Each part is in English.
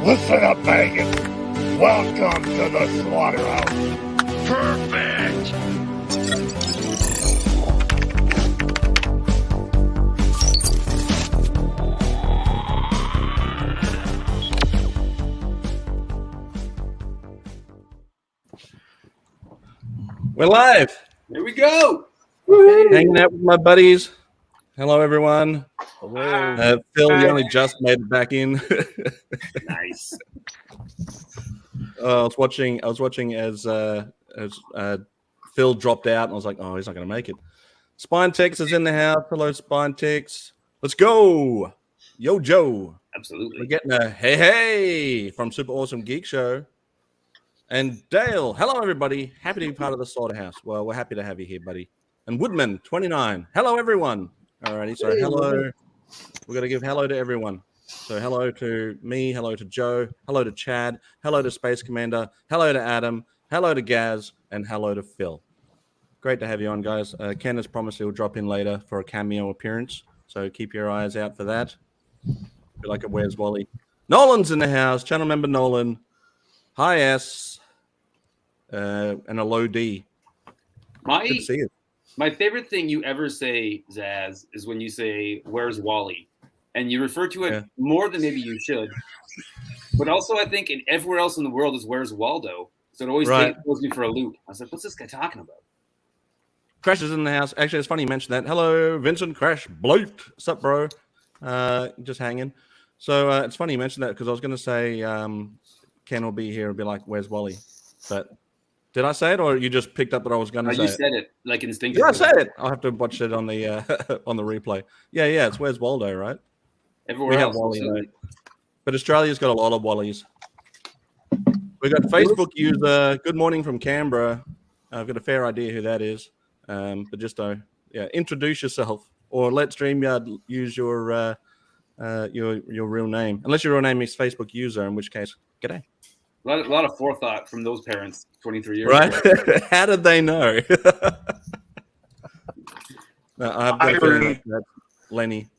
Listen up, Vegas. Welcome to the Slaughterhouse. Perfect. We're live. Here we go. Hanging out with my buddies. Hello, everyone. Hello. Phil, you only just made it back in. Nice. I was watching as Phil dropped out, and I was like, "Oh, he's not going to make it." Spine Tex is in the house. Hello, Spine Tex. Let's go, Yo Joe. Absolutely. We're getting a hey from Super Awesome Geek Show. And Dale, hello everybody. Happy to be part of the Slaughterhouse. Well, we're happy to have you here, buddy. And Woodman, 29. Hello, everyone. Alrighty, so hello. We're gonna give hello to everyone. So hello to me, hello to Joe, hello to Chad, hello to Space Commander, hello to Adam, hello to Gaz, and hello to Phil. Great to have you on, guys. Ken has promised he'll drop in later for a cameo appearance, so keep your eyes out for that. Feel like a Where's Wally? Nolan's in the house. Channel member Nolan. Hi S. And a low D. Good to see you. My favorite thing you ever say, Zaz, is when you say, "Where's Wally?" And you refer to it more than maybe you should. But also, I think everywhere else in the world is "Where's Waldo?" So it always throws me for a loop. I was like, what's this guy talking about? Crash is in the house. Actually, it's funny you mentioned that. Hello, Vincent Crash Bloat. What's up, bro? Just hanging. So it's funny you mentioned that because I was going to say Ken will be here and be like, "Where's Wally?" But did I say it, or you just picked up what I was going to say? You said it like instinctively. Yeah, I said it. I'll have to watch it on the on the replay. Yeah, it's Where's Waldo, right? Everywhere else, Wally, but Australia's got a lot of Wallies. We got Facebook user. Good morning from Canberra. I've got a fair idea who that is, but just introduce yourself, or let StreamYard use your real name, unless your real name is Facebook user, in which case, g'day. A lot of forethought from those parents 23 years ago. Right? How did they know? No, I've got a feeling that's Lenny.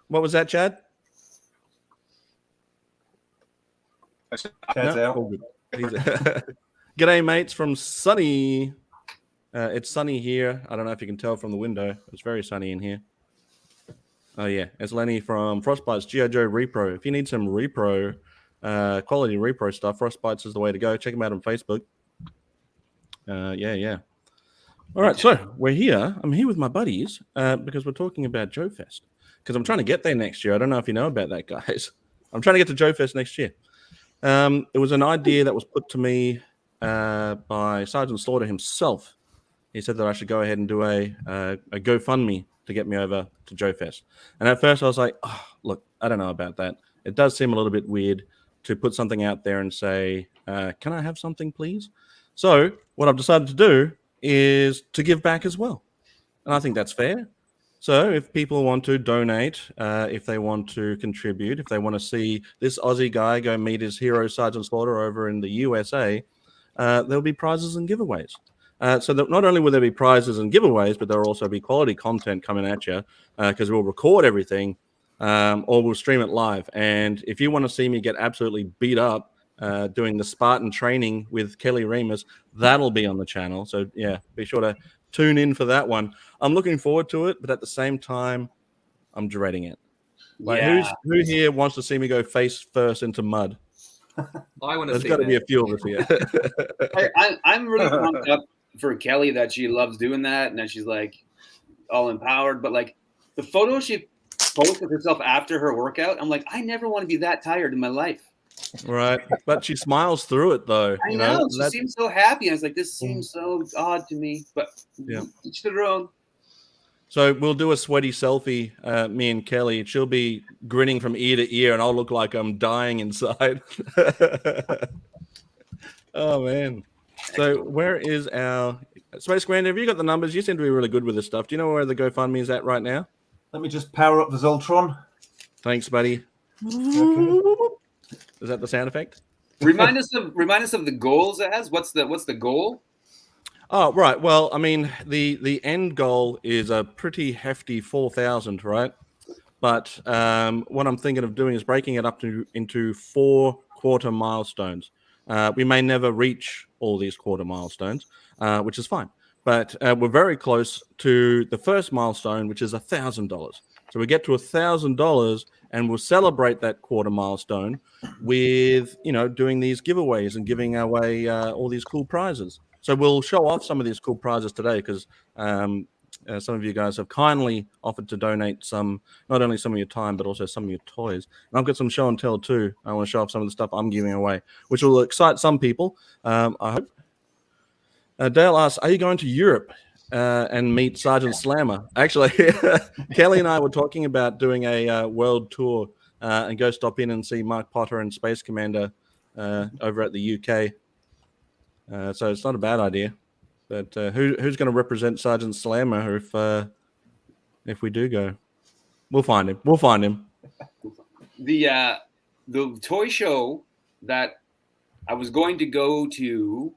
What was that, Chad? G'day, mates, from sunny. It's sunny here. I don't know if you can tell from the window. It's very sunny in here. Oh, yeah. It's Lenny from Frostbite's G.I. Joe Repro. If you need some repro, quality repro stuff, Frostbites is the way to go. Check them out on Facebook. Yeah. All right, so we're here. I'm here with my buddies because we're talking about Joefest. Because I'm trying to get there next year. I don't know if you know about that, guys. I'm trying to get to Joefest next year. It was an idea that was put to me by Sgt Slaughter himself. He said that I should go ahead and do a Gofundme to get me over to Joefest. And at first I was like, oh, look, I don't know about that. It does seem a little bit weird to put something out there and say, can I have something, please? So what I've decided to do is to give back as well. And I think that's fair. So if people want to donate, if they want to contribute, if they want to see this Aussie guy go meet his hero, Sgt Slaughter, over in the USA, there'll be prizes and giveaways. So that not only will there be prizes and giveaways, but there'll also be quality content coming at you because we'll record everything or we'll stream it live. And if you want to see me get absolutely beat up doing the Spartan training with Kelly Remus, that'll be on the channel. So, yeah, be sure to tune in for that one. I'm looking forward to it, but at the same time, I'm dreading it. Like, who here wants to see me go face first into mud? I want to. There's got to be a few of us here. I'm really pumped up for Kelly that she loves doing that and that she's like all empowered. But like the photo she posted of herself after her workout, I'm like, I never want to be that tired in my life. Right, but she smiles through it though. I know. She seems so happy. I was like, this seems so odd to me, but each to their own. So we'll do a sweaty selfie, me and Kelly. She'll be grinning from ear to ear, and I'll look like I'm dying inside. Oh man! So where is our Space Commander? Have you got the numbers? You seem to be really good with this stuff. Do you know where the GoFundMe is at right now? Let me just power up the Zoltron. Thanks, buddy. Okay. Is that the sound effect? Remind us of the goals, Az. What's the goal? Oh, right. Well, I mean, the end goal is a pretty hefty 4,000, right? But what I'm thinking of doing is breaking it up into 4 quarter milestones. We may never reach all these quarter milestones, which is fine. But we're very close to the first milestone, which is $1,000. So we get to $1,000, and we'll celebrate that quarter milestone with, doing these giveaways and giving away all these cool prizes. So we'll show off some of these cool prizes today because some of you guys have kindly offered to donate not only some of your time, but also some of your toys. And I've got some show and tell too. I want to show off some of the stuff I'm giving away, which will excite some people. I hope. Dale asks, are you going to Europe and meet Sergeant Slammer? Actually, Kelly and I were talking about doing a world tour and go stop in and see Mark Potter and Space Commander over at the UK. So it's not a bad idea. But who's going to represent Sergeant Slammer if we do go? We'll find him. The toy show that I was going to go to,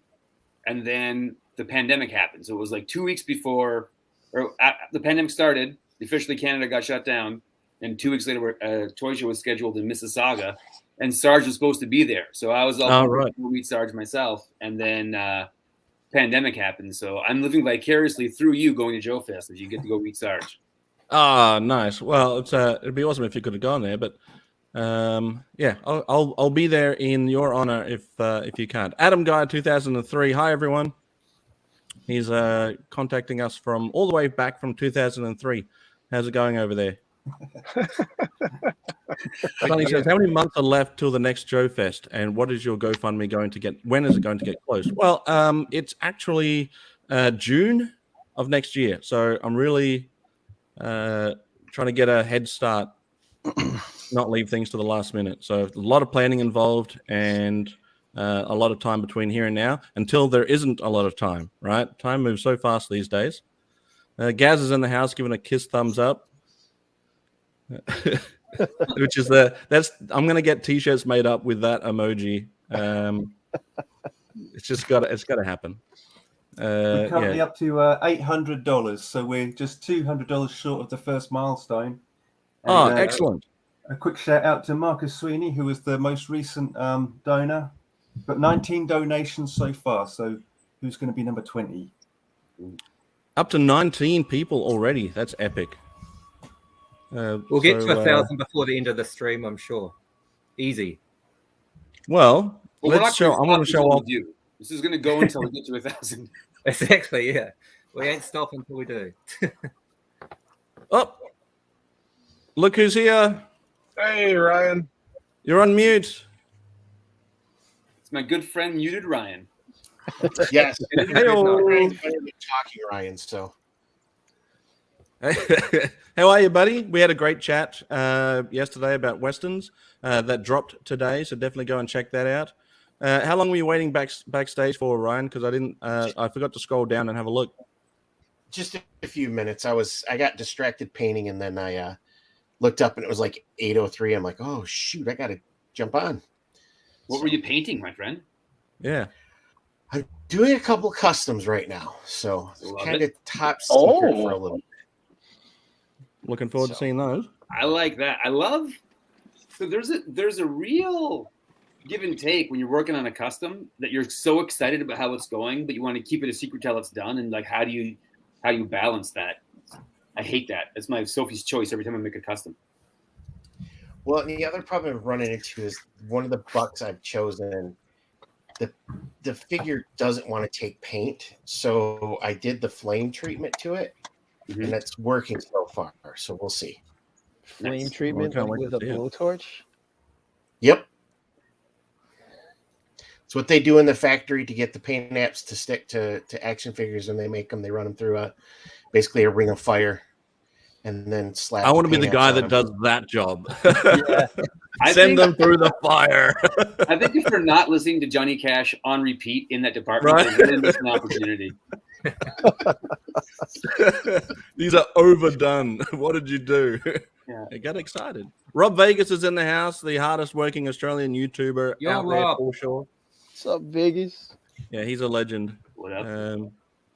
and then the pandemic happened. So it was like 2 weeks before, the pandemic started. Officially, Canada got shut down, and 2 weeks later, a toy show was scheduled in Mississauga, and Sarge was supposed to be there. So I was all right to meet Sarge myself, and then pandemic happened. So I'm living vicariously through you going to Joefest as you get to go meet Sarge. Ah, nice. Well, it'd be awesome if you could have gone there, but yeah, I'll be there in your honor if you can't. Adam Guy 2003. Hi everyone. He's contacting us from all the way back from 2003. How's it going over there? Sonny says, how many months are left till the next Joefest, and what is your GoFundMe going to get? When is it going to get closed? Well, it's actually June of next year, so I'm really trying to get a head start, not leave things to the last minute. So a lot of planning involved, and a lot of time between here and now until there isn't a lot of time, right? Time moves so fast these days. Gaz is in the house giving a kiss thumbs up. Which is I'm gonna get t-shirts made up with that emoji. It's gotta happen. We're currently up to $800, so we're just $200 short of the first milestone. And, excellent. A quick shout out to Marcus Sweeney, who was the most recent donor. But 19 donations so far, so who's going to be number 20? Up to 19 people already. That's epic. We'll get to 1,000 before the end of the stream, I'm sure. Easy. Well, let's show. I want to show off. You. This is going to go until we get to 1,000. Exactly. Yeah, we ain't stopping until we do. Oh, look who's here! Hey, Ryan. You're on mute. It's my good friend, Muted Ryan. Yes. Hey-o. Talking Ryan, so. How are you, buddy? We had a great chat yesterday about Westerns that dropped today, so definitely go and check that out. How long were you waiting backstage for, Ryan? Because I forgot to scroll down and have a look. Just a few minutes. I got distracted painting, and then I looked up, and it was like 8:03. I'm like, oh shoot, I got to jump on. What were you painting, my friend? Yeah. I'm doing a couple customs right now, so kind of top secret for a little bit. Looking forward to seeing those. I like that. I love. So there's a real give and take when you're working on a custom that you're so excited about how it's going, but you want to keep it a secret till it's done. And like, how do you balance that? I hate that. That's my Sophie's choice every time I make a custom. Well, and the other problem I'm running into is one of the bucks I've chosen. The figure doesn't want to take paint, so I did the flame treatment to it, and that's working so far. So we'll see. Flame treatment with a blowtorch? Yep. It's what they do in the factory to get the paint apps to stick to action figures when they make them. They run them through basically a ring of fire, and then slap. I want to be the guy that does that job. Yeah. Send them through the fire. I think if you're not listening to Johnny Cash on repeat in that department, you're really missing an opportunity. These are overdone. What did you do? Yeah. I got excited. Rob Vegas is in the house, the hardest working Australian YouTuber out Rob. there for sure. What's up, Vegas? Yeah, he's a legend. What up?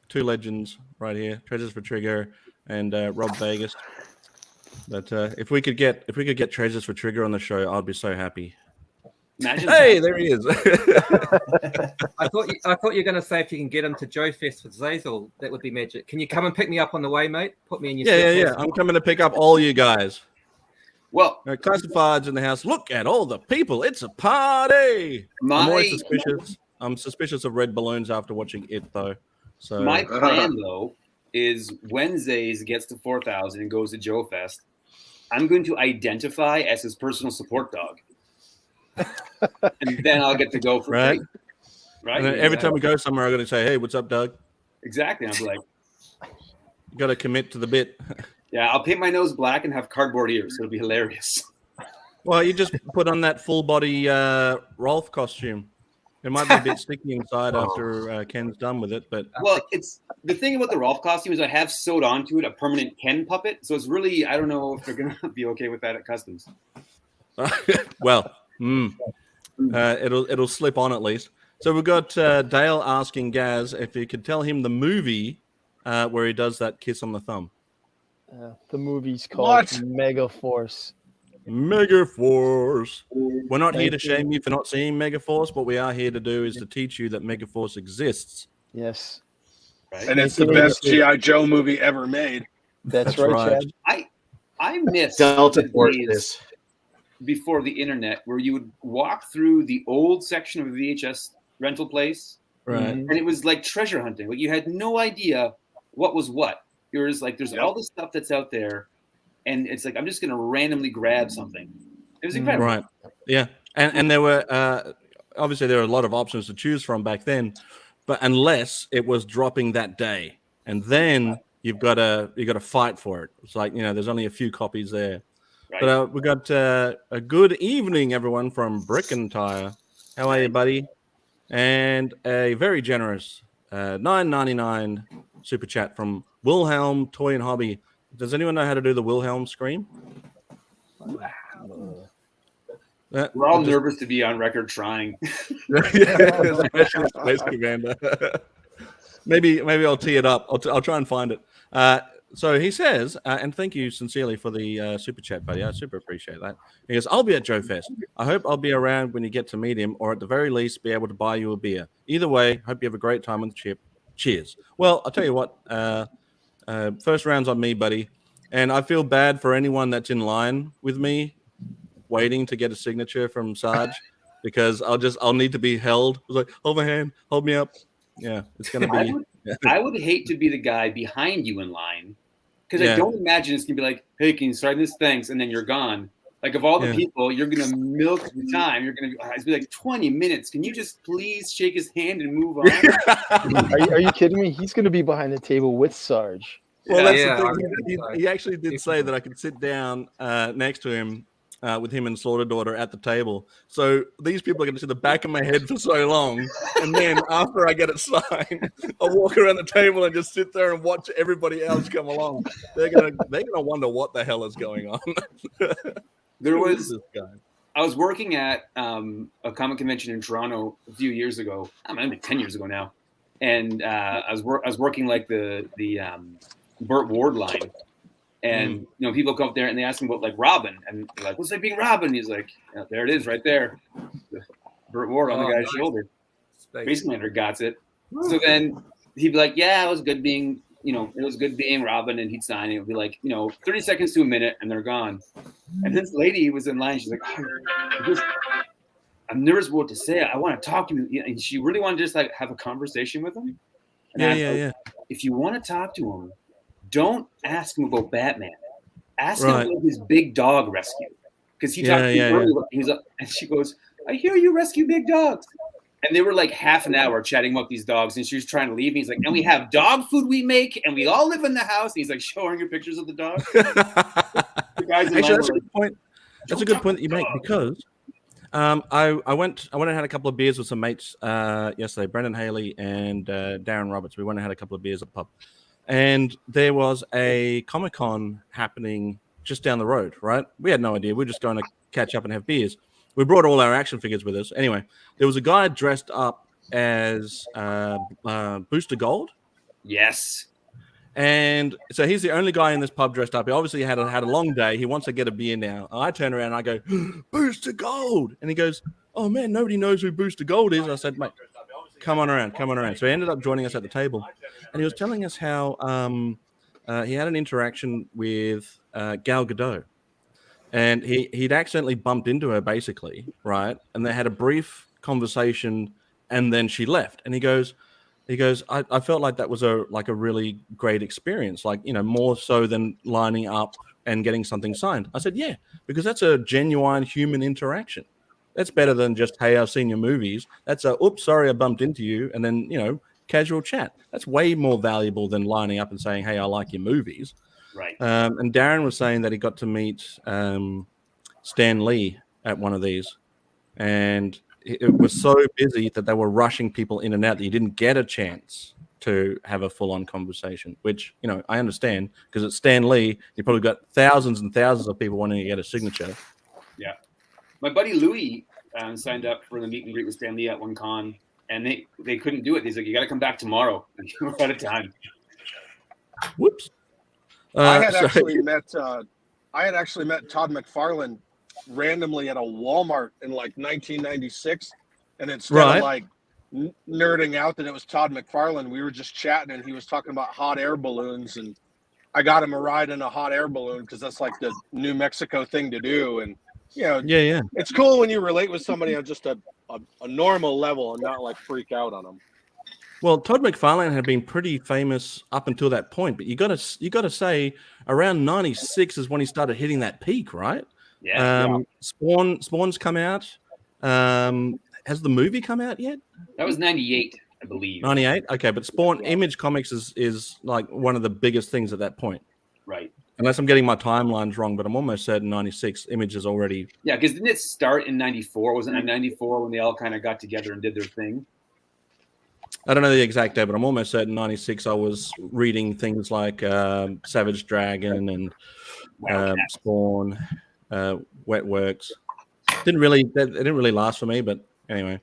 Two legends right here. Treasures for Trigger and Rob Vegas. But if we could get treasures for Trigger on the show, I'd be so happy. Imagine hey, there he is. I thought you were going to say if you can get him to Joefest with Xazyl, that would be magic. Can you come and pick me up on the way, mate? Put me in your yeah. I'm coming to pick up all you guys. Well, Classified's in the house. Look at all the people. It's a party. I'm always suspicious. I'm suspicious of red balloons after watching it, though. So my plan, though, is when Zays gets to 4,000 and goes to Joefest, I'm going to identify as his personal support dog. And then I'll get to go for free. Right. And then every time we go somewhere, I'm going to say, "Hey, what's up, Doug?" Exactly. I'm like, you got to commit to the bit. Yeah, I'll paint my nose black and have cardboard ears. It'll be hilarious. Well, you just put on that full body Rolf costume. It might be a bit sticky inside after Ken's done with it, but it's the thing about the Rolf costume is I have sewed onto it a permanent Ken puppet, so it's really I don't know if they're going to be okay with that at customs. Well. It'll slip on at least. So we've got Dale asking Gaz if he could tell him the movie where he does that kiss on the thumb. The movie's called Mega Force. Mega Force. We're not here to shame you for not seeing Mega Force. What we are here to do is to teach you that Mega Force exists. Yes. Right? And it's the best G.I. Joe movie ever made. That's right, Chad. I miss Delta Force before the internet where you would walk through the old section of a VHS rental place. Right. And it was like treasure hunting. Like you had no idea what was what. There was like, there's all this stuff that's out there. And it's like, I'm just going to randomly grab something. It was incredible. Right. Yeah. And there were, obviously there were a lot of options to choose from back then, but unless it was dropping that day, and then you've got to fight for it. It's like, there's only a few copies there. Right. But we got a good evening, everyone, from Brickentire. How are you, buddy? And a very generous $9.99 super chat from Wilhelm Toy and Hobby. Does anyone know how to do the Wilhelm scream? Wow. We're all nervous to be on record trying. Space Commander. Maybe I'll tee it up. I'll try and find it. So he says, and thank you sincerely for the super chat, buddy. I super appreciate that. He goes, I'll be at Joefest. I hope I'll be around when you get to meet him, or at the very least, be able to buy you a beer. Either way, hope you have a great time on the chip. Cheers. Well, I'll tell you what, first round's on me, buddy. And I feel bad for anyone that's in line with me waiting to get a signature from Sarge because I'll need to be held. I was like, hold my hand, hold me up. Yeah, it's going to be. I would hate to be the guy behind you in line because I don't imagine it's going to be like, hey, can you sign this? Thanks. And then you're gone. Like, of all the people, you're going to milk the time. You're going to be like 20 minutes. Can you just please shake his hand and move on? Are you kidding me? He's going to be behind the table with Sarge. Well, that's the thing. He actually did say that I could sit down next to him with him and Slaughter Daughter at the table. So these people are going to see the back of my head for so long. And then after I get it signed, I'll walk around the table and just sit there and watch everybody else come along. They're gonna wonder what the hell is going on. I was working at a comic convention in Toronto a few years ago. I mean, 10 years ago now. And I was working like the Burt Ward line. And people come up there and they ask him about like Robin, and they're like, "What's like being Robin?" And he's like, "There it is, right there, Burt Ward on the guy's shoulder." Basemander got it. So then he'd be like, "Yeah, it was good being, it was good being Robin," and he'd sign it. It'd be like, 30 seconds to a minute, and they're gone. And this lady was in line. She's like, "I'm nervous what to say. I want to talk to you," and she really wanted to just like have a conversation with him. And if you want to talk to him, don't ask him about Batman. Ask him about his big dog rescue. Because he talked to me earlier. He's like, and she goes, "I hear you rescue big dogs." And they were like half an hour chatting about these dogs. And she was trying to leave. And he's like, "And we have dog food we make. And we all live in the house." And he's like showing her pictures of the dog. Actually, that's a good point. That's a good point that you make because I went and had a couple of beers with some mates yesterday, Brendan Haley and Darren Roberts. We went and had a couple of beers at the pub. And there was a Comic-Con happening just down the road, right? We had no idea. We were just going to catch up and have beers. We brought all our action figures with us. Anyway, there was a guy dressed up as Booster Gold. Yes. And so he's the only guy in this pub dressed up. He obviously had a long day. He wants to get a beer now. I turn around and I go, Booster Gold. And he goes, oh, man, nobody knows who Booster Gold is. I said, mate, come on around. So he ended up joining us at the table. And he was telling us how he had an interaction with Gal Gadot. And he'd accidentally bumped into her, basically, right? And they had a brief conversation, and then she left. And he goes, I felt like that was a really great experience, like, you know, more so than lining up and getting something signed. I said, yeah, because that's a genuine human interaction. That's better than just, hey, I've seen your movies. That's a, oops, sorry, I bumped into you. And then, you know, casual chat. That's way more valuable than lining up and saying, hey, I like your movies. Right. And Darren was saying that he got to meet Stan Lee at one of these. And it was so busy that they were rushing people in and out that you didn't get a chance to have a full-on conversation, which, you know, I understand because it's Stan Lee. You probably got thousands and thousands of people wanting to get a signature. Yeah. My buddy Louis signed up for the meet and greet with Stan Lee at one con, and they couldn't do it. He's like, you got to come back tomorrow. We're out of time. Whoops. I had actually met Todd McFarlane randomly at a Walmart in like 1996, and instead of like nerding out that it was Todd McFarlane, we were just chatting, and he was talking about hot air balloons, and I got him a ride in a hot air balloon because that's like the New Mexico thing to do. And you know, yeah, it's cool when you relate with somebody on just a normal level and not like freak out on them. Well, Todd McFarlane had been pretty famous up until that point, but you got to say around 96 is when he started hitting that peak, right? Yeah. Spawn's come out. Has the movie come out yet? That was 98, I believe. 98? Okay, but Spawn Image Comics is like one of the biggest things at that point. Right. Unless I'm getting my timelines wrong, but I'm almost certain 96 Image is already... Yeah, because didn't it start in 94? Wasn't it 94 when they all kind of got together and did their thing? I don't know the exact date, but I'm almost certain 96 I was reading things like Savage Dragon and Spawn, Wet Works. It didn't really last for me, but anyway. It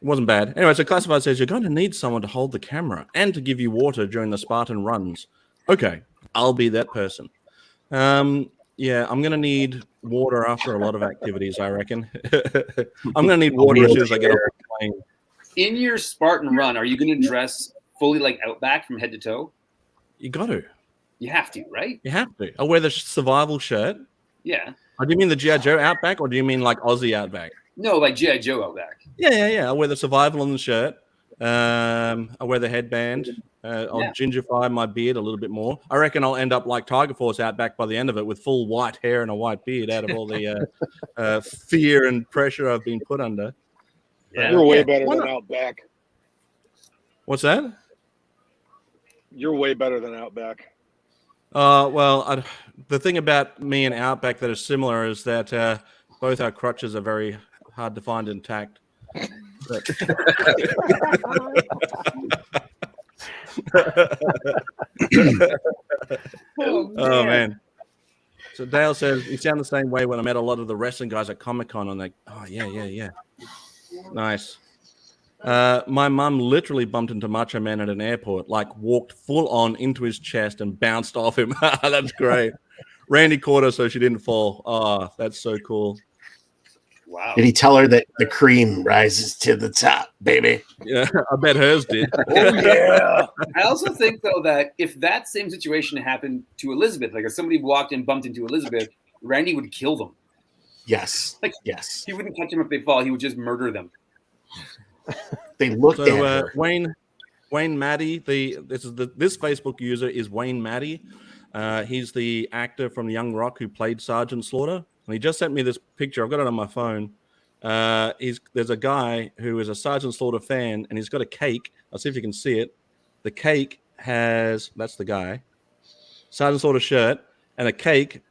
wasn't bad. Anyway, so Classified says, you're going to need someone to hold the camera and to give you water during the Spartan runs. Okay, I'll be that person. Yeah, I'm going to need water after a lot of activities, I reckon. I'm going to need water as soon as I get off the plane. In your Spartan run, are you going to dress fully like Outback from head to toe? You got to. You have to, right? You have to. I'll wear the survival shirt. Yeah. Oh, do you mean the G.I. Joe Outback, or do you mean like Aussie Outback? No, like G.I. Joe Outback. Yeah. I'll wear the survival on the shirt. I'll wear the headband. I'll gingerify my beard a little bit more. I reckon I'll end up like Tiger Force Outback by the end of it with full white hair and a white beard out of all the fear and pressure I've been put under. Yeah. You're way better than Outback. What's that? You're way better than Outback. Well, the thing about me and Outback that is similar is that both our crutches are very hard to find intact. Oh man. So Dale says you sound the same way when I met a lot of the wrestling guys at Comic-Con. I'm like, oh yeah. Nice. My mum literally bumped into Macho Man at an airport, like walked full on into his chest and bounced off him. That's great. Randy caught her so she didn't fall. Oh, that's so cool. Wow. Did he tell her that the cream rises to the top, baby? Yeah, I bet hers did. Oh, yeah. I also think, though, that if that same situation happened to Elizabeth, like if somebody walked and bumped into Elizabeth, Randy would kill them. Yes. Like, yes. He wouldn't catch them if they fall. He would just murder them. They looked at her. Wayne Maddie, this Facebook user is Wayne Maddie. He's the actor from Young Rock who played Sgt Slaughter. And he just sent me this picture. I've got it on my phone. There's a guy who is a Sgt Slaughter fan, and he's got a cake. I'll see if you can see it. The cake has, that's the guy, Sgt Slaughter shirt, and a cake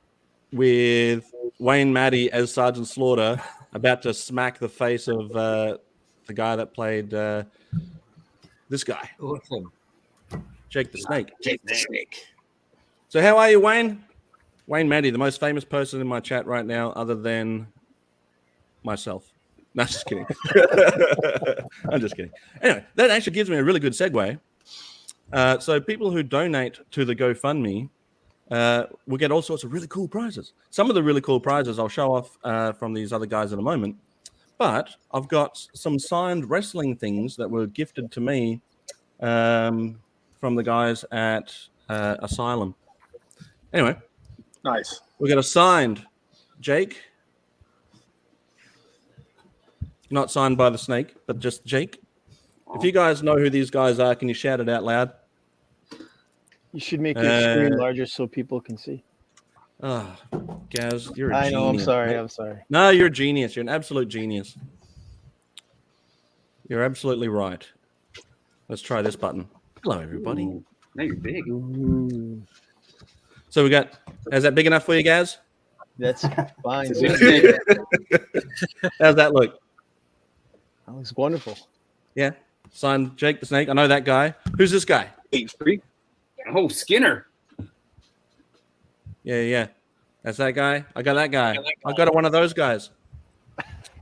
with Wayne Maddie as Sgt Slaughter about to smack the face of the guy that played this guy. Awesome. Jake the Snake. Jake the Snake. So how are you, Wayne? Wayne Maddie, the most famous person in my chat right now, other than myself. No, just kidding. I'm just kidding. Anyway, that actually gives me a really good segue So people who donate to the GoFundMe will get all sorts of really cool prizes. Some of the really cool prizes I'll show off from these other guys in a moment. But I've got some signed wrestling things that were gifted to me from the guys at Asylum. Anyway. Nice. We got a signed Jake. Not signed by the snake, but just Jake. If you guys know who these guys are, can you shout it out loud? You should make your screen larger so people can see. Oh, Gaz, you're a genius. I know, I'm sorry. I'm sorry. No, you're a genius. You're an absolute genius. You're absolutely right. Let's try this button. Hello, everybody. Ooh, now you're big. Ooh, So we got, is that big enough for you, Gaz? that's fine. How's that look? That looks wonderful. Yeah. Signed Jake the Snake. I know that guy. Who's this guy? Oh, Skinner. Yeah. That's that guy. I got that guy. I got one of those guys.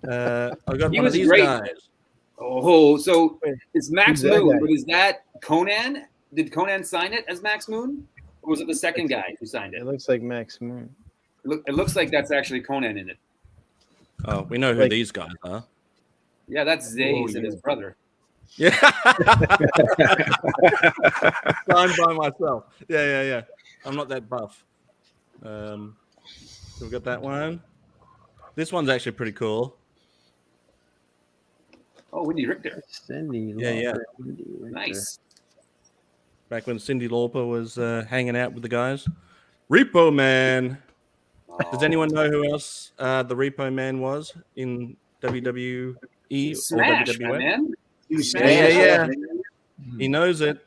I got He one of was these great. guys. Oh, so it's Max Who's that Moon, guy? but is that Conan? Did Conan sign it as Max Moon? Or was it the second guy who signed it? It looks like Max Moon. It looks like that's actually Conan in it. Oh, we know who Like- these guys are. Yeah, that's Zays and his brother. Yeah. Signed by myself. Yeah. I'm not that buff. So we've got that one. This one's actually pretty cool. Oh, Wendy Richter. Cindy. Yeah. Lauper, Cindy Richter. Nice. Back when Cyndi Lauper was hanging out with the guys. Repo Man. Does anyone know who else the Repo Man was in WWE or Smash, WWF? man. Yeah. He knows it.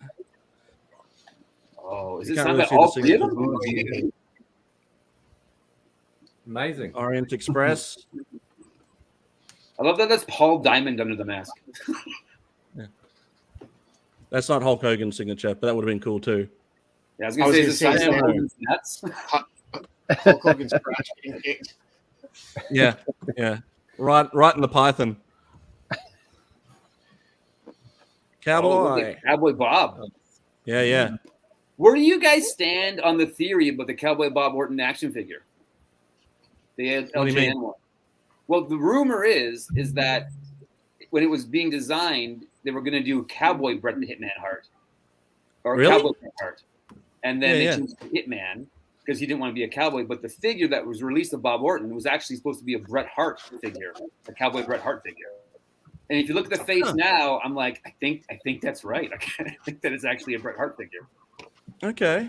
Oh, is You this can't not really that see all the three of signature. them? Amazing. Orient Express. I love that that's Paul Diamond under the mask. That's not Hulk Hogan's signature, but that would have been cool too. Yeah, I was I going was to say, gonna is it say, Hulk Hogan's nuts? Hulk Hogan's crotch getting kicked. Yeah. Right in the Python. Oh, Cowboy. look at Cowboy Bob. Yeah. Where do you guys stand on the theory about the Cowboy Bob Orton action figure? The What do you mean? LJN one. Well, the rumor is that when it was being designed, they were going to do Cowboy Bret the Hitman Hart. Or Really? Cowboy Bret Hart. And then Yeah. they changed to Hitman because he didn't want to be a cowboy. But the figure that was released of Bob Orton was actually supposed to be a Bret Hart figure, a Cowboy Bret Hart figure. And if you look at the face now, I'm like, I think that's right. I think that it's actually a Bret Hart figure. Okay.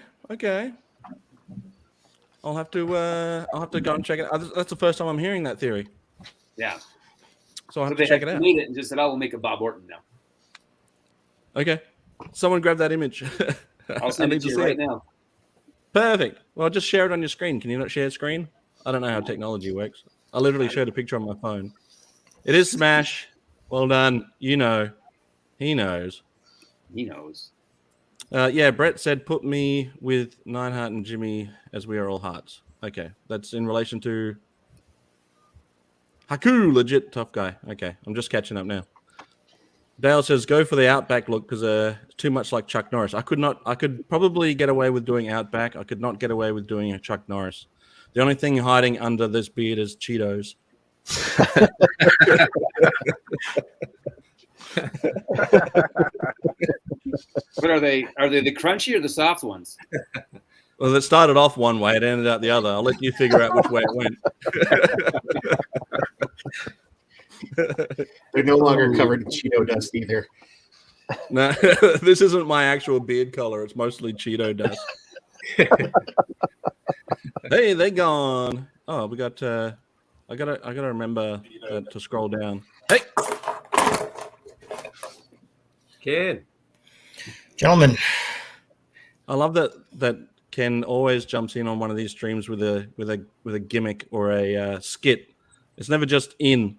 I'll have to go and check it out. That's the first time I'm hearing that theory. Yeah. So I'll So have they to check it out. made it and just said, "I will make a Bob Orton now." Okay. Someone grab that image. I'll send it to you right now. Perfect. Well, just share it on your screen. Can you not share screen? I don't know how technology works. I literally showed a picture on my phone. It is Smash. Well done. You know. He knows. He knows. Yeah, Brett said, put me with Nineheart and Jimmy as we are all hearts. Okay. That's in relation to Haku, legit tough guy. Okay. I'm just catching up now. Dale says, go for the Outback look because it's too much like Chuck Norris. I could probably get away with doing Outback. I could not get away with doing a Chuck Norris. The only thing hiding under this beard is Cheetos. But are they the crunchy or the soft ones? Well, it started off one way, it ended up the other. I'll let you figure out which way it went. They're no longer covered in Cheeto dust either. No, this isn't my actual beard color. It's mostly Cheeto dust. Hey, they gone. Oh, we got. I gotta remember to scroll down. Hey, Ken. Gentlemen, I love that Ken always jumps in on one of these streams with a gimmick or a skit. It's never just in.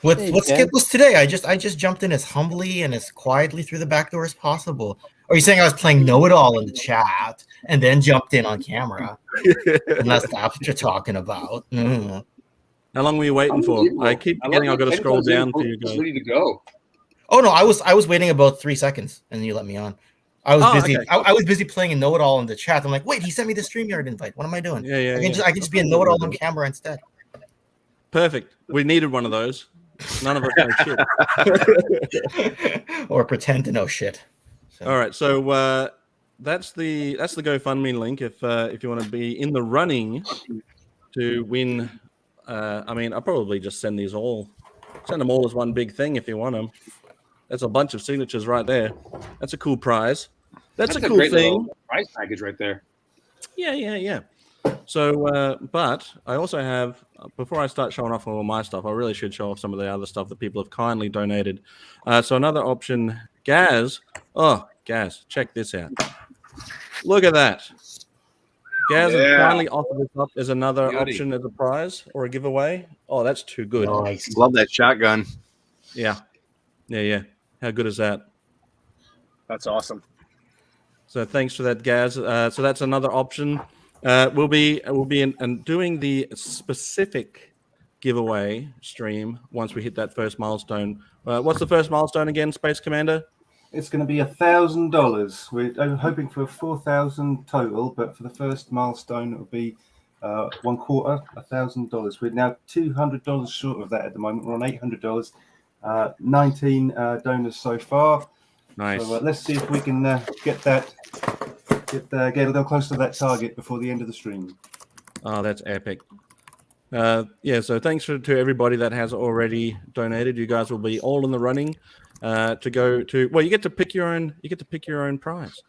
what Hey, skit Ken. was today? I just jumped in as humbly and as quietly through the back door as possible. Are you saying I was playing know-it-all in the chat and then jumped in on camera? Unless that's what you're talking about. How long were you waiting for? I keep forgetting I've got to scroll down for you guys. Ready to go. Oh no, I was waiting about 3 seconds, and you let me on. I was busy. Okay. I was busy playing a know-it-all in the chat. I'm like, wait, he sent me the StreamYard invite. What am I doing? Yeah. I can just be a know-it-all on camera instead. Perfect. We needed one of those. None of us know shit. Or pretend to know shit. So. All right, so that's the GoFundMe link if you want to be in the running to win. I mean, I'll probably just send them all as one big thing if you want them. That's a bunch of signatures right there. That's a cool prize. That's a cool great thing. little prize package right there. Yeah. So, but I also have, before I start showing off all my stuff, I really should show off some of the other stuff that people have kindly donated. So another option, Gaz. Oh, Gaz, check this out. Look at that. Gaz has kindly offered this up as another Jody. option as a prize or a giveaway. Oh, that's too good. Nice. Love that shotgun. Yeah. How good is that? That's awesome. So thanks for that, Gaz. So that's another option. We'll be doing the specific giveaway stream once we hit that first milestone. What's the first milestone again, Space Commander? It's going to be $1,000. We're hoping for 4,000 total, but for the first milestone, it will be $1,000. We're now $200 short of that at the moment. We're on $800. 19 donors so far. Nice. So let's see if we can get a little close to that target before the end of the stream. Oh, that's epic. So thanks to everybody that has already donated. You guys will be all in the running to go to. Well, you get to pick your own prize.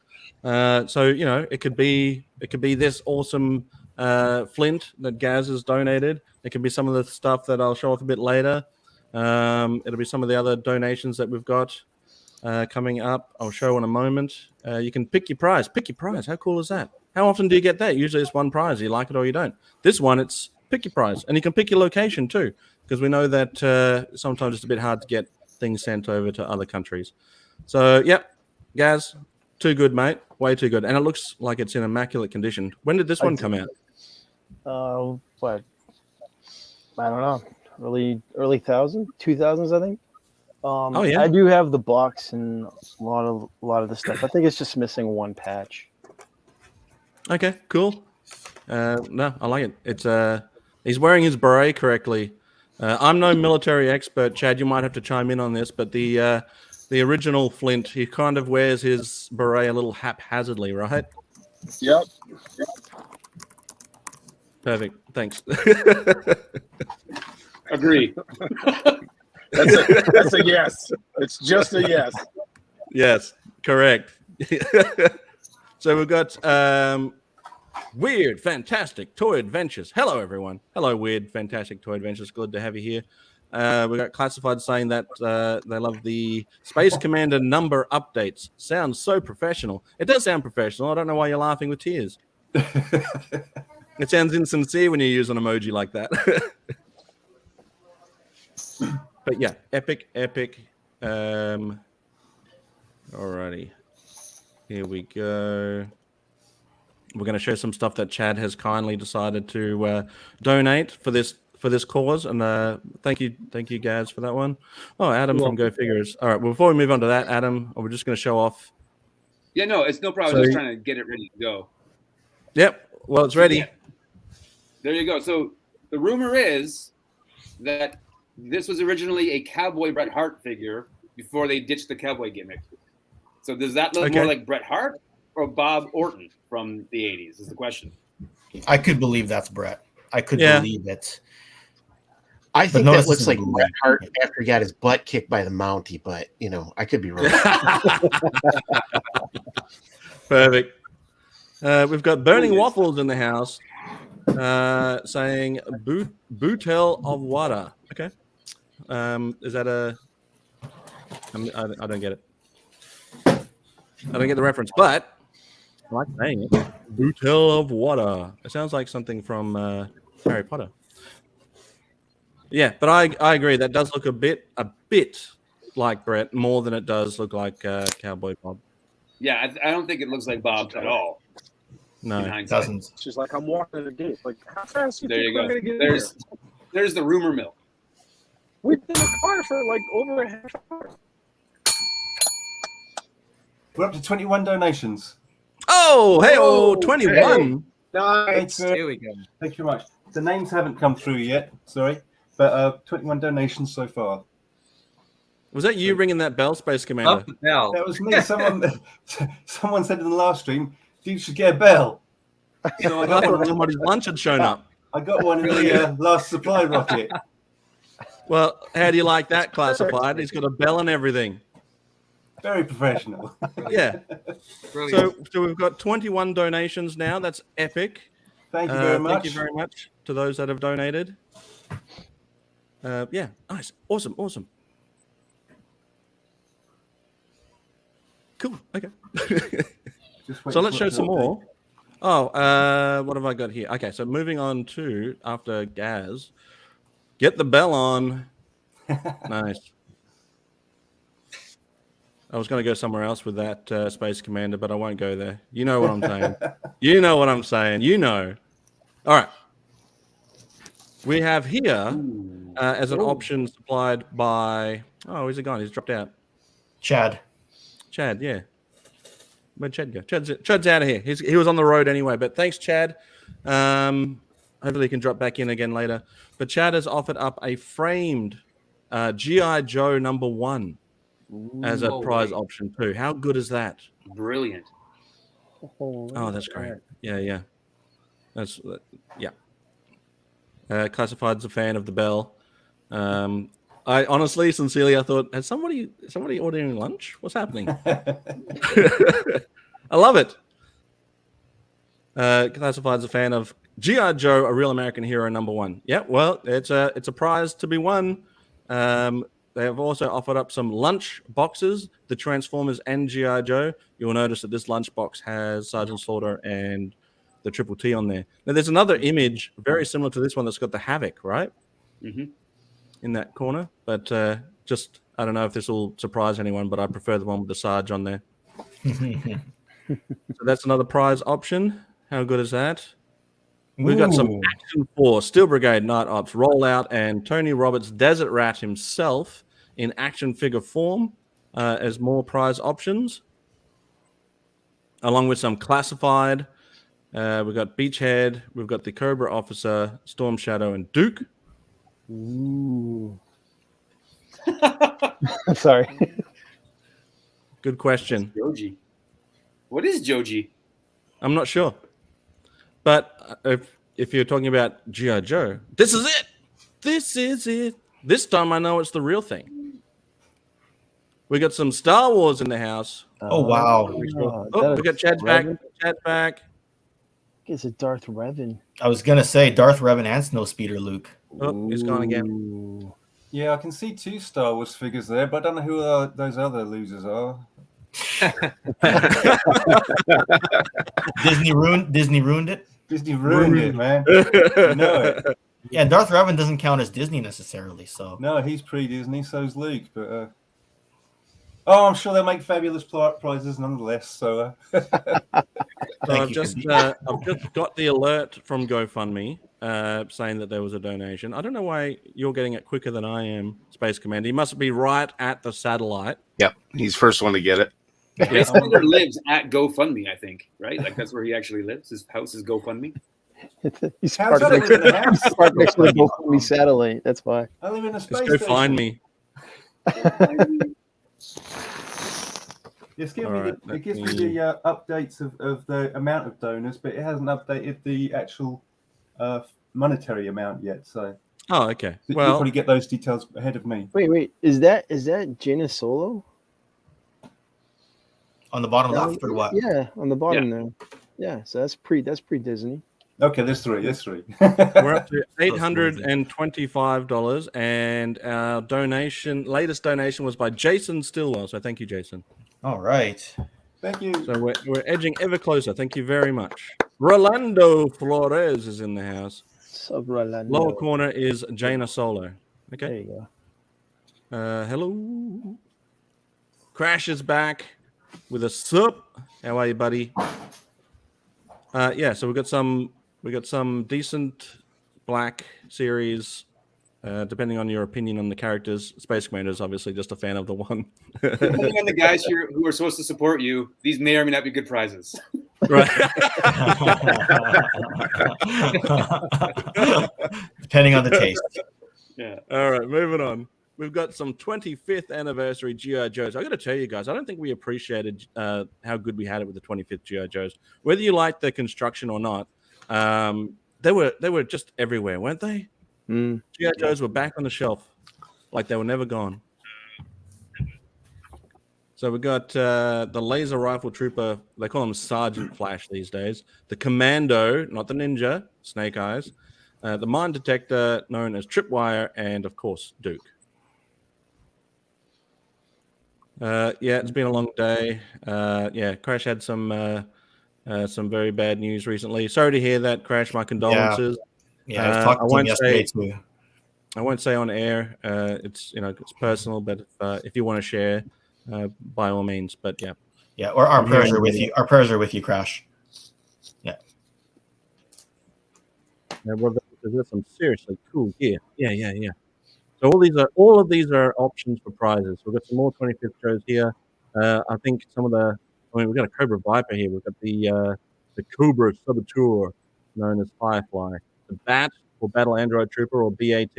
So it could be this awesome flint that Gaz has donated. It could be some of the stuff that I'll show off a bit later. It'll be some of the other donations that we've got coming up. I'll show in a moment. You can pick your prize. Pick your prize. How cool is that? How often do you get that? Usually it's one prize. You like it or you don't. This one, it's pick your prize. And you can pick your location too, because we know that sometimes it's a bit hard to get things sent over to other countries. So, yep, Gaz, too good, mate. Way too good. And it looks like it's in immaculate condition. When did this one come out? What? I don't know. Early 2000s, I think. Yeah. I do have the box and a lot of the stuff. I think it's just missing one patch. Okay, cool. No, I like it. It's he's wearing his beret correctly. I'm no military expert, Chad. You might have to chime in on this, but the original Flint, he kind of wears his beret a little haphazardly, right? Yep. Perfect. Thanks. Agree. That's a yes. It's just a yes. Yes, correct. So we've got Weird Fantastic Toy Adventures. Hello, everyone. Hello, Weird Fantastic Toy Adventures. Good to have you here. We got Classified saying that they love the Space Commander number updates. Sounds so professional. It does sound professional. I don't know why you're laughing with tears. It sounds insincere when you use an emoji like that. But yeah, epic. Alrighty. Here we go. We're going to show some stuff that Chad has kindly decided to donate for this cause, and thank you, Gaz, for that one. Oh, Adam from Go Figures. All right, well, before we move on to that, Adam, we're just going to show off. Yeah, no, it's no problem. Just trying to get it ready to go. Yep. Well, it's ready. Yeah. There you go. So the rumor is that this was originally a Cowboy Bret Hart figure before they ditched the cowboy gimmick. So does that look more like Bret Hart or Bob Orton from the 80s is the question. I could believe that's Bret. I could believe it. I think that looks like Bret Hart after he got his butt kicked by the Mountie, but, I could be wrong. Perfect. We've got Burning Waffles in the house saying Bootel of Water. Okay. Is that I don't get it. I don't get the reference, but I like saying it. Bootel of Water. It sounds like something from Harry Potter. Yeah, but I agree. That does look a bit like Bret, more than it does look like Cowboy Bob. Yeah, I don't think it looks like Bob at all. No, it doesn't. It's just like I'm walking the gate. Like, how fast do There you you think go. we're going to get in here? There's the rumor mill. We've been in the car for like over a half hour. We're up to 21 donations. Oh, hey, Whoa, 21. Nice. Here we go. Thank you very much. The names haven't come through yet, sorry, but 21 donations so far. Was that you ringing that bell, Space Commander? Love the bell. That was me. Someone said in the last stream, "You should get a bell." So I I got thought one. somebody's lunch had shown up. I got one in the last supply rocket. Well, how do you like that, Classified? He's got a bell and everything. Very professional. Yeah. Brilliant. So we've got 21 donations now. That's epic. Thank you very much. Thank you very much to those that have donated. Yeah, nice. Awesome. Cool. Okay. So let's show some more. Oh, what have I got here? Okay, so moving on to after Gaz. Get the bell on. Nice. I was going to go somewhere else with that Space Commander, but I won't go there. You know what I'm saying. You know what I'm saying. You know. All right. We have here as an option supplied by... Oh, where's he gone? He's dropped out. Chad, yeah. Where'd Chad go? Chad's out of here. He was on the road anyway, but thanks, Chad. Hopefully he can drop back in again later. But Chad has offered up a framed G.I. Joe #1 as a prize option too. How good is that? Brilliant. Oh, that's great. Yeah. That's Classified's a fan of the bell. I honestly, sincerely, I thought, has somebody ordering lunch? What's happening? I love it. Classified's a fan of G.I. Joe, a real American hero #1. Yeah, well, it's a prize to be won. They have also offered up some lunch boxes, the Transformers and G.I. Joe. You'll notice that this lunch box has Sgt. Slaughter and the Triple T on there. Now, there's another image very similar to this one that's got the Havoc, right? Mm-hmm. In that corner. But just, I don't know if this will surprise anyone, but I prefer the one with the Sarge on there. So that's another prize option. How good is that? We've got some Action 4, Steel Brigade Night Ops, Rollout, and Tony Roberts Desert Rat himself in action figure form as more prize options, along with some Classified. We've got Beachhead, we've got the Cobra Officer, Storm Shadow, and Duke. Ooh. Sorry. Good question. Joji. What is Joji? I'm not sure. But if you're talking about G.I. Joe, this is it. This is it. This time I know it's the real thing. We got some Star Wars in the house. Oh, wow. Oh, we got Chad's back. Chad's back. Is it Darth Revan? I was going to say Darth Revan and Snowspeeder Luke. Oh, he's gone again. Yeah, I can see 2 Star Wars figures there, but I don't know who those other losers are. Disney ruined it. Disney ruined it, man. You know it. Yeah, Darth Revan doesn't count as Disney necessarily. So no, he's pre-Disney. So's Luke. But I'm sure they'll make fabulous prizes nonetheless. So I've just got the alert from GoFundMe saying that there was a donation. I don't know why you're getting it quicker than I am, Space Commander. He must be right at the satellite. Yep, he's first one to get it. Space Commander lives at GoFundMe, I think, right? Like that's where he actually lives. His house is GoFundMe. He's parked next to the GoFundMe satellite. That's why. I live in a space Just go find me. It gives me the updates of the amount of donors, but it hasn't updated the actual monetary amount yet. So, okay. You'll Well, probably get those details ahead of me. Wait. Is that Jaina Solo? On the bottom left or what? Yeah, on the bottom there. Yeah, so that's pre Disney. Okay, there's three. We're up to $825, and our latest donation was by Jason Stillwell. So thank you, Jason. All right. Thank you. So we're edging ever closer. Thank you very much. Rolando Flores is in the house. Sup, Rolando. Lower corner is Jaina Solo. Okay. There you go. Hello. Crash is back with a sup. How are you, buddy? So we got some decent Black Series depending on your opinion on the characters. Space Commander is obviously just a fan of the one. Depending on the guys who are supposed to support you, these may or may not be good prizes. Right. Depending on the taste. Yeah. All right, moving on. We've got some 25th anniversary G.I. Joes. I got to tell you guys, I don't think we appreciated how good we had it with the 25th G.I. Joes. Whether you liked the construction or not, they were just everywhere, weren't they? G.I. Joes were back on the shelf, like they were never gone. So we got the laser rifle trooper. They call him Sergeant Flash these days. The Commando, not the Ninja, Snake Eyes. The mine detector, known as Tripwire, and of course Duke. Yeah, it's been a long day. Yeah, Crash had some very bad news recently. Sorry to hear that, Crash. My condolences. Yeah, I was talking to him yesterday too. I won't say on air. It's it's personal, but if you want to share, by all means. But yeah, yeah. Or our prayers are with you. Our prayers are with you, Crash. Yeah. Well, there's some seriously cool gear. Yeah. So all of these are options for prizes. We've got some more 25th shows here. I think we've got a Cobra Viper here. We've got the Cobra Saboteur, known as Firefly. The BAT, or Battle Android Trooper, or BAT.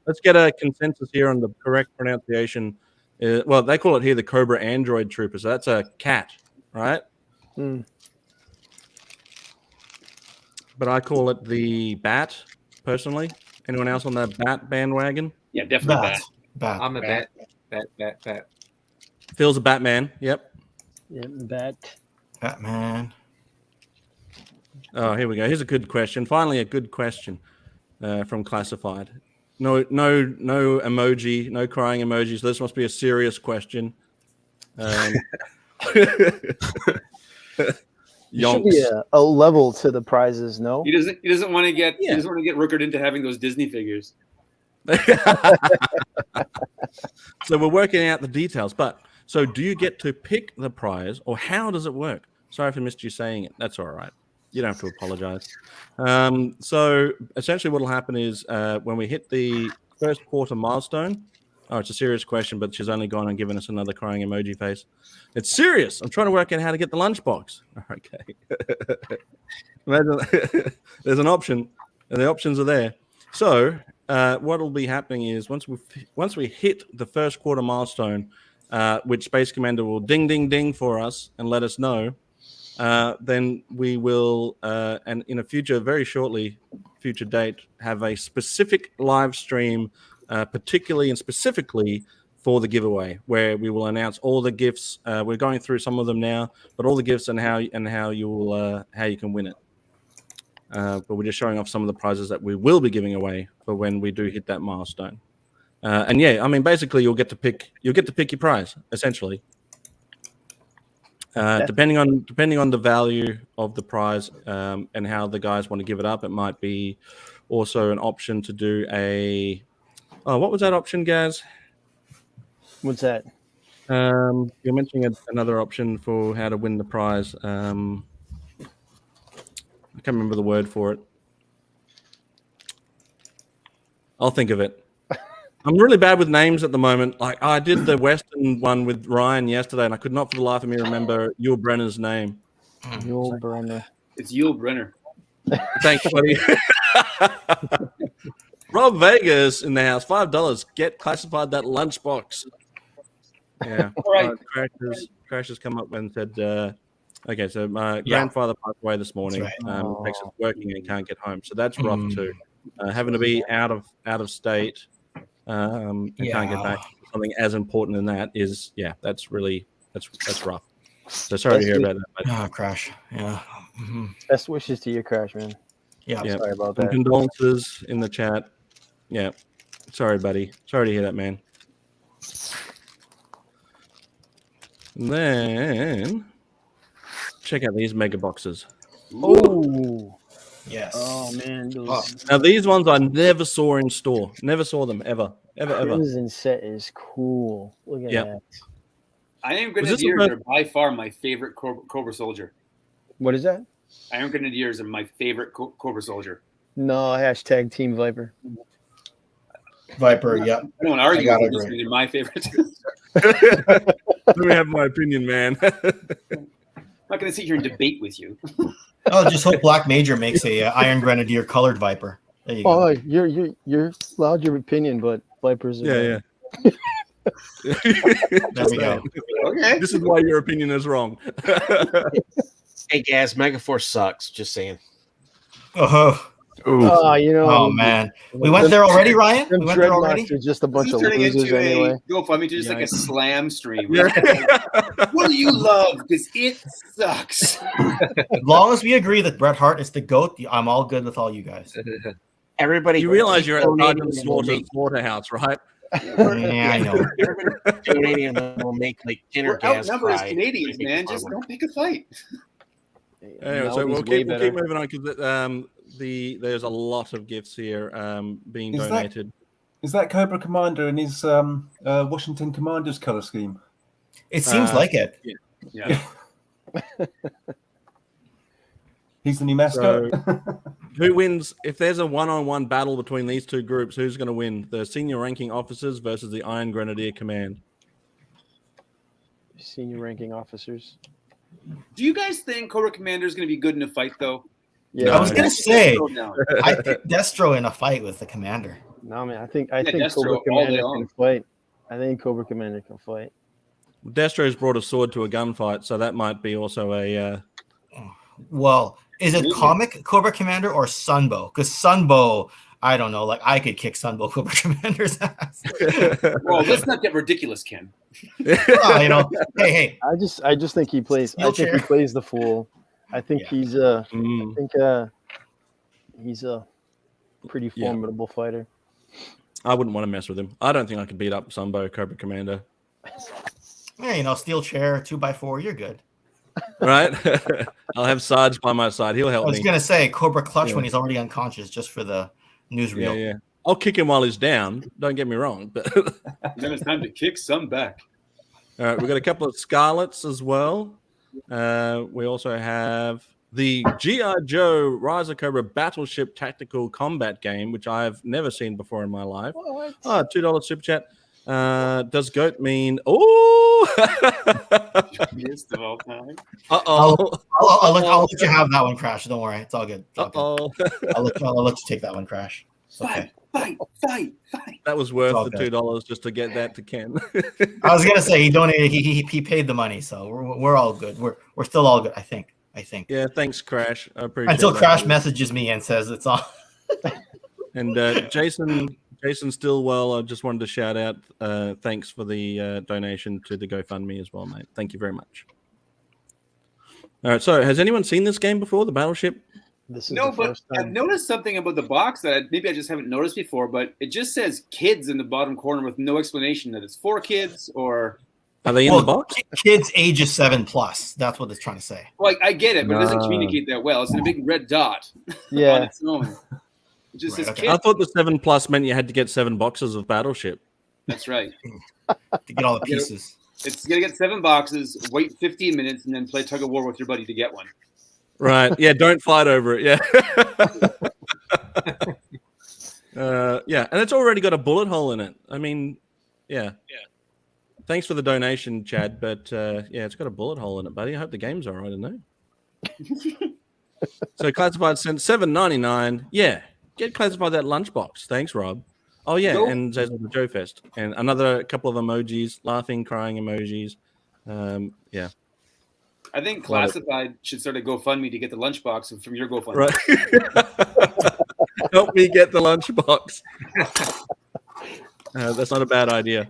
Let's get a consensus here on the correct pronunciation. Well, they call it here the Cobra Android Trooper. So that's a cat, right? But I call it the BAT, personally. Anyone else on that BAT bandwagon? Yeah, definitely bat. I'm a bat. Bat. Phil's a Batman. Yep. Yeah, Batman. Oh, here we go. Here's a good question. Finally, a good question from Classified. No emoji, no crying emojis. This must be a serious question. You should be a level to the prizes. No, he doesn't want to get he doesn't want to get rookered into having those Disney figures. So we're working out the details. But so do you get to pick the prize, or how does it work? Sorry if I missed you saying it. That's all right. You don't have to apologize. So essentially what will happen is when we hit the first quarter milestone, it's a serious question, but she's only gone and given us another crying emoji face. It's serious. I'm trying to work out how to get the lunchbox. Okay. Imagine there's an option, and the options are there. So what will be happening is once we hit the first quarter milestone, which Space Commander will ding, ding, ding for us and let us know, then we will, and in a future date, have a specific live stream, particularly and specifically for the giveaway, where we will announce all the gifts. We're going through some of them now, but all the gifts and how you can win it. But we're just showing off some of the prizes that we will be giving away for when we do hit that milestone. And yeah, I mean, basically, you'll get to pick your prize essentially. Depending on the value of the prize and how the guys want to give it up, it might be also an option to do a. Oh, what was that option, Gaz? What's that? You're mentioning another option for how to win the prize. I can't remember the word for it. I'll think of it. I'm really bad with names at the moment. Like I did the Western one with Ryan yesterday, and I could not for the life of me remember Yul Brenner's name. Yul Brenner. It's Yul Brenner. Thanks, buddy. Rob Vegas in the house. $5. Get Classified that lunchbox. Yeah. All right. Crash has come up and said, okay, so my grandfather passed away this morning. Right. Texas working and can't get home. So that's rough too. Having to be out of state. And can't get back. Something as important than that is, that's rough. So sorry to hear about that. Crash. Yeah. Mm-hmm. Best wishes to you, Crash, man. Yeah. Sorry about that. Condolences in the chat. Yeah. Sorry, buddy. Sorry to hear that, man. And then check out these mega boxes. Oh. Yes. Oh man. Now these ones I never saw in store. Never saw them ever. Crimson set is cool. Look at that. Iron Grenadiers are by far my favorite Cobra Soldier. What is that? Iron Grenadiers are my favorite Cobra Soldier. No, hashtag Team Viper. Viper, yep. I don't want to argue I gotta with you. agree. They're my favorite. Let me have my opinion, man. I'm not going to sit here and debate with you. Oh, just hope Black Major makes a Iron Grenadier colored Viper. There you go. Oh, you're allowed your opinion, but Vipers. Are There we go. Okay. This is why your opinion is wrong. Hey, Gaz, Megaforce sucks. Just saying. Oh, you know. oh man, we went there already, Ryan. We went there already. Are just a bunch This of is turning losers into anyway. a GoFundMe to just like a slam stream. Yeah. What do you love? Because it sucks. As long as we agree that Bret Hart is the GOAT, I'm all good with all you guys. Everybody, You realize you're at donating Sergeant Slaughter's slaughterhouse, right? Yeah, I know. Everybody donating and will make like dinner We're gas outnumbered as cry. Canadians, man. Just don't pick a fight. Anyway, so we'll keep moving on because there's a lot of gifts here being donated. Is that Cobra Commander in his Washington Commanders color scheme? It seems like it. Yeah. He's the new mascot. Who wins if there's a one-on-one battle between these two groups? Who's going to win? The senior ranking officers versus the Iron Grenadier Command. Senior ranking officers. Do you guys think Cobra Commander is going to be good in a fight, though? Yeah, I was gonna say, No. I picked Destro in a fight with the Commander. No, man. I think Destro Cobra all Commander day can long. fight. I think Cobra Commander can fight. Destro's brought a sword to a gunfight, so that might be also a. Well, is it comic Cobra Commander or Sunbow? Because Sunbow, I don't know. Like I could kick Sunbow Cobra Commander's ass. Well, let's not get ridiculous, Ken. Oh, you know, hey. I just think he plays. I think he plays the fool. I think he's a pretty formidable fighter. I wouldn't want to mess with him. I don't think I could beat up Sunbow Cobra Commander. Yeah, you know, steel chair, 2x4, you're good. Right? I'll have Sarge by my side. He'll help me. I was gonna say Cobra Clutch when he's already unconscious, just for the newsreel. Yeah. I'll kick him while he's down. Don't get me wrong, but Then it's time to kick some back. all right, we've got a couple of Scarlets as well. We also have the G.I. Joe Rise of Cobra Battleship Tactical Combat Game, which I've never seen before in my life. What? Oh, $2 super chat. Does GOAT mean? Oh, Best of all time. I'll let you have that one, Crash. Don't worry, it's all good. It's all good. Uh-oh. I'll let you take that one, Crash. It's okay. Fight. That was worth all the good. $2 just to get that to Ken. I was gonna say he donated. He paid the money, so we're all good. We're still all good. I think. Yeah, thanks, Crash. I appreciate Until that. Crash messages me and says it's on. And Jason Stillwell, I just wanted to shout out. Thanks for the donation to the GoFundMe as well, mate. Thank you very much. All right. So, has anyone seen this game before? The Battleship? This is No, the but first I've time. noticed something about the box that maybe I just haven't noticed before, but it just says kids in the bottom corner with no explanation that it's for kids or. Are they in the box? Kids ages 7+. That's what it's trying to say. Like, I get it, but it doesn't Nah. communicate that well. It's in a big red dot on Yeah, its own. It just Right, says okay. I kids. thought the 7+ meant you had to get 7 boxes of Battleship. That's right. To get all the pieces. It's going to get 7 boxes, wait 15 minutes, and then play tug of war with your buddy to get one. Right. Yeah. Don't fight over it. Yeah. Yeah. And it's already got a bullet hole in it. I mean, yeah. Thanks for the donation, Chad. But yeah, it's got a bullet hole in it, buddy. I hope the game's all right, isn't it? So Classified sent $7.99. Yeah. Get Classified that lunchbox. Thanks, Rob. Oh, yeah. Nope. And Xazyl the Joefest. And another couple of emojis, laughing, crying emojis. Yeah. I think Classified should start a GoFundMe to get the lunchbox from your GoFundMe. Right. Help me get the lunchbox. That's not a bad idea.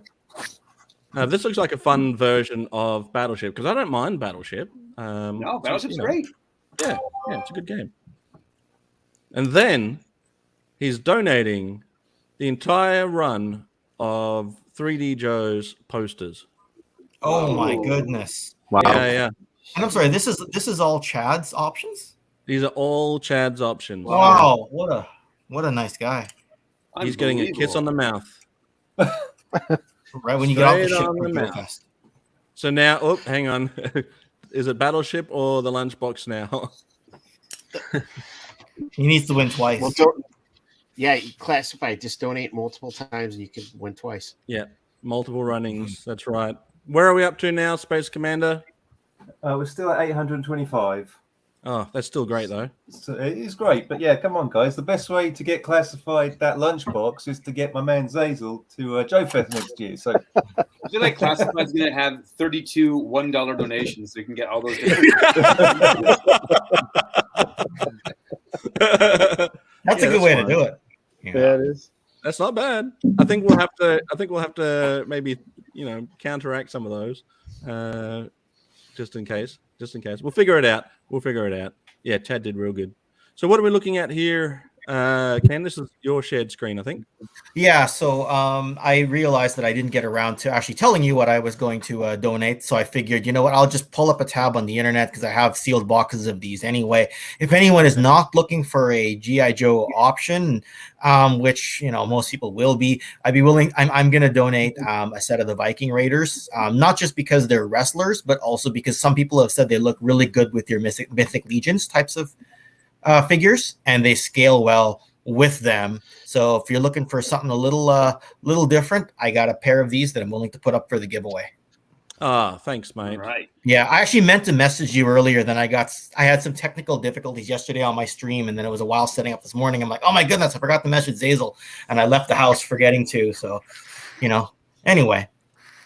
This looks like a fun version of Battleship because I don't mind Battleship. No, Battleship's great. Yeah, it's a good game. And then he's donating the entire run of 3D Joe's posters. Oh my goodness. Wow. Yeah. And I'm sorry, this is all Chad's options? These are all Chad's options. Wow, what a nice guy. He's getting a kiss on the mouth. Right when you get off the Straight ship on the from mouth. Joefest. So now, hang on. Is it Battleship or the lunchbox now? He needs to win twice. Well, Yeah, Classified. Just donate multiple times and you can win twice. Yeah, multiple runnings. That's right. Where are we up to now, Space Commander? We're still at 825. Oh, that's still great though. So it is great, but yeah, come on, guys. The best way to get Classified that lunchbox is to get my man Xazyl to Joefest next year. So I feel like Classified's going to have 32 $1 donations so you can get all those. That's a good way to do it. Yeah, it is. That's not bad. I think we'll have to maybe counteract some of those, just in case. We'll figure it out. Yeah, Chad did real good. So what are we looking at here? Ken, this is your shared screen, I think. Yeah, so I realized that I didn't get around to actually telling you what I was going to donate. So I figured, you know what, I'll just pull up a tab on the internet because I have sealed boxes of these anyway. If anyone is not looking for a G.I. Joe option, which most people will be, I'd be willing. I'm going to donate a set of the Viking Raiders, not just because they're wrestlers, but also because some people have said they look really good with your Mythic Legions types of figures, and they scale well with them. So if you're looking for something a little different, I got a pair of these that I'm willing to put up for the giveaway. Thanks, mate. Right. Yeah, I actually meant to message you earlier. Then I had some technical difficulties yesterday on my stream, and then it was a while setting up this morning. I'm like, oh my goodness, I forgot to message Xazyl, and I left the house forgetting to. So, anyway,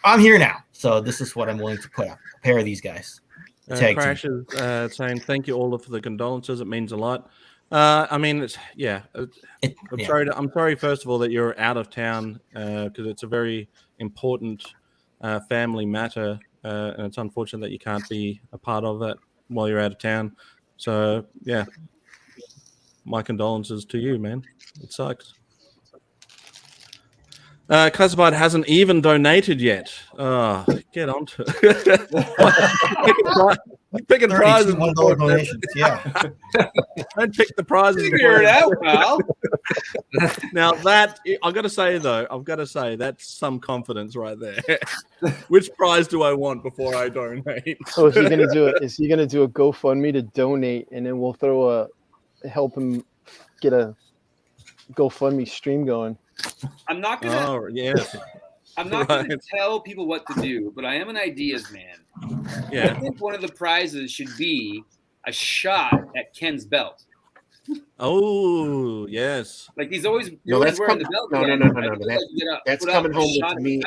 I'm here now. So this is what I'm willing to put up. A pair of these guys. Crash is saying thank you all for the condolences. It means a lot. I'm sorry first of all that you're out of town because it's a very important family matter, and it's unfortunate that you can't be a part of it while you're out of town. So yeah, my condolences to you, man. It sucks. Classified hasn't even donated yet. Get on to it. Picking prizes. $1 donations, yeah. Don't pick the prizes. Figure it out, pal. Now that I've got to say that's some confidence right there. Which prize do I want before I donate? So is he gonna do it? Is he gonna do a GoFundMe to donate, and then we'll help him get a GoFundMe stream going? I'm not gonna. Oh yes. I'm not going to tell people what to do, but I am an ideas man. Yeah. I think one of the prizes should be a shot at Ken's belt. Oh yes. Like he's always wearing the belt. No. That's coming home with me.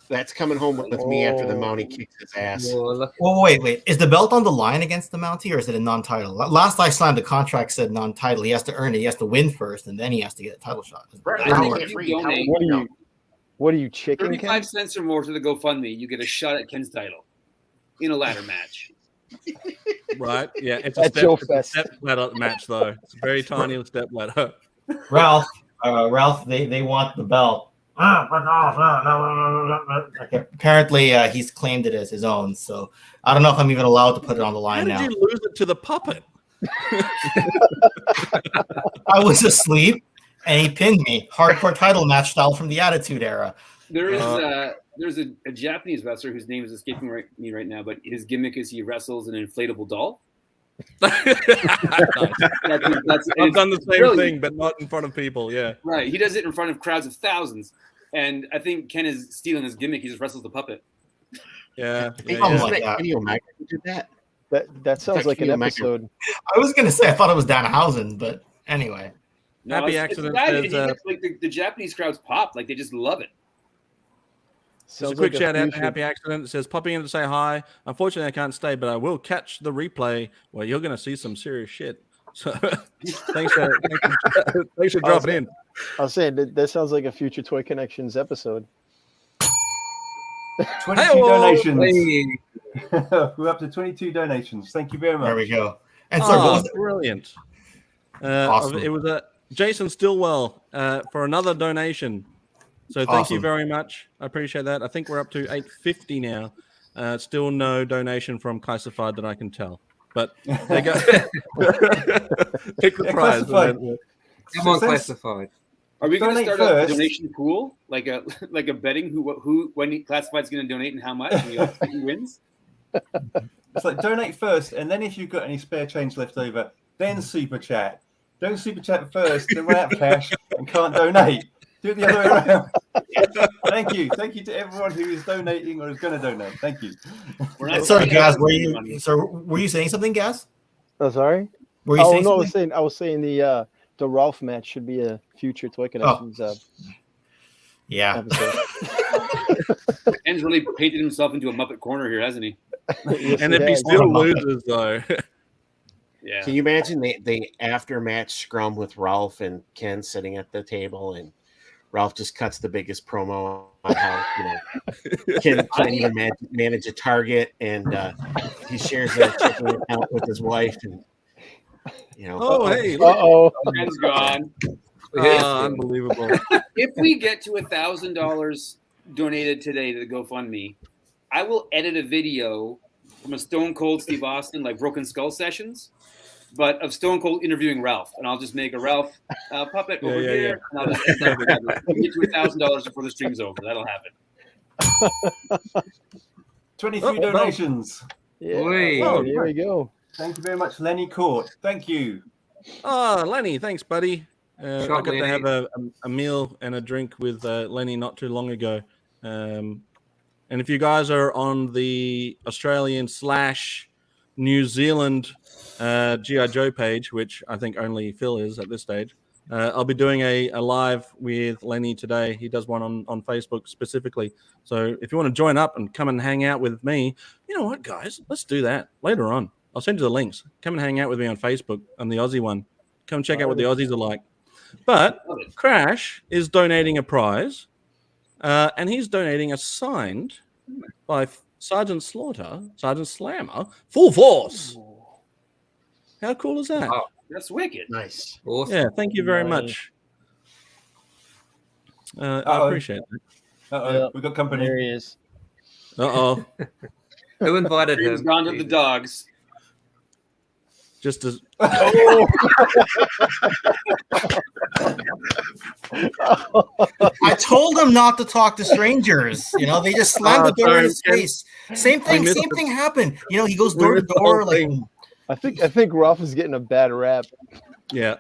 That's coming home with me after the Mountie kicks his ass. Well, wait. Is the belt on the line against the Mountie, or is it a non-title? Last I signed, the contract said non-title. He has to earn it. He has to win first, and then he has to get a title shot. What are you, chicken? 35 cents or more to the GoFundMe, you get a shot at Ken's title in a ladder match. Right? Yeah, it's a step ladder match, though. It's a very tiny step ladder. Ralph, they want the belt. Apparently, he's claimed it as his own. So I don't know if I'm even allowed to put it on the line now. How did you lose it to the puppet? I was asleep, and he pinned me. Hardcore title match style from the Attitude Era. There's a Japanese wrestler whose name is escaping me right now, but his gimmick is he wrestles an inflatable doll. I've done the same thing, but not in front of people. Yeah, right. He does it in front of crowds of thousands, and I think Ken is stealing his gimmick. He just wrestles the puppet. Yeah, That sounds like an episode. I was gonna say I thought it was Danhausen, but anyway. No, Happy Accident says like the Japanese crowds pop, like they just love it. Just a quick shout out to Happy Accident. It says, popping in to say hi. Unfortunately, I can't stay, but I will catch the replay where you're going to see some serious shit. So thanks for dropping in. I was saying, that sounds like a future Toykennections episode. 22 donations. We're up to 22 donations. Thank you very much. There we go. And so brilliant. Awesome. It was Jason Stillwell for another donation. So thank you very much. I appreciate that. I think we're up to 850 now. Still no donation from Classified that I can tell. But there you go. Pick the prize. Come on, Classified. Are we going to start a donation pool, like a betting who when Classified's going to donate and how much, and who wins? It's like donate first, and then if you've got any spare change left over, then super chat. Don't super chat first, then run out of cash and can't donate. Do it the other way around. Thank you to everyone who is donating or is going to donate. Thank you. Sorry, Gaz. Were you saying something, Gaz? Oh, sorry. Were you saying no, something? I was saying the Ralph match should be a future Toykennections. Yeah. Ken's really painted himself into a Muppet corner here, hasn't he? Yes, And if he still loses, though. Yeah. Can you imagine the after match scrum with Ralph and Ken sitting at the table, and Ralph just cuts the biggest promo on how Ken can't even manage a target, and he shares a checking account with his wife, and hey, Ken's gone. unbelievable. If we get to $1,000 donated today to the GoFundMe, I will edit a video from a Stone Cold Steve Austin, like Broken Skull sessions, but of Stone Cold interviewing Ralph, and I'll just make a Ralph puppet over here, and I'll just get to $1,000 before the stream's over. That'll happen. 23 donations. Yeah. There we go. Thank you very much, Lenny Court. Thank you. Oh, Lenny, thanks, buddy. I got Lenny. to have a meal and a drink with Lenny not too long ago. And if you guys are on the Australian/New Zealand G.I. Joe page, which I think only Phil is at this stage, I'll be doing a live with Lenny today. He does one on Facebook specifically. So if you want to join up and come and hang out with me, you know what, guys? Let's do that later on. I'll send you the links. Come and hang out with me on Facebook on the Aussie one. Come check out what the Aussies are like. But Crash is donating a prize, and he's donating a signed by Sgt Slaughter, Sgt Slammer, Full Force. How cool is that? Oh, that's wicked. Nice. Awesome. Yeah, thank you very much. I appreciate that. We got company. There he is. Uh-oh. Who invited He's him? gone to the dogs. Just as I told him not to talk to strangers. They just slammed the door in his face. Same thing happened. He goes door to door like. I think Ralph is getting a bad rap. yeah,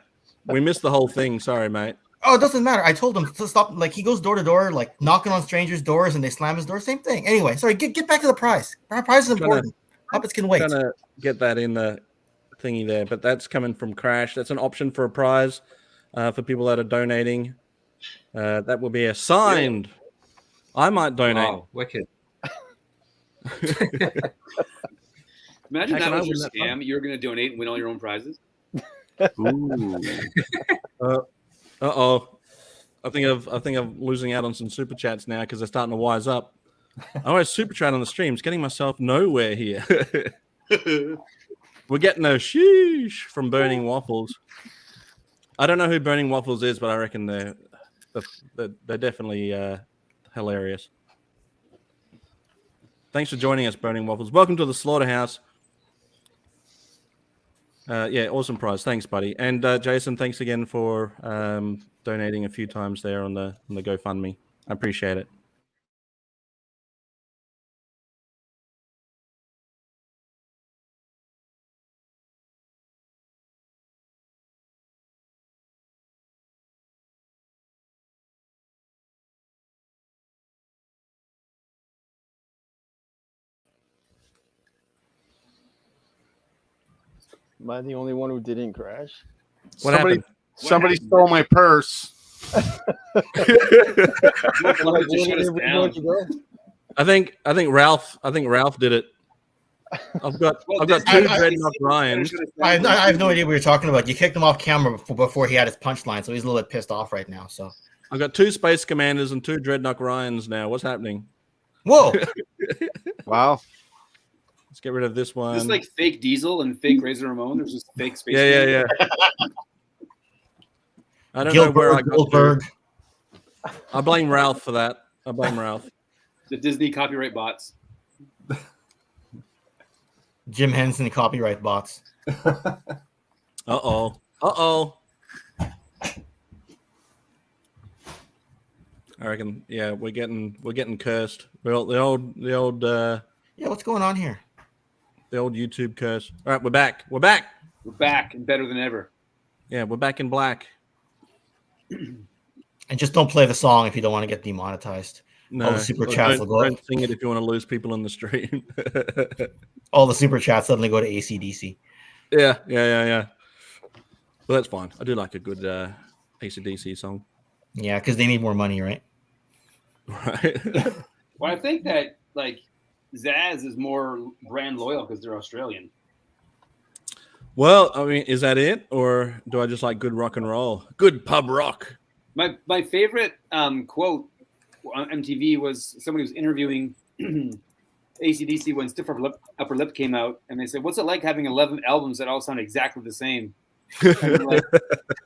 we missed the whole thing. Sorry, mate. Oh, it doesn't matter. I told him to stop. Like he goes door to door, like knocking on strangers' doors, and they slam his door. Same thing. Anyway, sorry. Get back to the prize. Our prize is important. Puppets can wait. Trying to get that in the thingy there, but that's coming from Crash. That's an option for a prize for people that are donating. That will be a signed. I might donate. Wow, wicked. Imagine Heck, that I was your win that scam. You're going to donate and win all your own prizes. Ooh. Uh-oh. I think I'm losing out on some super chats now because they're starting to wise up. I always super chat on the streams, getting myself nowhere here. We're getting a sheesh from Burning Waffles. I don't know who Burning Waffles is, but I reckon they're definitely hilarious. Thanks for joining us, Burning Waffles. Welcome to the Slaughterhouse. Awesome prize. Thanks, buddy. And Jason, thanks again for donating a few times there on the GoFundMe. I appreciate it. Am I the only one who didn't crash? Somebody stole my purse. I think Ralph did it. I've got two Dreadnought Ryans. I have no idea what you're talking about. You kicked him off camera before he had his punchline, so he's a little bit pissed off right now. So I've got two Space Commanders and two Dreadnought Ryans now. What's happening? Whoa! Wow. Let's get rid of this one. Is this like fake Diesel and fake Razor Ramon? There's just fake space. Yeah. I don't know Gilbert, where I got Goldberg. to. I blame Ralph for that. I blame Ralph. The Disney copyright bots. Jim Henson copyright bots. Uh-oh. I reckon, yeah, we're getting cursed. Well, the old what's going on here? The old YouTube curse. All right, we're back. We're back and better than ever. Yeah, we're back in black. And just don't play the song if you don't want to get demonetized. No, all the super chats will go. Don't sing it if you want to lose people in the stream. All the super chats suddenly go to AC/DC. Yeah. Well, that's fine. I do like a good AC/DC song. Yeah, because they need more money, right? Right. Well, I think that like Zaz is more brand loyal because they're Australian. Well, I mean, is that it, or do I just like good rock and roll, good pub rock? My favorite quote on MTV was somebody was interviewing AC/DC when Stiff Upper Lip came out, and they said, "What's it like having 11 albums that all sound exactly the same?" Like,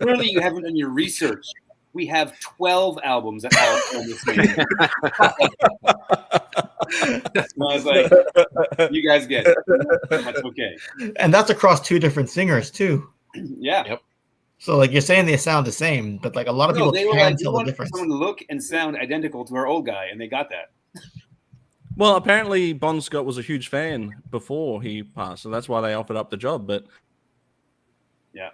clearly, you haven't done your research. We have 12 albums that all sound the same. So I was like, "You guys get it. That's okay." And that's across two different singers too. Yeah. Yep. So like you're saying they sound the same, but like a lot of people they were can't like, tell we the want difference. someone to look and sound identical to our old guy, and they got that. Well, apparently Bon Scott was a huge fan before he passed, so that's why they offered up the job. But yeah,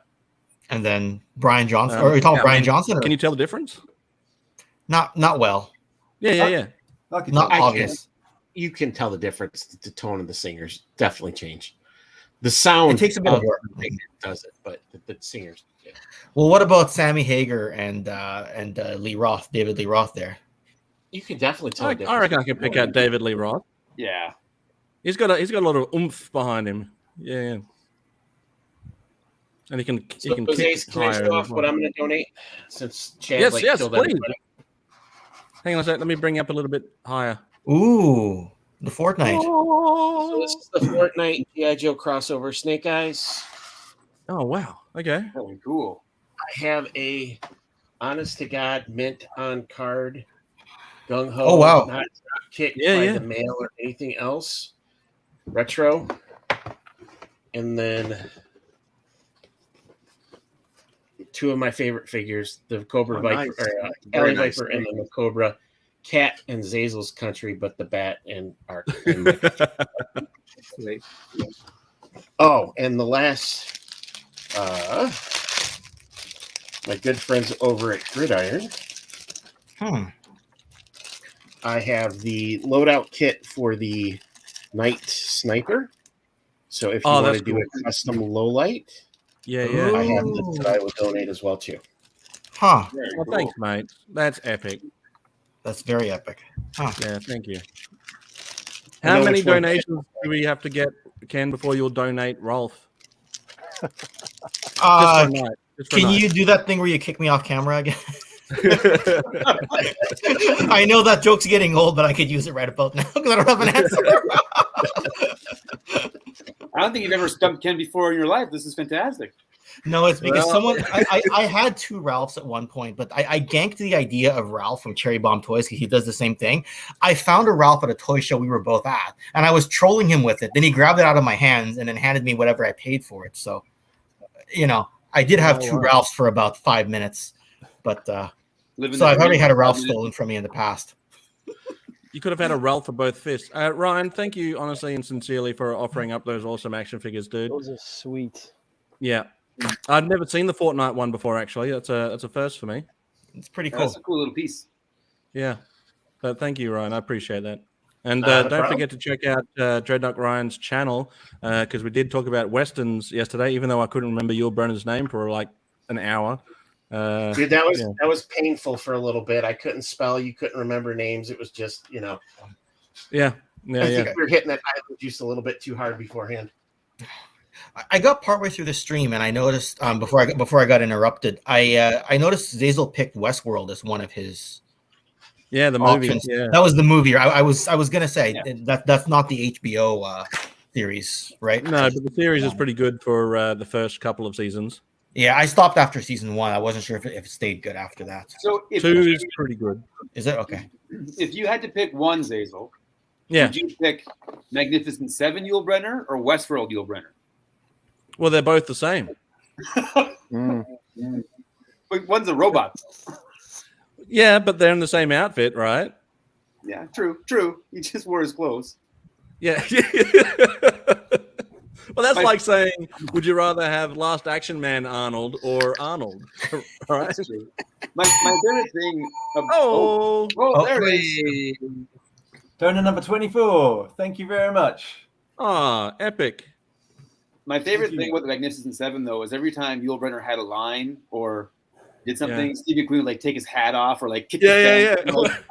and then Brian Johnson, or are you talking Brian Johnson? Or? Can you tell the difference? Not well. Yeah. Not obvious. You can tell the difference. The tone of the singers definitely change. The sound It takes a bit of work. Does it? But the singers. Yeah. Well, what about Sammy Hagar and Lee Roth, David Lee Roth? There, you can definitely tell. I reckon I can pick out David Lee Roth. Yeah, he's got a lot of oomph behind him. Yeah. And he can can kick I show off what I'm going to donate? Since Chad yes, killed please. everybody. Hang on a sec. Let me bring you up a little bit higher. Ooh, the Fortnite. So this is the Fortnite G.I. Joe crossover Snake Eyes. Oh wow. Okay. Really cool. I have a honest to God mint on card. Gung ho. Oh, wow. Not kicked by the mail or anything else. Retro. And then two of my favorite figures, the Cobra Viper, nice. Alley Nice. Viper, and then the Cobra Cat and Xazyl's Country, but the Bat and Ark. Oh, and the last, my good friends over at Gridiron. I have the loadout kit for the Night Sniper. So if you want to do a custom low light, yeah, I have this that I will donate as well too. Huh. Well, thanks, mate. That's epic. That's very epic. Huh. Yeah, thank you. How many donations do we have to get, Ken, before you'll donate Rolf? Can you do that thing where you kick me off camera again? I know that joke's getting old, but I could use it right about now because I don't have an answer. I don't think you've ever stumped Ken before in your life. This is fantastic. No, it's because I had two Ralphs at one point, but I ganked the idea of Ralph from Cherry Bomb Toys because he does the same thing. I found a Ralph at a toy show we were both at, and I was trolling him with it. Then he grabbed it out of my hands and then handed me whatever I paid for it. So, I did have two Ralphs for about 5 minutes, but so I've already had a Ralph stolen from me in the past. You could have had a Ralph for both fists. Ryan, thank you honestly and sincerely for offering up those awesome action figures, dude. Those are sweet. Yeah. I've never seen the Fortnite one before, actually. That's a first for me. It's pretty cool. That's a cool little piece. Yeah. But thank you, Ryan. I appreciate that. And don't forget to check out Dreadnought Ryan's channel because we did talk about Westerns yesterday, even though I couldn't remember your Brenner's name for like an hour. Dude, that was painful for a little bit. I couldn't spell. You couldn't remember names. It was just, Yeah. I think we were hitting that island juice a little bit too hard beforehand. I got partway through the stream and I noticed before I got interrupted, I noticed Xazyl picked Westworld as one of his the options. movie. Yeah. That was the movie. I was gonna say that's not the HBO series, right? No, but the series is pretty good for the first couple of seasons. Yeah, I stopped after season 1. I wasn't sure if it stayed good after that. So if 2 is pretty good. Is it okay? If you had to pick one, Xazyl, would you pick Magnificent 7 Yul Brynner or Westworld Yul Brynner? Well, they're both the same. But one's a robot. Yeah, but they're in the same outfit, right? Yeah, true. He just wore his clothes. Yeah. Well, that's like saying, would you rather have Last Action Man Arnold or Arnold? All right. That's true. My favorite thing. There it is. Donor number 24. Thank you very much. Ah, epic. My favorite thing with the Magnificent Seven, though, is every time Yul Brynner had a line or did something, Steve McQueen would like take his hat off or like kick his Yeah. and, like,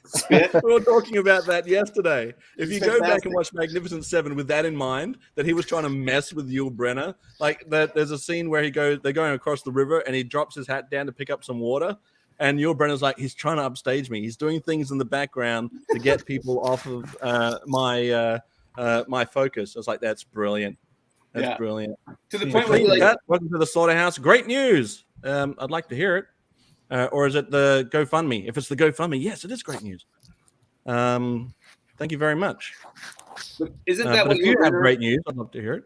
spit. We were talking about that yesterday. If you go back and watch Magnificent Seven with that in mind, that he was trying to mess with Yul Brynner, like that, there's a scene where they're going across the river and he drops his hat down to pick up some water. And Yul Brynner's like, he's trying to upstage me. He's doing things in the background to get people off of my focus. I was like, that's brilliant. That's brilliant. To the point where welcome to the Slaughterhouse. Great news. I'd like to hear it. Or is it the GoFundMe? If it's the GoFundMe, yes, it is great news. Thank you very much. But isn't that what if you have great news? I'd love to hear it.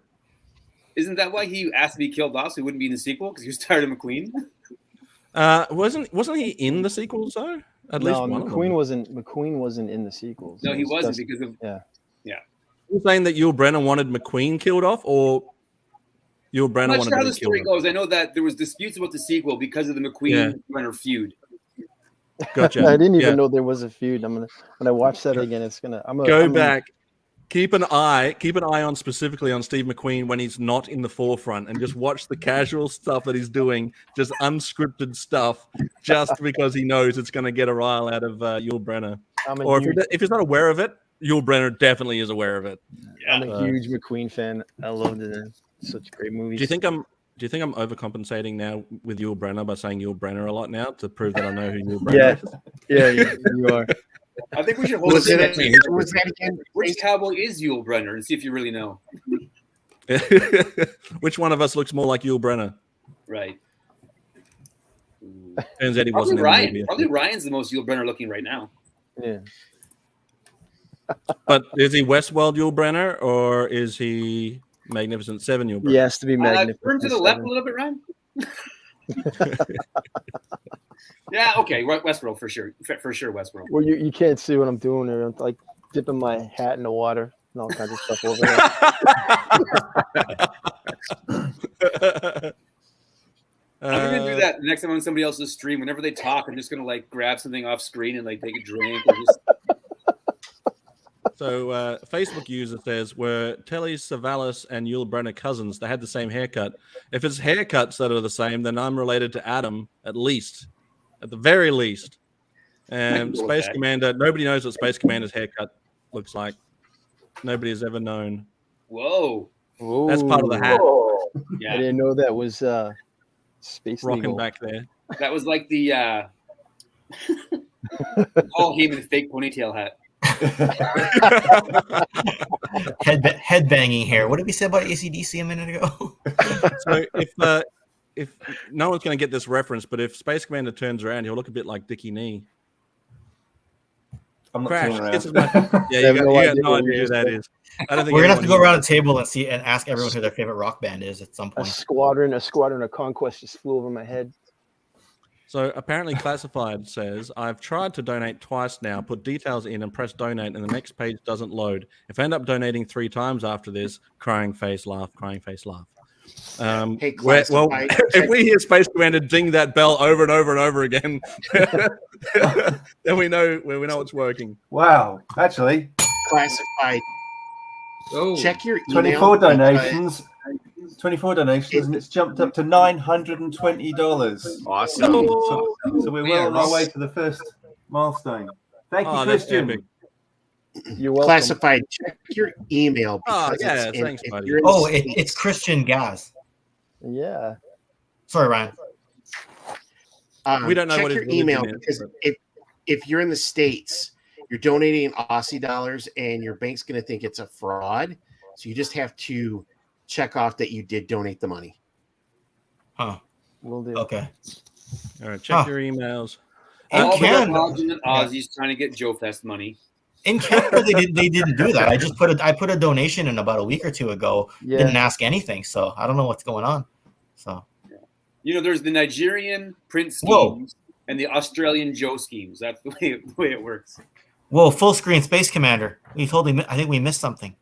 Isn't that why he asked to be killed off so he wouldn't be in the sequel? Because he was tired of McQueen? Wasn't he in the sequels though? At least one McQueen wasn't in the sequels. No, he wasn't because of yeah. You're saying that Yul Brynner wanted McQueen killed off, or Yul Brynner I'm not wanted sure how to the be story killed goes. I know that there was disputes about the sequel because of the McQueen-Brynner feud. off? Gotcha. I didn't even know there was a feud. When I watch that again, go back. Keep an eye on specifically on Steve McQueen when he's not in the forefront, and just watch the casual stuff that he's doing, just unscripted stuff, just because he knows it's going to get a rile out of Yul Brynner. Or if he's not aware of it, Yul Brynner definitely is aware of it. I'm a huge McQueen fan. I loved it. Such great movies. Do you think I'm overcompensating now with Yul Brynner by saying Yul Brynner a lot now to prove that I know who Yul Brynner is? Yeah, you are. I think we should hold which cowboy is Yul Brynner and see if you really know. Which one of us looks more like Yul Brynner? Right. Turns out he wasn't in the movie. Probably Ryan's the most Yul Brynner looking right now. Yeah. But is he Westworld Yul Brynner or is he Magnificent Seven Yul Brynner? He has to be Magnificent. Turn to the left a little bit, Ryan. Yeah, okay, Westworld for sure. For sure, Westworld. Well, you can't see what I'm doing there. I'm like dipping my hat in the water and all kinds of stuff over there. I'm gonna do that next time on somebody else's stream. Whenever they talk, I'm just gonna like grab something off screen and like take a drink. Or just... So, Facebook user says, were Telly Savalas and Yul Brynner cousins? They had the same haircut. If it's haircuts that are the same, then I'm related to Adam, at the very least. And Space Commander, nobody knows what Space Commander's haircut looks like. Nobody has ever known. Whoa. That's part of the hat. Yeah. I didn't know that was space rocking legal. back there. That was like the Paul Heyman fake ponytail hat. Head banging hair. What did we say about AC/DC a minute ago? So if no one's going to get this reference, but if Space Commander turns around, he'll look a bit like Dickie Knee. I'm not Crash. turning around. Yeah, you got no idea who that is. I don't think we're gonna have to go around a table and see and ask everyone who their favorite rock band is at some point. A squadron of Conquest just flew over my head. So apparently Classified says, I've tried to donate twice now, put details in and press donate, and the next page doesn't load. If I end up donating 3 times after this, crying face, laugh, crying face, laugh. Hey, well, if we hear Space Commander ding that bell over and over and over again, then we know it's working. Wow, actually, Classified. Oh, check your email. 24 donations. 24 donations, and it's jumped up to $920. Awesome. So we're well on our way to the first milestone. Thank you, Christian. You're welcome. Classified. Check your email. Thanks, buddy. It's Christian Gaz. Yeah. Sorry, Ryan. We don't know check what his your email religion is, because if you're in the States, you're donating in Aussie dollars, and your bank's going to think it's a fraud. So you just have to check off that you did donate the money. Huh. Will do. Okay. All right, check your emails. All the Aussies trying to get Joefest money. In Canada, they didn't do that. I put a donation in about a week or two ago. Yeah. Didn't ask anything, so I don't know what's going on. So, there's the Nigerian Prince schemes and the Australian Joe schemes. That's the way it works. Whoa! Full screen Space Commander. We told him. I think we missed something.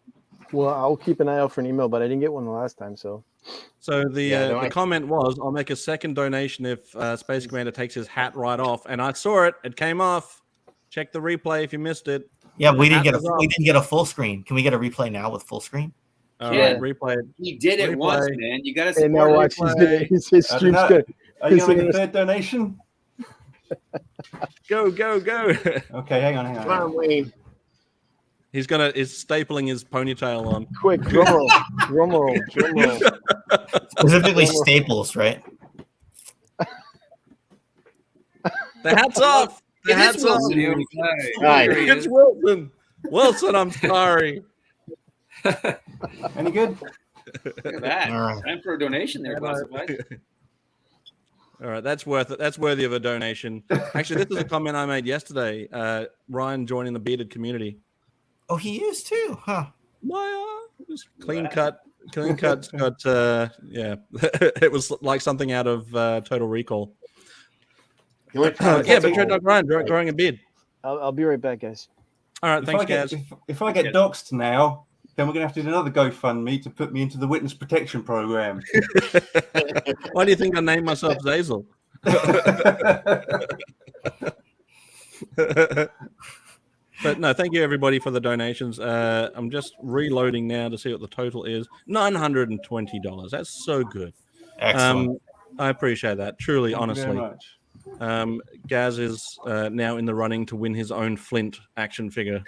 Well, I'll keep an eye out for an email, but I didn't get one the last time, so. So the comment was, I'll make a second donation if Space Commander takes his hat right off. And I saw it. It came off. Check the replay if you missed it. Yeah, we didn't get a full screen. Can we get a replay now with full screen? All right, replay. He did it once, man. You got to support. Now watch his stream's good. Are you going to make a third donation? Go. Okay, hang on. Come on, Wayne. He's stapling his ponytail on. Quick, drum roll. Specifically staples, right? The hat's off. The hat's off. It's Wilson. Wilson, I'm sorry. Any good? Look at that. Right. Time for a donation there, Classified. All right, that's worth it. That's worthy of a donation. Actually, this is a comment I made yesterday. Ryan joining the bearded community. Oh, he is too, huh? Just clean cut. Clean cut's got yeah. It was like something out of Total Recall. But Dreadnought Ryan growing a beard. I'll be right back, guys. All right, thanks, guys. If I get doxxed now, then we're going to have to do another GoFundMe to put me into the witness protection program. Why do you think I named myself Xazyl? But no, thank you everybody for the donations. I'm just reloading now to see what the total is. $920. That's so good. Excellent. I appreciate that. Truly, Thank honestly. you very much. Gaz is now in the running to win his own Flint action figure.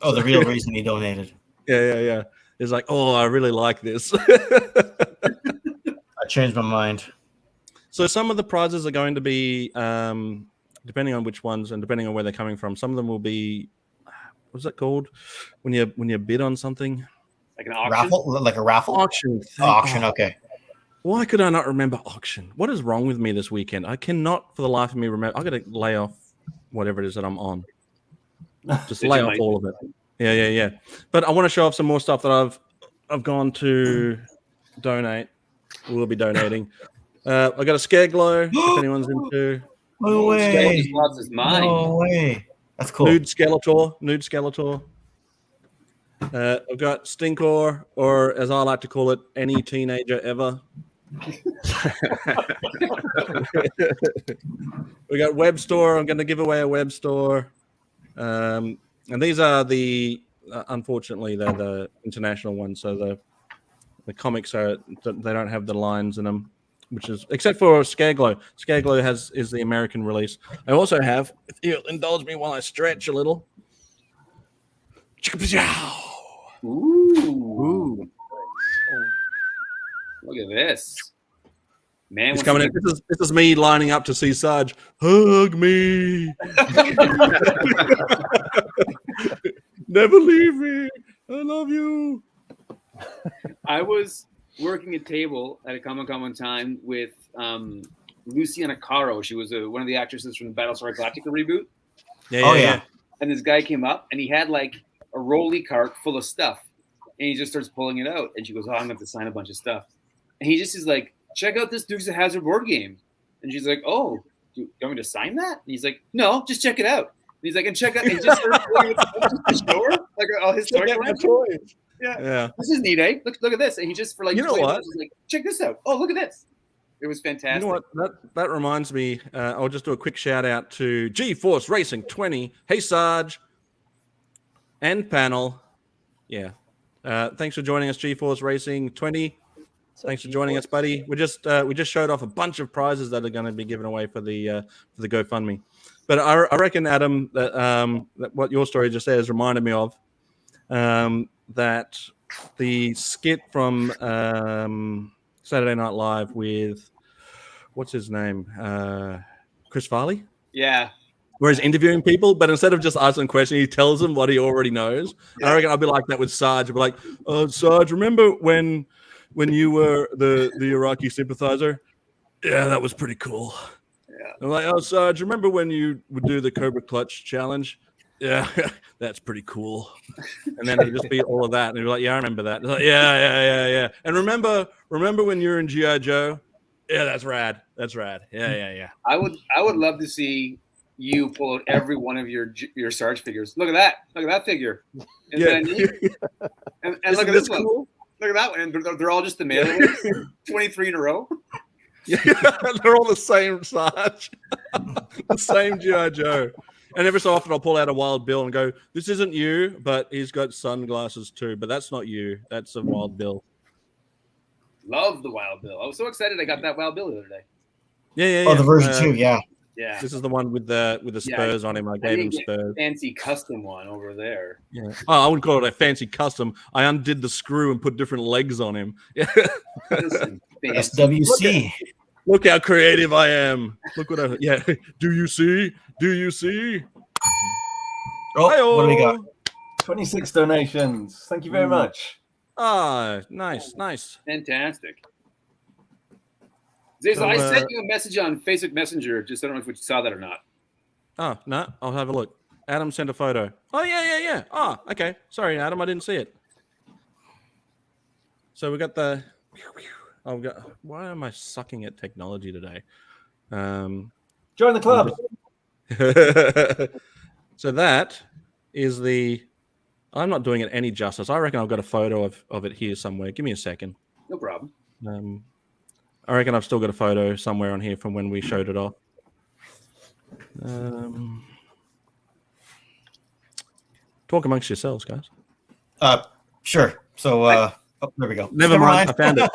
Oh, the real reason he donated. Yeah. It's like, oh, I really like this. I changed my mind. So some of the prizes are going to be, depending on which ones and depending on where they're coming from, some of them will be, what's that called? When you bid on something? Like an auction? Raffle? Like a raffle? Auction. Auction, okay. Why could I not remember auction? What is wrong with me this weekend? I cannot for the life of me remember. I've got to lay off whatever it is that I'm on. Just lay off all of it. Yeah. But I want to show off some more stuff that I've gone to donate. We'll be donating. I got a Scare Glow if anyone's into. No way. Lost his mind. No way. That's cool. Nude Skeletor. I've got Stinkor, or as I like to call it, any teenager ever. We got Web Store. I'm going to give away a Web Store. And these are the, unfortunately, they're the international ones. So the comics they don't have the lines in them, which is, except for Scare Glow. Scare Glow is the American release. I also have, if you'll indulge me while I stretch a little. Ooh. Look at this. Man, he's coming in. This is me lining up to see Sarge. Hug me. Never leave me. I love you. I was working a table at a Comic-Con one time with Luciana Caro. She was one of the actresses from the Battlestar Galactica reboot. Yeah. And this guy came up, and he had like a rolly cart full of stuff. And he just starts pulling it out. And she goes, oh, I'm going to have to sign a bunch of stuff. And he just is like, check out this Dukes of Hazzard board game. And she's like, oh, do you want me to sign that? And he's like, no, just check it out. And he's like, and check out. And he just starts pulling it to the store, like all his toys. Yeah. This is neat, eh? Look at this. And he just, for like, you know what? He's like, check this out. Oh, look at this. It was fantastic. You know what? That reminds me. I'll just do a quick shout out to G-Force Racing 20. Hey, Sarge. And panel. Yeah. Thanks for joining us, G-Force Racing 20. Thanks for joining us, buddy. We just showed off a bunch of prizes that are going to be given away for the GoFundMe. But I reckon, Adam, that what your story just says reminded me of that the skit from Saturday Night Live with what's his name, Chris Farley. Yeah. Where he's interviewing people, but instead of just asking questions, he tells them what he already knows. Yeah. I reckon I'll be like that with Sarge. I'll be like, oh, Sarge, remember when you were the Iraqi sympathizer? Yeah, that was pretty cool. Yeah. I'm like, oh, Sarge, remember when you would do the Cobra Clutch challenge? Yeah, that's pretty cool. And then he'd just be all of that. And he'd be like, yeah, I remember that. Like, yeah. And remember when you were in G.I. Joe? Yeah, that's rad. Yeah. I would love to see you pull out every one of your Sarge figures. Look at that! Look at that figure. Isn't Yeah. that neat? And look at this one. Look at that one. And they're all just the male ones. 23 in a row. Yeah, they're all the same Sarge, the same G.I. Joe. And every so often I'll pull out a Wild Bill and go, "This isn't you, but he's got sunglasses too. But that's not you. That's a Wild Bill." Love the Wild Bill. I was so excited I got that Wild Bill the other day. Yeah. Oh, the version 2, yeah. Yeah. This is the one with the spurs on him. I gave him spurs. Fancy custom one over there. Yeah. Oh, I wouldn't call it a fancy custom. I undid the screw and put different legs on him. Yeah. SWC. Look how creative I am. Look what I. Yeah. Do you see? Do you see? Oh, Hi-oh. what do we got? 26 donations. Thank you very much. Ah, nice. Fantastic. Xazyl, I sent you a message on Facebook Messenger. Just I don't know if you saw that or not. Oh, no. I'll have a look. Adam sent a photo. Oh, yeah. Oh, okay. Sorry, Adam. I didn't see it. So we got the. Why am I sucking at technology today? Join the club. So that is the. I'm not doing it any justice. I reckon I've got a photo of it here somewhere. Give me a second. No problem. I reckon I've still got a photo somewhere on here from when we showed it off. Talk amongst yourselves, guys. Sure. So, there we go. Never mind. I found it.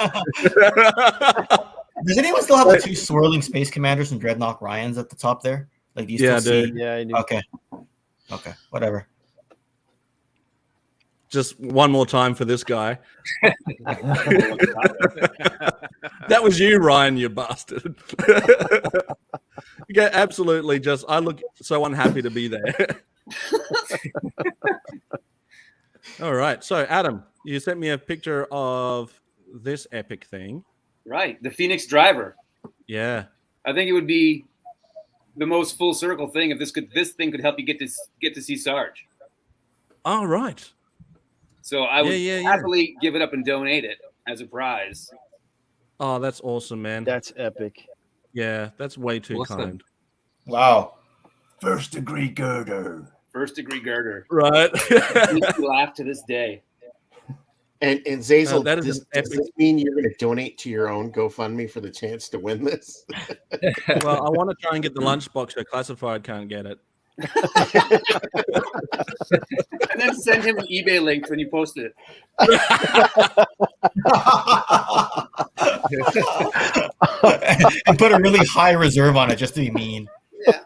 Does anyone still have the 2 swirling Space Commanders and Dreadnought Ryans at the top there? Like, do you still see? Yeah, I do. Okay. Whatever. Just one more time for this guy. That was you, Ryan, you bastard. Yeah, absolutely. I look so unhappy to be there. All right. So, Adam, you sent me a picture of this epic thing. Right. The Phoenix Driver. Yeah. I think it would be the most full circle thing if this thing could help you get to see Sarge. Oh, right. So I would happily give it up and donate it as a prize. Oh, that's awesome, man. That's epic. Yeah, that's way too kind. Wow. First degree girder. Right. Makes me laugh to this day. And Xazyl, does this mean you're going to donate to your own GoFundMe for the chance to win this? Well, I want to try and get the lunchbox so Classified can't get it. And then send him an eBay link when you post it. And put a really high reserve on it just to be mean. Yeah.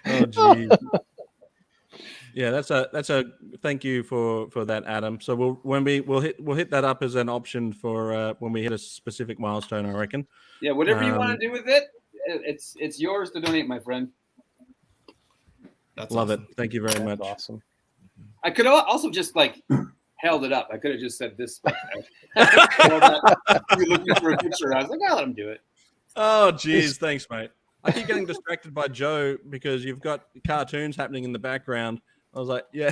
Oh, geez. Yeah, that's a thank you for that, Adam. So we'll hit that up as an option for when we hit a specific milestone, I reckon. Yeah, whatever you want to do with it, it's yours to donate, my friend. That's Love awesome. it. Thank you very much. Awesome. I could also just held it up. I could have just said this. You're looking for a picture. I was like, I'll let him do it. Oh, geez. Thanks, mate. I keep getting distracted by Joe because you've got cartoons happening in the background. I was like, yeah.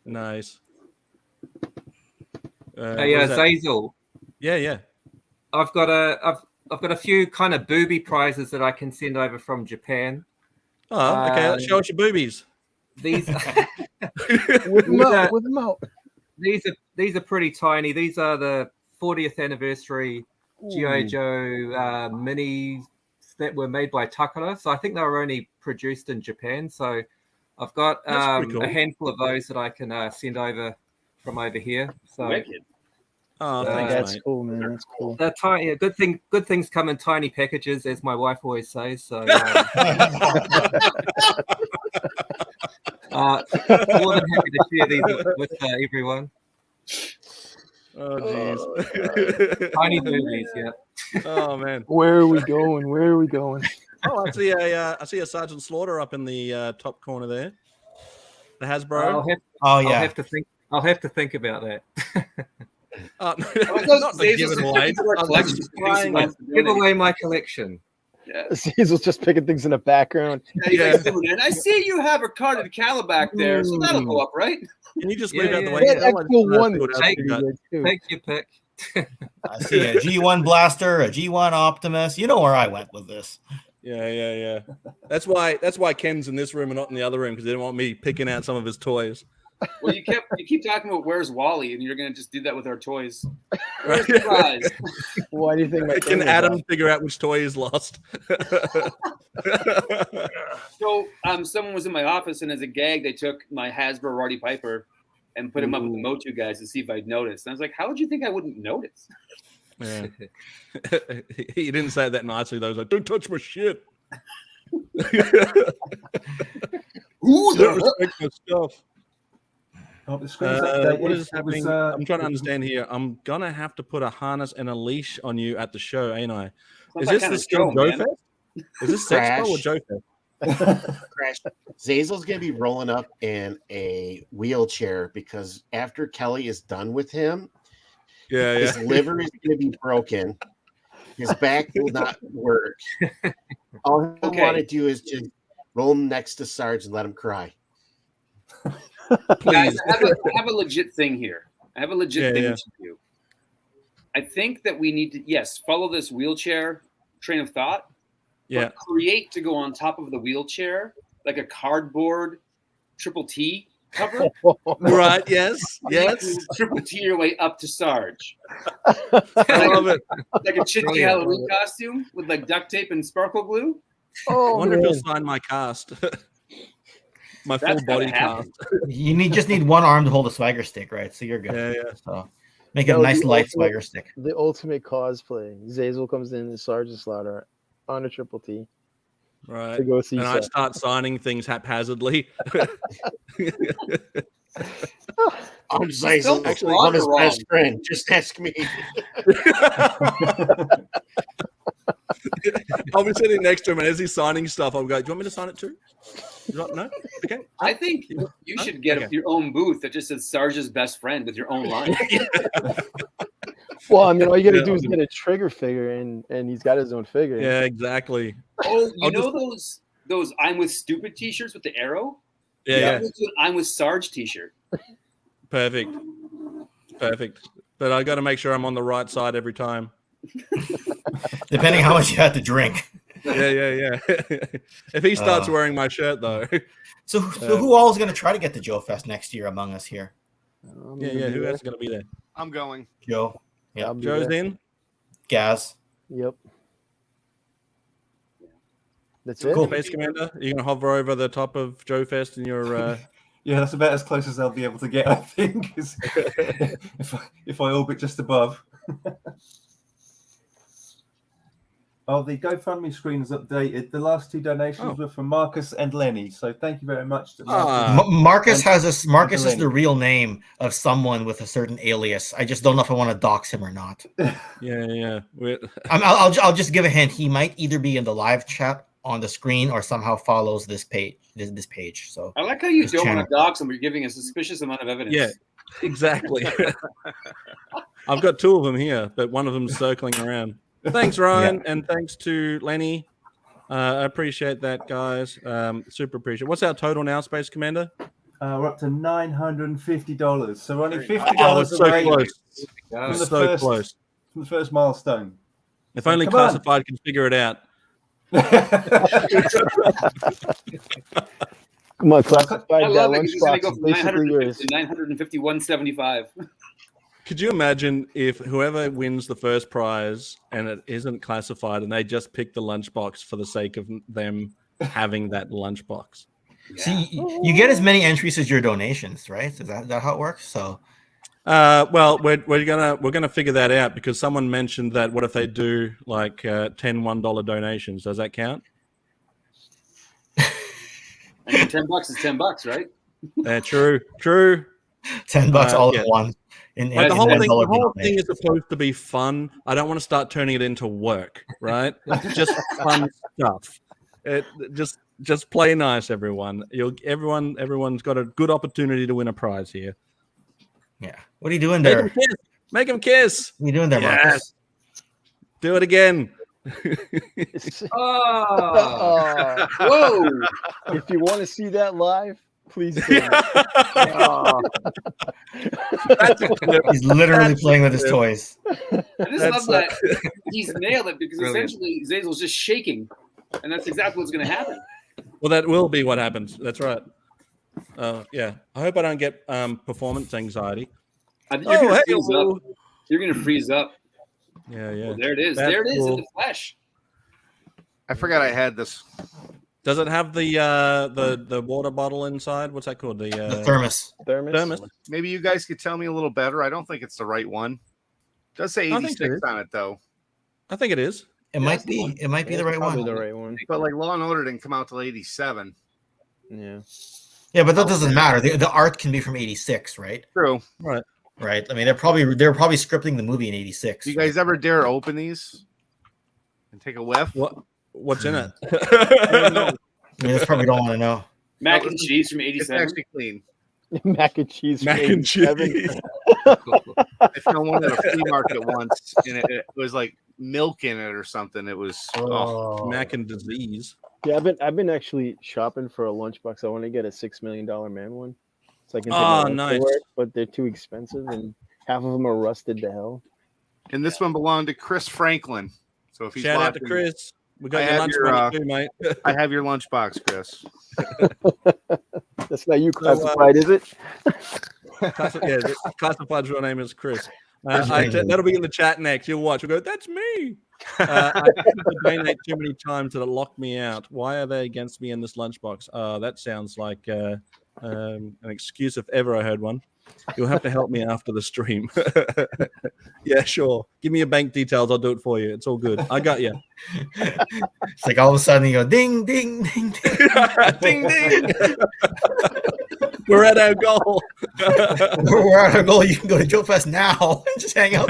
Nice. Xazyl. Yeah. I've got a few kind of booby prizes that I can send over from Japan. Oh, okay. Let's show us your boobies. These With them out. These are pretty tiny. These are the 40th anniversary G.I. Joe minis that were made by Takara. So I think they were only produced in Japan. So I've got cool. a handful of those that I can send over from over here. So Wicked. Oh, thanks, That's mate. cool, man. That's cool. they're tiny. Good things come in tiny packages, as my wife always says. So more than happy to share these with everyone. Oh, jeez. Tiny movies, yeah. Oh, man. Where are we going? Oh, I see a Sgt Slaughter up in the top corner there. The Hasbro. I'll have to think about that. Not to give it away. Give away my collection. Yeah. Xazyl's just picking things in the background. Yeah. And I see you have a carded Cala back there, so that'll go up, right? Can you just move out the way? That actual one. Take your pick. I see a G1 Blaster, a G1 Optimus. You know where I went with this. Yeah. That's why Ken's in this room and not in the other room, because they didn't want me picking out some of his toys. Well, you keep talking about where's Wally, and you're gonna just do that with our toys. Where's the prize? Why do you think? Can Adam figure out which toy is lost? So, someone was in my office, and as a gag, they took my Hasbro Roddy Piper and put him up with the Motu guys to see if I'd notice. And I was like, how would you think I wouldn't notice? Yeah. He didn't say it that nicely, though. He was like, don't touch my shit. Ooh, don't respect my stuff. Oh, the screen's updated. What is happening? I'm trying to it was- understand here. I'm going to have to put a harness and a leash on you at the show, ain't I? It's Is that this kind the of still show, man. Joefest? Is this Sexpo or Crash. Joefest? Crash. Xazyl's going to be rolling up in a wheelchair because after Kelly is done with him, Yeah. his liver is going to be broken. His back will not work. All he'll want to do is just roll him next to Sarge and let him cry. Guys, I have a legit thing here. I have a legit thing to do. I think that we need to, follow this wheelchair train of thought. Yeah. But create to go on top of the wheelchair like a cardboard triple T cover. Right, yes. Triple T your way up to Sarge. I love it. Like a chintzy Halloween costume with like duct tape and sparkle glue. I wonder if he'll sign my cast. My That's full body gotta happen. cast. You just need one arm to hold a swagger stick, right? So you're good. Yeah. So make it a nice light swagger stick. The ultimate cosplay. Xazyl comes in as Sgt Slaughter on a triple T. Right. To go see and I start signing things haphazardly. I'm Xazyl. Actually, I'm his best friend. Just ask me. I'll be sitting next to him, and as he's signing stuff, I'll go, do you want me to sign it too? No? Okay. I think you should get your own booth that just says Sarge's best friend with your own line. Well, I mean, all you got to do is get a trigger figure, and he's got his own figure. Yeah, exactly. Oh, you know those I'm with stupid t-shirts with the arrow? Yeah. I'm with Sarge t-shirt. Perfect. But I got to make sure I'm on the right side every time. Depending how much you have to drink. Yeah. If he starts wearing my shirt, though. So who all is going to try to get to Joefest next year among us here? Yeah. Who else is going to be there? I'm going. Joe. Yeah. Joe's in. Gaz. Yep. That's Cool. it. Space Commander, you're going to hover over the top of Joefest in your... Yeah, that's about as close as I'll be able to get, I think. if I orbit just above. The GoFundMe screen is updated. The last two donations were from Marcus and Lenny. So thank you very much to Marcus. Marcus is the real name of someone with a certain alias. I just don't know if I want to dox him or not. Yeah. I'll just give a hint. He might either be in the live chat on the screen or somehow follows this page. So I like how you don't want to dox him, but you're giving a suspicious amount of evidence. Yeah, exactly. I've got two of them here, but one of them's circling around. Thanks, Ryan, and thanks to Lenny. I appreciate that, guys. Super appreciate it. What's our total now, Space Commander? We're up to $950. So we're only $50 it's so away close. from the first milestone. If only Classified can figure it out. Come on, Classified. I love it. He's going Lunchbox to go is from basically 950 to 951.75. Could you imagine if whoever wins the first prize and it isn't classified and they just pick the lunchbox for the sake of them having that lunchbox? Yeah. See, you get as many entries as your donations, right? Is that how it works? So, well, we're gonna figure that out because someone mentioned that what if they do like 10 $1 donations? Does that count? I mean, $10 is $10, right? True. $10 all at once. The whole thing is supposed to be fun. I don't want to start turning it into work, right? Just fun stuff. Just play nice, everyone. Everyone's got a good opportunity to win a prize here. Yeah. What are you doing there? Make him kiss. What are you doing there, Marcus? Do it again. Whoa! If you want to see that live, Please. Oh. He's literally playing with his toys. I just love that he's nailed it because essentially Xazyl's just shaking, and that's exactly what's going to happen. Well, that will be what happens. That's right. Yeah. I hope I don't get performance anxiety. I think you're going to freeze up. You're going to freeze up. Yeah, yeah. Well, there it is. There it is in the flesh. I forgot I had this. Does it have the water bottle inside? What's that called? The thermos. Thermos. Maybe you guys could tell me a little better. I don't think it's the right one. It does say 86 on it though. I think it is. It might be. It might be the right one. The right one. But like Law and Order didn't come out till 87. Yeah. Yeah, but that doesn't matter. The art can be from 86, right? True. Right. Right. I mean, they're probably scripting the movie in 86. You guys ever dare open these and take a whiff? What's in it? I don't know. I mean, that's probably don't want to know. Mac and cheese from 87. It's actually clean. Mac and cheese. Mac and cheese. I found one at a flea market once, and it was like milk in it or something. It was Mac and disease. Yeah, I've been actually shopping for a lunchbox. I want to get a $6 million man one, so I can take Oh, my nice. to work, but they're too expensive, and half of them are rusted to hell. And this one belonged to Chris Franklin. So if he's Shout out to watching, Chris. We got I your have lunch your, money too, mate. I have your lunchbox, Chris. That's not you classified, is it? Classified's real name is Chris. That'll be in the chat next. You'll watch. We'll go, that's me. I tried to donate too many times that it locked me out. Why are they against me in this lunchbox? That sounds like an excuse if ever I heard one. You'll have to help me after the stream. Yeah, sure. Give me your bank details. I'll do it for you. It's all good. I got you. It's like all of a sudden you go ding, ding, ding, ding. Ding, ding. We're at our goal. We're at our goal. You can go to Joefest now and just hang out.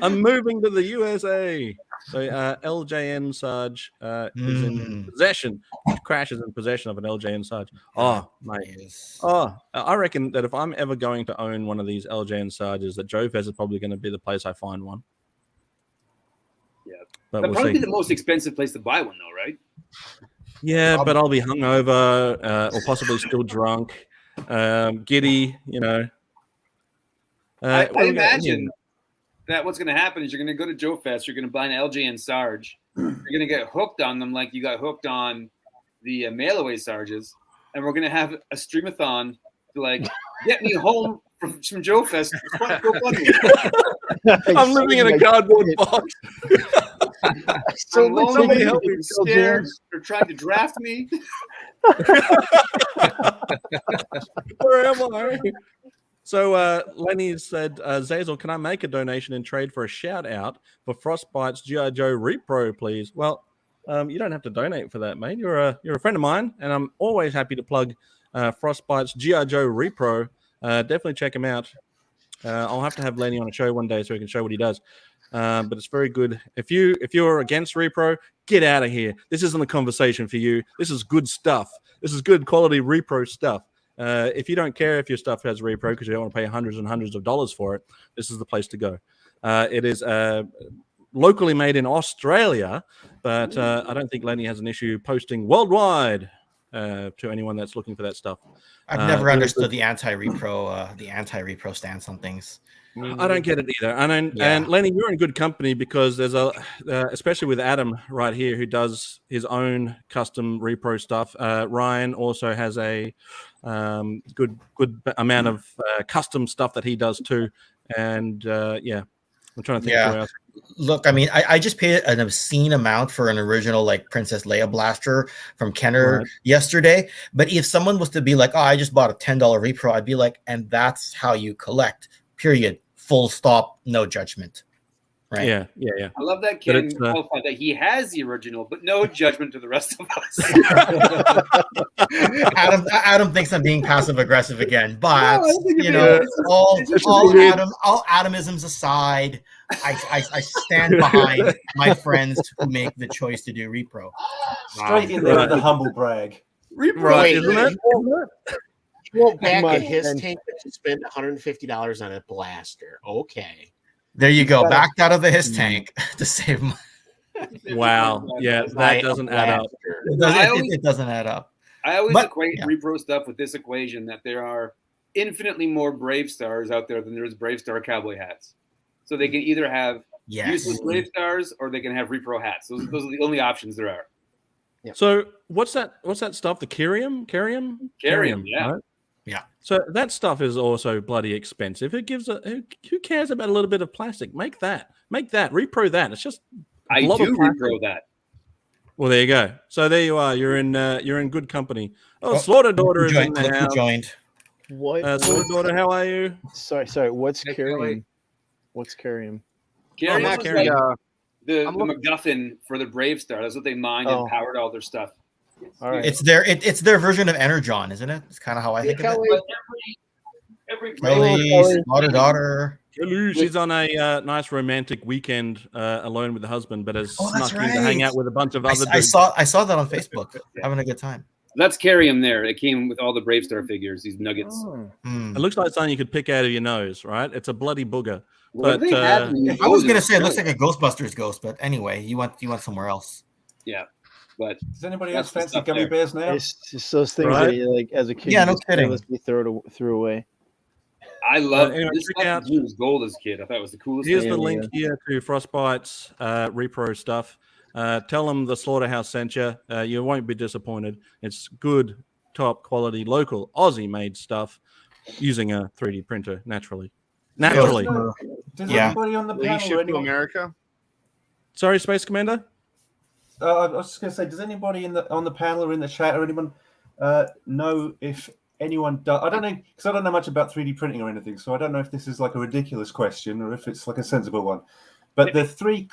I'm moving to the USA. So LJN Sarge is in possession. Crash is in possession of an LJN Sarge. Oh, mate. Yes. Oh, I reckon that if I'm ever going to own one of these LJN Sarges, that Joefest is probably going to be the place I find one. Yeah. But That'd we'll probably see. be the most expensive place to buy one, though, right? Yeah, but I'll be hungover or possibly still drunk, giddy, you know. I imagine that what's going to happen is you're going to go to Joefest, you're going to buy an LJN Sarge, you're going to get hooked on them like you got hooked on the mail-away Sarges, and we're going to have a streamathon to, like, get me home from Joefest. I'm living in a cardboard box. Somebody help me upstairs. They're trying to draft me. Where am I? So Lenny said, Xazyl, can I make a donation in trade for a shout out for Frostbite's G.I. Joe Repro, please? Well, you don't have to donate for that, mate. You're a friend of mine, and I'm always happy to plug Frostbite's G.I. Joe Repro. Definitely check him out. I'll have to have Lenny on a show one day so he can show what he does. But it's very good. If you're against repro, get out of here. This isn't a conversation for you. This is good stuff. This is good quality repro stuff. If you don't care if your stuff has repro because you don't want to pay hundreds and hundreds of dollars for it, this is the place to go. It is locally made in Australia, but I don't think Lenny has an issue posting worldwide to anyone that's looking for that stuff. I've never understood the anti-repro stance on things. I don't get it either. And Lenny, you're in good company because there's especially with Adam right here who does his own custom repro stuff. Ryan also has a good amount of custom stuff that he does too. And I'm trying to think. Yeah. Look, I mean, I just paid an obscene amount for an original like Princess Leia blaster from Kenner yesterday. But if someone was to be like, "Oh, I just bought a $10 repro," I'd be like, "And that's how you collect." Period. Full stop. No judgment. Right? Yeah. I love that Ken qualified that he has the original, but no judgment to the rest of us. Adam thinks I'm being passive aggressive again, but all Adamisms aside, I stand behind my friends who make the choice to do repro. Straight in there with the humble brag. Repro, isn't it? Well, back at his tank to spend $150 on a blaster. Okay. There you go. Backed out of the his tank to save money. Wow. Yeah, that doesn't add up. It doesn't add up. I always equate repro stuff with this equation that there are infinitely more Brave Stars out there than there's Brave Star cowboy hats. So they can either have useless Brave Stars or they can have repro hats. Those are the only options there are. Yep. So what's that stuff? The Carium, yeah. Right? Yeah. So that stuff is also bloody expensive. Who cares about a little bit of plastic? Make that, repro that. It's just I do repro that. Well, there you go. So there you are. You're in good company. Oh, Slaughter Daughter is in the house. Joined. What? Slaughter Daughter, how are you? Sorry. What's Carium? What's Carium? Carium is like the MacGuffin for the Brave Star. That's what they mined and powered all their stuff. All right. It's their version of Energon, isn't it? It's kind of how I think of it. Every Kelly, Slaughter Daughter. She's on a nice romantic weekend alone with the husband, but has snuck in to hang out with a bunch of other dudes. I saw that on Facebook. Having a good time. That's Carium there. It came with all the Brave Star figures, these nuggets. Oh. It looks like something you could pick out of your nose, right? It's a bloody booger. But I was gonna say it looks like a Ghostbusters ghost, but anyway, you went somewhere else. Yeah. But does anybody else fancy gummy bears now? It's just those things that you, like as a kid. Yeah, no kidding. Be threw away. I love this stuff. Was gold as a kid. I thought it was the coolest. Here's the link here to Frostbite's repro stuff. Tell them the Slaughterhouse sent you. You won't be disappointed. It's good, top quality, local Aussie made stuff using a 3D printer. Naturally. Does anybody on the panel to America? Sorry, Space Commander. I was just going to say, does anybody on the panel or in the chat or anyone know if anyone does? I don't know, because I don't know much about 3D printing or anything, so I don't know if this is like a ridiculous question or if it's like a sensible one. But the three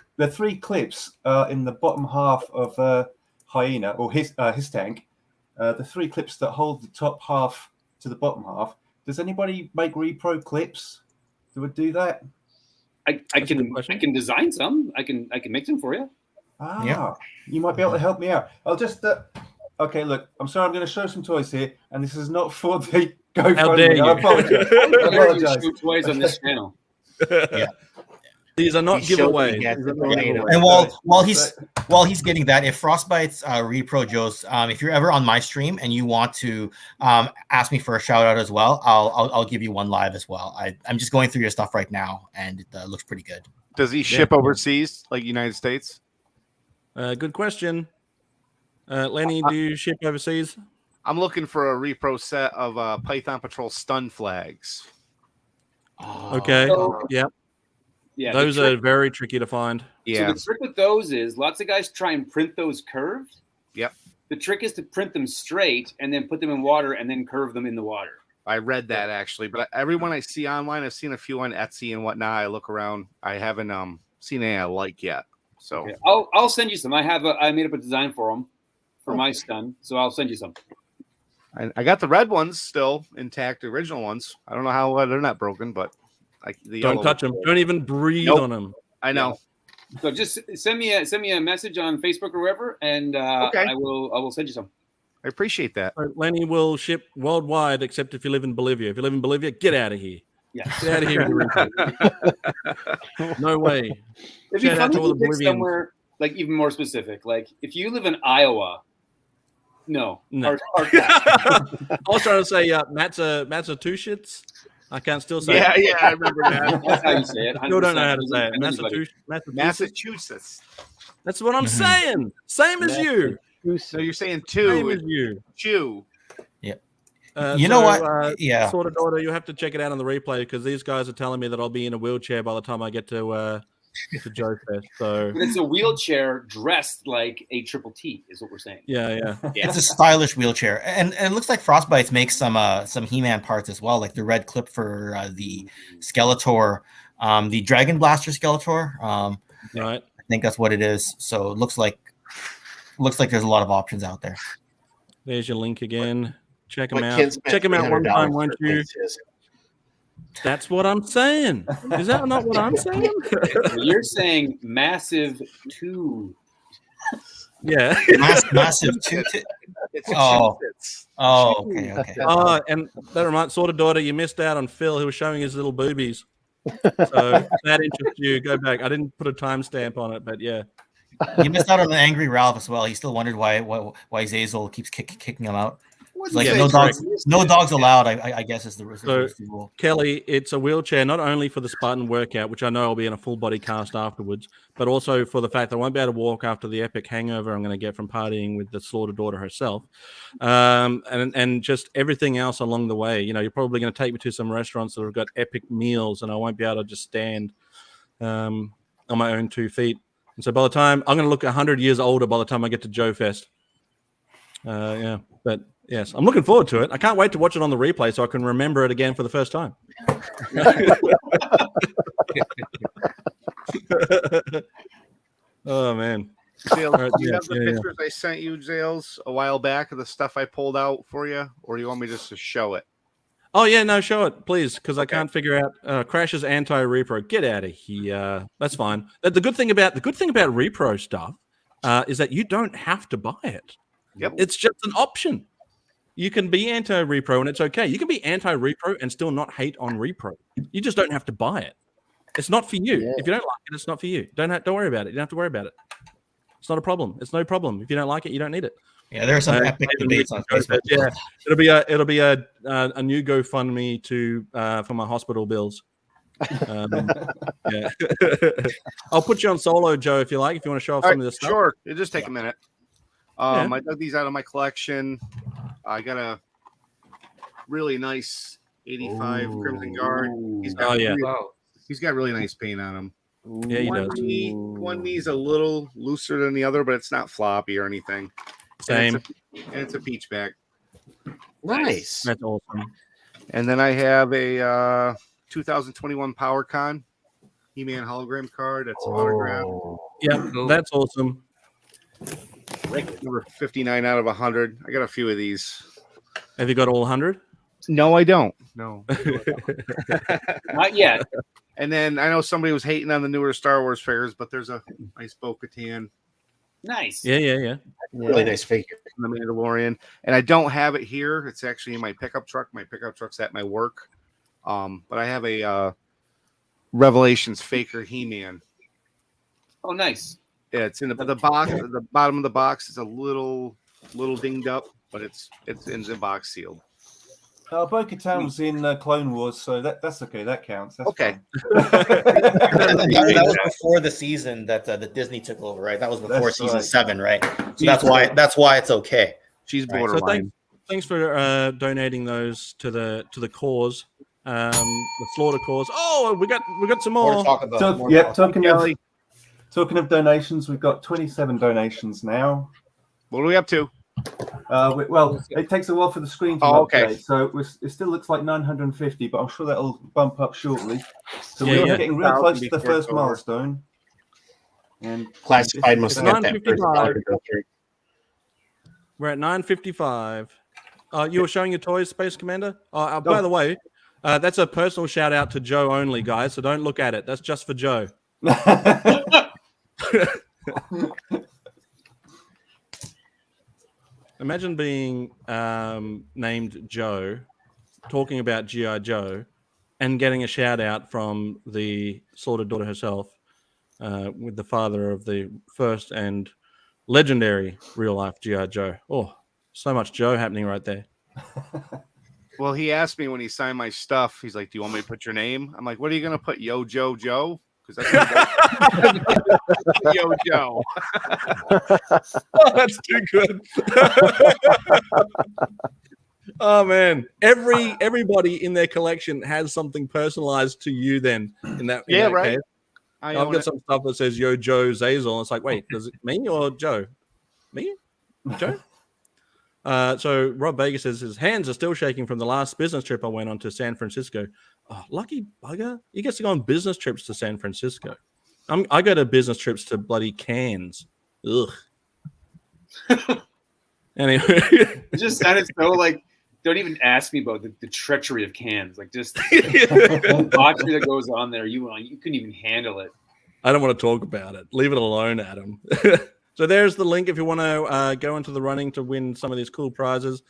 clips in the bottom half of Hyena or his tank, the three clips that hold the top half to the bottom half. Does anybody make repro clips that would do that? I can design some. I can make them for you. You might be able to help me out. I'll just okay. Look, I'm sorry. I'm going to show some toys here, and this is not for the GoFundMe. I apologize. Toys on this channel. Yeah. These are not giveaways. And while he's getting that, if Frostbite's repro Joes, if you're ever on my stream and you want to ask me for a shout out as well, I'll give you one live as well. I'm just going through your stuff right now, and it looks pretty good. Does he ship overseas, like United States? Good question. Lenny, do you ship overseas? I'm looking for a repro set of Python Patrol stun flags. Okay. Yep. Yeah, those are very tricky to find. Yeah. So the trick with those is lots of guys try and print those curved. Yep. The trick is to print them straight and then put them in water and then curve them in the water. I read that actually, but everyone I see online, I've seen a few on Etsy and whatnot. I look around. I haven't seen any I like yet. So okay. I'll send you some. I made up a design for them for my stun, so I'll send you some. I got the red ones still intact, the original ones. I don't know how they're not broken, but don't touch them. Don't even breathe on them. I know. Yeah. So just send me a message on Facebook or wherever, and I will send you some. I appreciate that. Lenny will ship worldwide, except if you live in Bolivia. If you live in Bolivia, get out of here. Yeah, get out of here. No way. It'd be fun to pick somewhere like even more specific. Like if you live in Iowa. No. I was trying to say Massachusetts. I can't still say it. Yeah, I remember that. That's how you say it. I still don't know how to say it. Massachusetts. That's what I'm saying. Same as you. So you're saying two. Same as you. Chew. Yeah. You know what? Yeah. Sort of daughter, you have to check it out on the replay because these guys are telling me that I'll be in a wheelchair by the time I get to Joefest. So but it's a wheelchair dressed like a triple T, is what we're saying. Yeah. It's a stylish wheelchair, and it looks like Frostbites makes some He-Man parts as well, like the red clip for the Skeletor, the Dragon Blaster Skeletor. Right. I think that's what it is. So it looks like there's a lot of options out there. There's your link again. Check them out. Check them out one time, won't you? That's what I'm saying. Is that not what I'm saying? You're saying massive two. Yeah. Massive two. Okay. And that reminds, sort of daughter, you missed out on Phil, who was showing his little boobies. So if that interests you, go back. I didn't put a timestamp on it, but yeah. You missed out on an angry Ralph as well. He still wondered why Xazyl keeps kicking him out. Like no dogs allowed. I guess is the rule. Kelly, it's a wheelchair not only for the Spartan workout, which I know I'll be in a full body cast afterwards, but also for the fact that I won't be able to walk after the epic hangover I'm going to get from partying with the Slaughter daughter herself, and just everything else along the way. You know, you're probably going to take me to some restaurants that have got epic meals, and I won't be able to just stand on my own 2 feet. And so by the time I'm going to look 100 years older by the time I get to Joefest. But yes, I'm looking forward to it. I can't wait to watch it on the replay so I can remember it again for the first time. Oh, man. Zales, do you have the pictures I sent you, Zales, a while back of the stuff I pulled out for you? Or do you want me just to show it? Oh, yeah, no, show it, please, because I can't figure out Crash's anti-repro. Get out of here. That's fine. The good thing about repro stuff is that you don't have to buy it. Yep. It's just an option. You can be anti-repro and it's okay. You can be anti-repro and still not hate on repro. You just don't have to buy it. It's not for you. Yeah. If you don't like it, it's not for you. Don't worry about it. You don't have to worry about it. It's not a problem. It's no problem. If you don't like it, you don't need it. Yeah, there are some epic debates on Facebook. Yeah, it'll be a new GoFundMe for my hospital bills. Yeah, I'll put you on solo, Joe, if you like. If you want to show off some of this stuff. Sure, it'll just take a minute. I dug these out of my collection. I got a really nice 85 Crimson Guard. He's got really nice paint on him. Yeah, he does. One knee's a little looser than the other, but it's not floppy or anything. Same. And it's a peach back. Nice. That's awesome. And then I have a 2021 PowerCon He-Man hologram card. That's autographed. Yeah, that's awesome. Number 59 out of 100. I got a few of these. Have you got all 100? No, I don't. No. Not yet. And then I know somebody was hating on the newer Star Wars figures, but there's a nice Bo-Katan. Nice. Yeah. Really nice figure. The Mandalorian. And I don't have it here. It's actually in my pickup truck. My pickup truck's at my work. But I have a Revelations Faker He-Man. Oh, nice. Yeah, it's in the box. The bottom of the box is a little dinged up, but it's in the box sealed. Bo-Katan was in Clone Wars, so that's okay. That counts. That's okay. That was before the season that Disney took over, right? That was before season 7, right? So that's why it's okay. She's borderline. So thanks for donating those to the cause, the Slaughter cause. Oh, we got some more. Talking of donations, we've got 27 donations now. What are we up to? Well, it takes a while for the screen to update, so it still looks like 950, but I'm sure that'll bump up shortly. So we're getting real close to the first milestone. And Classified must have that first bar to go through. We're at 955. You were showing your toys, Space Commander? By the way, that's a personal shout out to Joe only, guys, so don't look at it. That's just for Joe. Imagine being named Joe, talking about G.I. Joe, and getting a shout out from the Slaughter daughter herself, with the father of the first and legendary real life G.I. Joe. Oh, so much Joe happening right there. Well, he asked me when he signed my stuff, he's like, do you want me to put your name? I'm like, what are you going to put? Yo, Joe, Joe? Because that's Yo, Joe. Oh, that's too good. Oh man, everybody in their collection has something personalized to you. Then in that right. Case. I've got some stuff that says Yo Joe Xazyl, and it's like, wait, does it me or Joe? Me, Joe. So Rob Vegas says his hands are still shaking from the last business trip I went on to San Francisco. Oh, lucky bugger. He gets to go on business trips to San Francisco. I go to business trips to bloody Cairns. Ugh. Anyway. It just sounded so like, don't even ask me about the treachery of Cairns. Like, just the debauchery that goes on there. You couldn't even handle it. I don't want to talk about it. Leave it alone, Adam. So there's the link if you want to go into the running to win some of these cool prizes.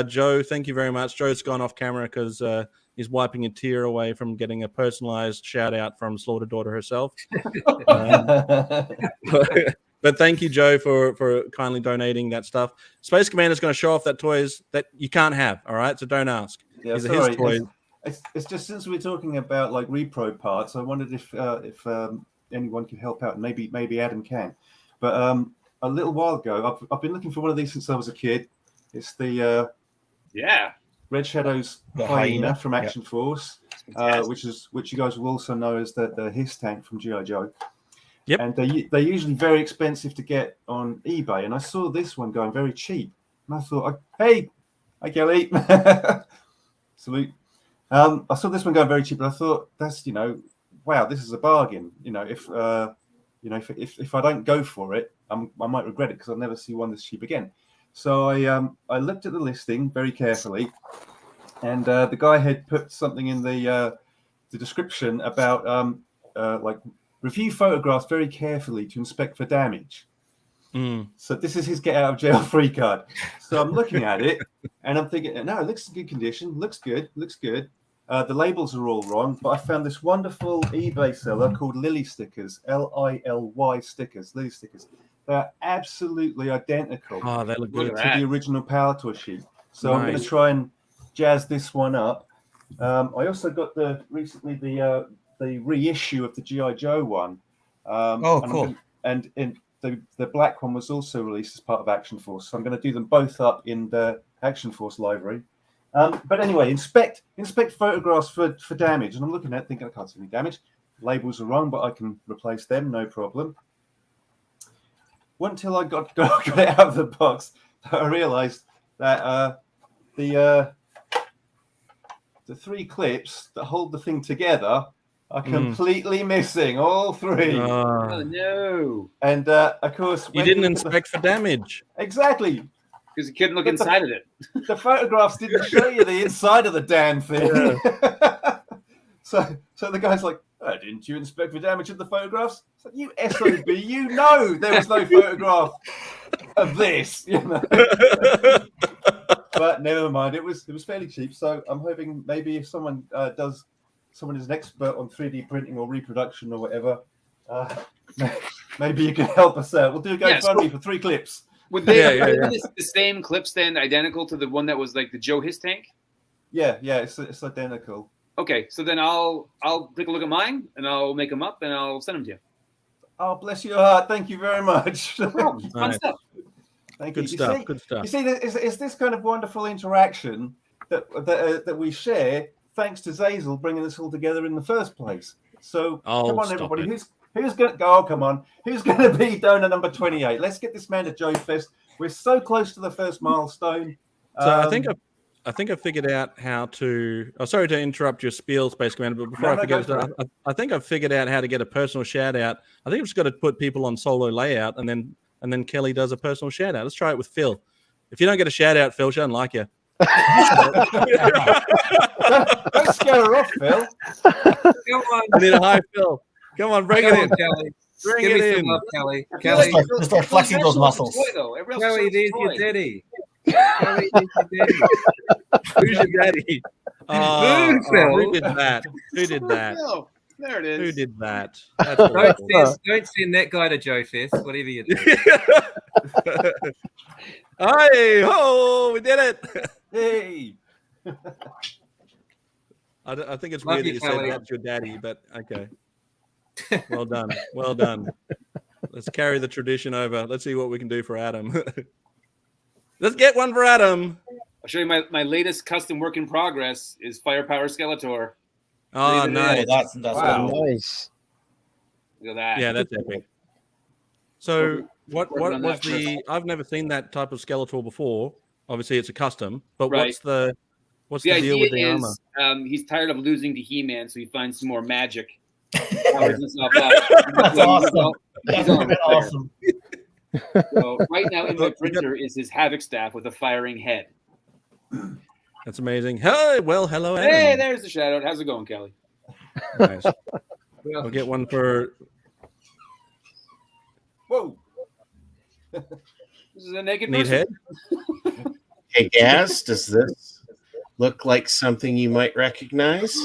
Joe, thank you very much. Joe's gone off camera because he's wiping a tear away from getting a personalized shout out from Slaughter daughter herself. But thank you, Joe, for kindly donating that stuff. Space Commander's going to show off that toys that you can't have. All right, so don't ask. Yeah, These are sorry. his toys. It's just since we're talking about like repro parts, I wondered if anyone could help out. Maybe Adam can. But a little while ago, I've been looking for one of these since I was a kid. It's the Red Shadow's hyena from Action Force, which you guys will also know as the Hiss tank from G.I. Joe. Yep. And they're usually very expensive to get on eBay. And I saw this one going very cheap, and I thought, hey, hi Kelly, salute. I saw this one going very cheap, and I thought that's wow, this is a bargain. If I don't go for it, I might regret it because I'll never see one this cheap again. So I looked at the listing very carefully, and the guy had put something in the description about like review photographs very carefully to inspect for damage. So this is his get out of jail free card. So I'm looking at it and I'm thinking, no, it looks in good condition, looks good. The labels are all wrong, but I found this wonderful eBay seller called Lily Stickers, Lily Stickers, Lily Stickers. They're absolutely identical they look good to the original Power Toy sheet. So I'm going to try and jazz this one up. I also got recently the reissue of the G.I. Joe one. Cool. And the black one was also released as part of Action Force. So I'm going to do them both up in the Action Force library. But anyway, inspect photographs for damage. And I'm looking at it thinking I can't see any damage. Labels are wrong, but I can replace them, no problem. Not until I got it out of the box that I realized that the three clips that hold the thing together are completely missing, all three. Oh no! And of course, you didn't inspect for damage. Exactly, because you couldn't look inside of it. The photographs didn't show you the inside of the damn thing. Yeah. So the guy's like, oh, didn't you inspect for damage in the photographs? It's like, you SOB, you know there was no photograph of this, But never mind, it was fairly cheap. So I'm hoping maybe if someone is an expert on 3D printing or reproduction or whatever, maybe you can help us out. We'll do a GoFundMe for 3 clips. Would they the same clips then, identical to the one that was like the Joe Hiss tank? Yeah, it's identical. Okay, so then I'll take a look at mine and I'll make them up and I'll send them to you. Oh, bless your heart! Thank you very much. Fun stuff. Thank you. Good stuff. You see, it's this kind of wonderful interaction that we share, thanks to Xazyl bringing this all together in the first place. So come on, everybody, who's going to go? Oh, come on, who's going to be donor number 28? Let's get this man to Joefest. We're so close to the first milestone. So I think I figured out how to. Oh, sorry to interrupt your spiel, Space Commander, but before I forget, I think I've figured out how to get a personal shout out. I think I've just got to put people on solo layout, and then Kelly does a personal shout out. Let's try it with Phil. If you don't get a shout out, Phil, she doesn't like you. Don't scare her off, Phil. Come on. I need a high Phil. Come on, bring it in, Kelly. Bring Give it me in. some love, Kelly. Kelly, start flexing those muscles. Kelly, there's your daddy. Kelly, Who's your daddy? Who did that? There it is. Who did that? Don't send that guy to Joefest, whatever you do. Hey, ho, we did it. Hey. I think it's Love weird that you, you Kelly. said that's your daddy, but okay. Well done. Well done. Let's carry the tradition over. Let's see what we can do for Adam. Let's get one for Adam. I'll show you my latest custom work in progress is Firepower Skeletor. Oh, nice. That's Wow. Nice. Look at that. Yeah, that's epic. So what was the? I've never seen that type of Skeletor before. Obviously, it's a custom. But Right. what's the deal with the armor? He's tired of losing to He-Man, so he finds some more magic. Powers himself up. That's awesome. He's That's on awesome. So right now in my printer is his Havoc staff with a firing head. That's amazing. Hey, well, hello, Adam. Hey, there's the shout out. How's it going, Kelly? Nice. I'll get one for. Whoa. This is a naked Need person. head? Hey, Gaz, does this look like something you might recognize?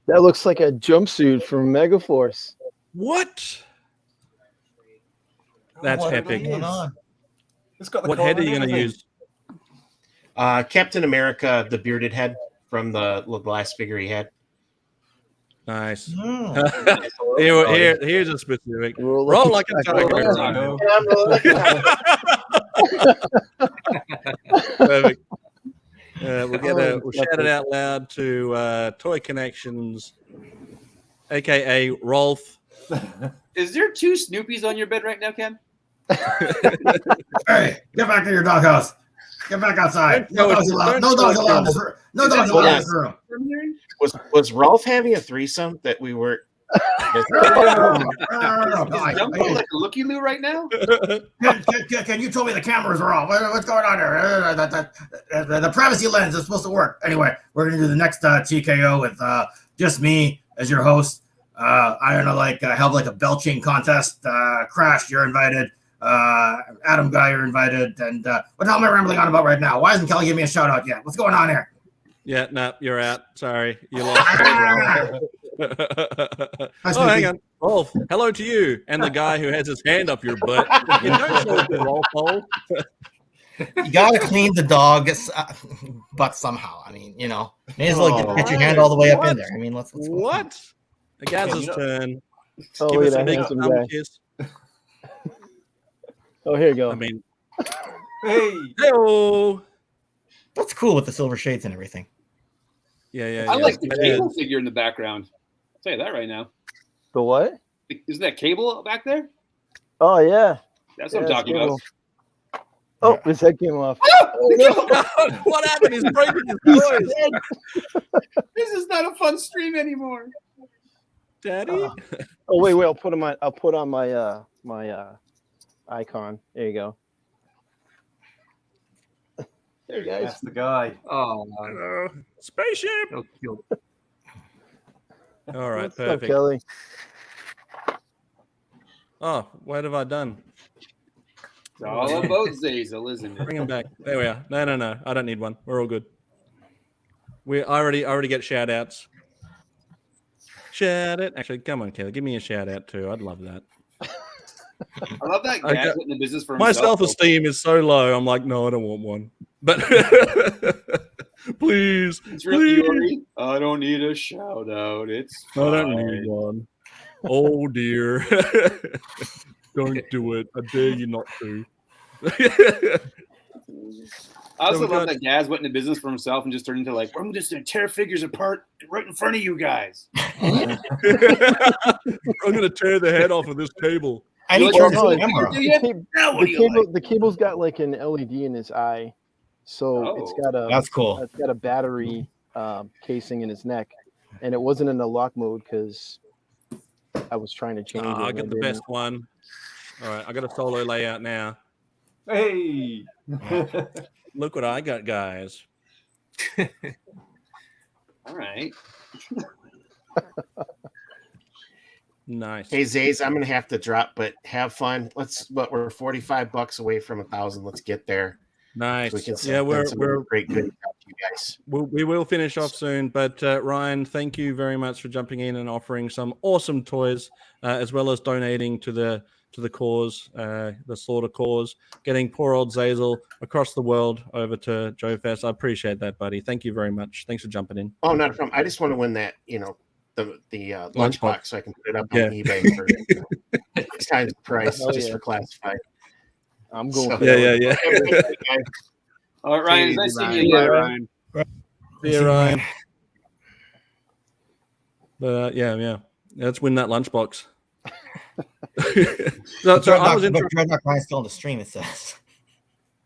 That looks like a jumpsuit from Megaforce. What? That's epic. It's got the what head are you going to use? Captain America, the bearded head from the last figure he had. Nice. Here's a specific. Roll like a tiger. Perfect. We'll shout it out loud to Toykennections, aka Rolf. Is there 2 Snoopies on your bed right now, Ken? Hey, get back to your doghouse. Get back outside. No dogs allowed. No dogs allowed in this room. No dogs allowed in this room. Was Rolf having a threesome that we were? Is Dumbo like a looky-loo right now? Can you tell me the cameras are off? What's going on here? The privacy lens is supposed to work. Anyway, we're going to do the next TKO with just me as your host. I'm going to have like a belching contest. Crash, you're invited. Adam Guy, you're invited. And what the hell am I rambling on about right now? Why hasn't Kelly giving me a shout out yet? What's going on here? Yeah, no, you're out. Sorry, you lost. Hang on. Rolf, hello to you and the guy who has his hand up your butt. You don't show the Rolf hole. You gotta clean the dog's butt somehow. I mean, may as well get your hand all the way up in there. I mean, let's what? The Gaz's turn. Oh, give wait, us a big handsome thumb guy. kiss. Oh, here you go. I mean, hey-o. That's cool with the silver shades and everything. Yeah. I like the cable figure in the background. I'll tell you that right now. The what? Isn't that cable back there? Oh, yeah. That's what I'm talking about. Oh, his head came off. What happened? He's breaking his toys. This is not a fun stream anymore. Daddy? Oh, wait. I'll put on my my icon. There you go. There you guys. That's the guy. Oh, no. Spaceship. So cute. All right, What's up, perfect. Kelly? Oh, what have I done? It's all about Xazyl, isn't it? Bring him back. There we are. No. I don't need one. We're all good. I already get shout outs. Shout it. Actually, come on, Kelly. Give me a shout out too. I'd love that. I love that guy's in the business for my himself. self-esteem is so low. I'm like, no, I don't want one. But please, It's really Yuri. I don't need a shout out. It's I don't need one. Oh dear. Don't do it. I dare you not to. I also love that Gaz went into business for himself and just turned into like, I'm just going to tear figures apart right in front of you guys. I'm going to tear the head off of this cable. I need to turn the camera. The cable's got like an LED in its eye, so it's got a that's cool. It's got a battery casing in his neck, and it wasn't in the lock mode because I was trying to change it. I got the best one. All right, I got a solo layout now. Hey, look what I got, guys. All right. Nice. Hey Zays, I'm gonna have to drop, but have fun. We're $45 away from 1,000. Let's get there. Nice. So we can we're great good to you guys. We will finish off soon, but Ryan, thank you very much for jumping in and offering some awesome toys, as well as donating to the cause, the Slaughter cause, getting poor old Xazyl across the world over to Joefest. I appreciate that, buddy. Thank you very much. Thanks for jumping in. Oh, not a problem. I just want to win that, the lunchbox so I can put it up on eBay for 6 times the price for classified. I'm going. So, yeah. All right, Ryan. Nice seeing you again, Ryan. See you, Ryan. But yeah. Let's win that lunchbox. So I was interested. Ryan's still on the stream. It says.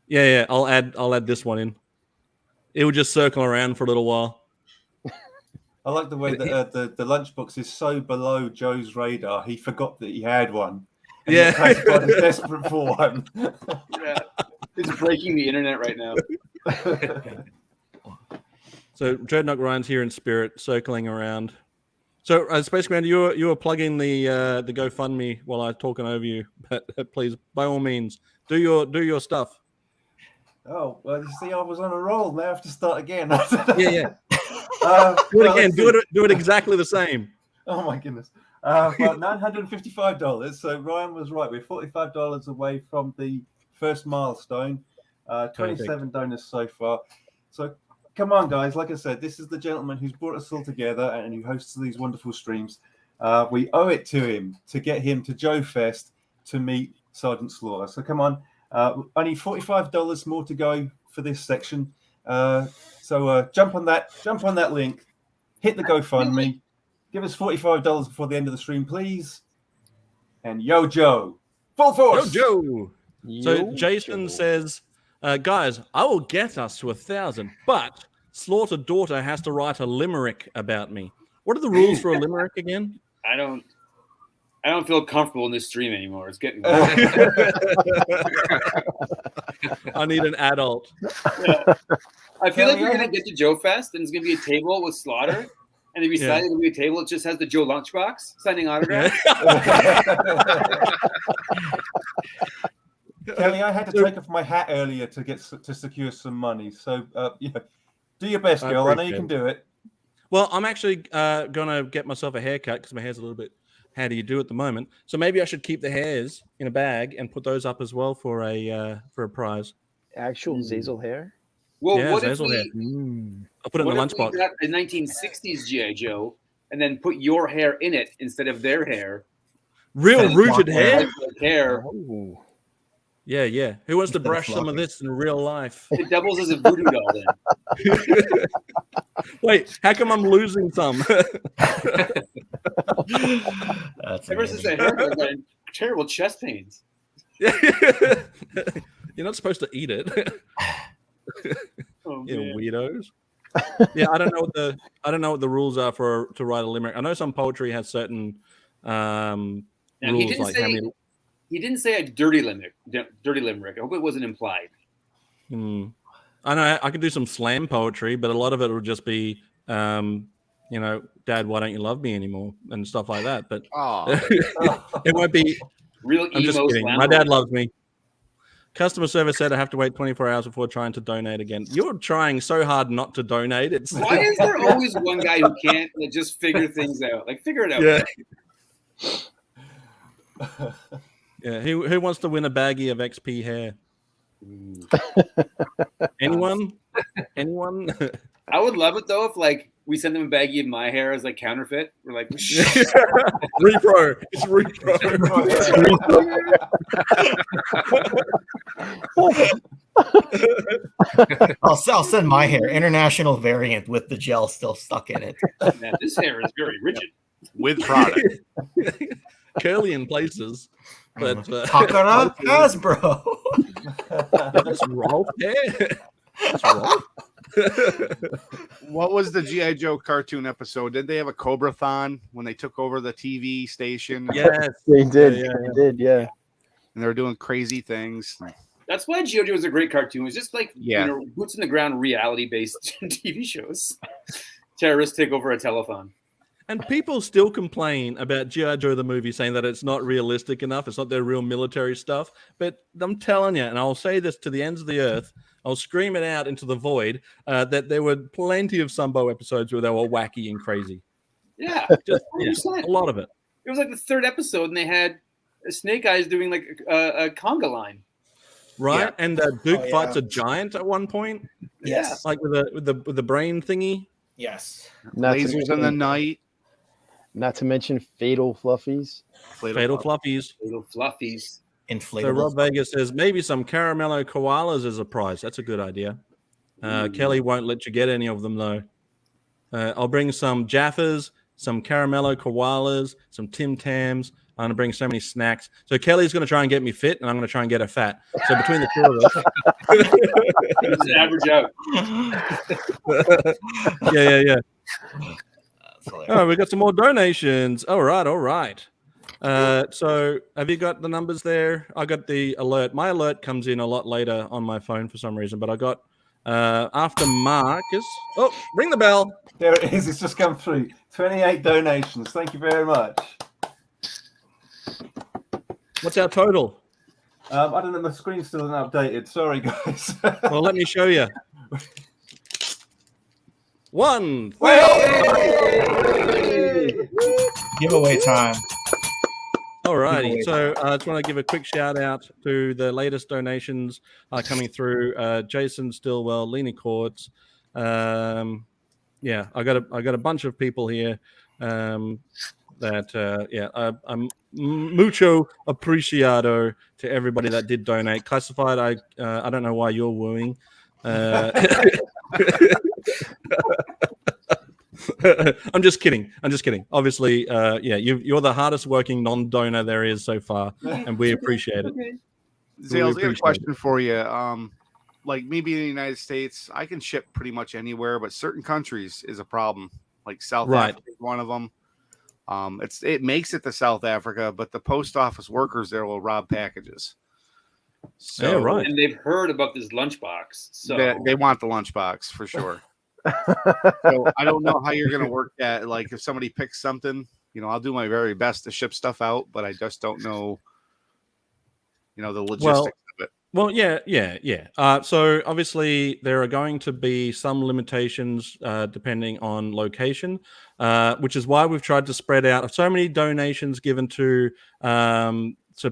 Yeah. I'll add this one in. It will just circle around for a little while. I like the way that the lunchbox is so below Joe's radar. He forgot that he had one. And yeah, he's desperate for one. Yeah, it's breaking the internet right now. So Dreadnought Ryan's here in spirit, circling around. So Space Commander, you were plugging the GoFundMe while I was talking over you. But please, by all means, do your stuff. Oh well, you see, I was on a roll. Now I have to start again. Yeah. Do it again. Do it exactly the same. Oh my goodness. Well, $955. So Ryan was right. We're $45 away from the first milestone. 27 donors so far. So come on, guys. Like I said, this is the gentleman who's brought us all together and who hosts these wonderful streams. We owe it to him to get him to Joefest to meet Sgt Slaughter. So come on. Only $45 more to go for this section. So jump on that link. Hit the GoFundMe. Give us $45 before the end of the stream, please. And yo, Joe. Full force. Yo, Joe. So Jason says, guys, I will get us to 1,000, but Slaughter daughter has to write a limerick about me. What are the rules for a limerick again? I don't feel comfortable in this stream anymore. It's getting I need an adult. Yeah. I feel like we're going to get to Joefest and it's going to be a table with Slaughter. And if we decide it's going to be a table, it just has the Joe lunchbox signing autographs. Kelly, I had to take off my hat earlier to secure some money. So, do your best, girl. I know you can do it. Well, I'm actually going to get myself a haircut because my hair's a little bit how do you do at the moment. So maybe I should keep the hairs in a bag and put those up as well for a prize. Actual Xazyl hair? Well, yeah, what if Xazyl we, hair. I'll put it in the lunchbox. Got a 1960s G.I. Joe and then put your hair in it instead of their hair. Real rooted hair? Oh. Yeah. Who wants to brush some of this in real life? It doubles as a voodoo doll then. Wait, how come I'm losing some? Ever since I heard I've got terrible chest pains. You're not supposed to eat it. Weirdos. Yeah, I don't know what the rules are to write a limerick. I know some poetry has certain rules, He didn't say a dirty limerick. I hope it wasn't implied. I know I could do some slam poetry, but a lot of it will just be, Dad, why don't you love me anymore and stuff like that. But it won't be real. I'm just kidding. My dad loves me. Customer service said I have to wait 24 hours before trying to donate again. You're trying so hard not to donate. Why is there always one guy who can't just figure things out? Like, figure it out. Yeah. Who wants to win a baggie of XP hair? Anyone? I would love it though if we send them a baggie of my hair as counterfeit. We're like, repro. It's repro. I'll send my hair, international variant with the gel still stuck in it. Man, this hair is very rigid. With product. Curly in places. But Takara Hasbro. That's Rolf hair. That's Rolf. What was the G.I. Joe cartoon episode? Did they have a Cobra-thon when they took over the TV station? Yes, they did. They did, yeah. And they were doing crazy things. That's why G.I. Joe was a great cartoon. It's just boots in the ground reality-based TV shows. Terrorists take over a telephone. And people still complain about G.I. Joe the movie, saying that it's not realistic enough. It's not their real military stuff. But I'm telling you, and I'll say this to the ends of the earth, I'll scream it out into the void, that there were plenty of Sambo episodes where they were wacky and crazy. Yeah, just a lot of it. It was the third episode, and they had Snake Eyes doing a conga line. Right, Yeah. and Duke fights a giant at one point. Yes, with the brain thingy. Yes, Lasers in the night. Not to mention fatal fluffies. Fatal fluffies. Inflatable. So Rob Vegas says maybe some caramello koalas as a prize. That's a good idea. Kelly won't let you get any of them though. I'll bring some Jaffas, some caramello koalas, some Tim Tams. I'm going to bring so many snacks. So Kelly's going to try and get me fit, and I'm going to try and get her fat. So between the two of us. Average out. Yeah. Oh, we got some more donations. All right. So have you got the numbers there? I got the alert. My alert comes in a lot later on my phone for some reason, but I got after Marcus. Oh, ring the bell. There it is. It's just come through. 28 donations. Thank you very much. What's our total? I don't know. My screen's still not updated. Sorry, guys. Well, let me show you. 1. Giveaway time. All righty. So I just want to give a quick shout out to the latest donations coming through. Jason Stillwell, Lena Courts. Yeah, I got a bunch of people here I'm mucho apreciado to everybody that did donate. Classified, I don't know why you're wooing. I'm just kidding. Obviously, you're the hardest working non-donor there is so far, and we appreciate it. Xazyl, I got a question for you. Like me being in the United States, I can ship pretty much anywhere, but certain countries is a problem. Like South Africa is one of them. It makes it to South Africa, but the post office workers there will rob packages. So, and they've heard about this lunchbox, so they want the lunchbox for sure. So I don't know how you're going to work that. Like if somebody picks something, I'll do my very best to ship stuff out, but I just don't know, the logistics of it. Well, yeah. So obviously there are going to be some limitations depending on location, which is why we've tried to spread out so many donations given to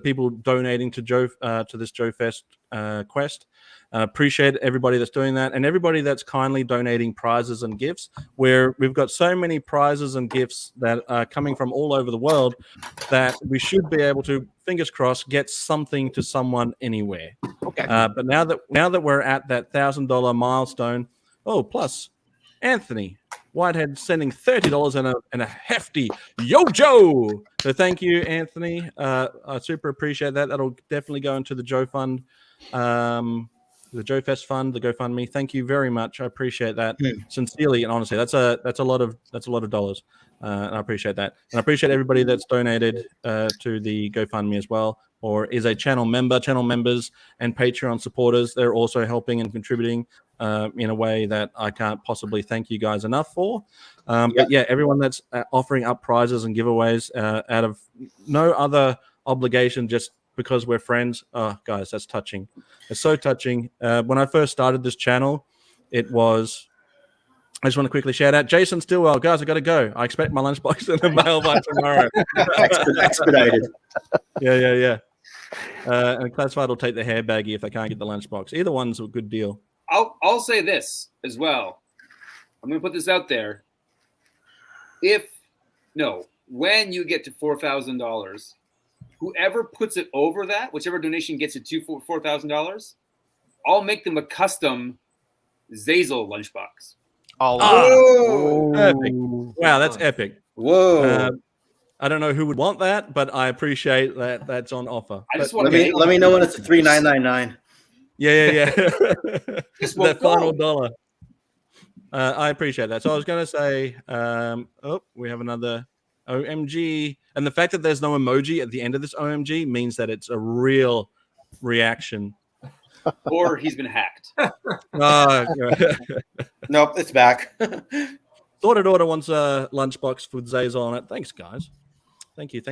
people donating to this Joefest quest. Appreciate everybody that's doing that and everybody that's kindly donating prizes and gifts, where we've got so many prizes and gifts that are coming from all over the world that we should be able to, fingers crossed, get something to someone anywhere. Okay. But now that we're at that $1,000 milestone, plus Anthony Whitehead sending $30 and a hefty yo Joe. So thank you, Anthony. I super appreciate that. That'll definitely go into the Joe Fund. The Joefest Fund, the GoFundMe. Thank you very much. I appreciate that sincerely and honestly. That's a lot of dollars, and I appreciate that. And I appreciate everybody that's donated to the GoFundMe as well, or is a channel member. Channel members and Patreon supporters. They're also helping and contributing in a way that I can't possibly thank you guys enough for. But yeah, everyone that's offering up prizes and giveaways out of no other obligation, just because we're friends. Oh, guys, that's touching. It's so touching. When I first started this channel, I just want to quickly shout out Jason Stillwell. Guys, I got to go. I expect my lunchbox in the mail by tomorrow. Expedited. Yeah. And Classified will take the hair baggie if they can't get the lunchbox. Either one's a good deal. I'll say this as well. I'm going to put this out there. When you get to $4,000, whoever puts it over that, whichever donation gets it to $4,000, I'll make them a custom Xazyl lunchbox. Epic. Wow, that's epic. Whoa. I don't know who would want that, but I appreciate that that's on offer. Let me know when it's a $3,999. Yeah. That final dollar. I appreciate that. So I was going to say, we have another OMG. And the fact that there's no emoji at the end of this OMG means that it's a real reaction. Or he's been hacked. Nope, it's back. Thought I'd order once a lunchbox with Xazyl on it. Thanks, guys. Thank you.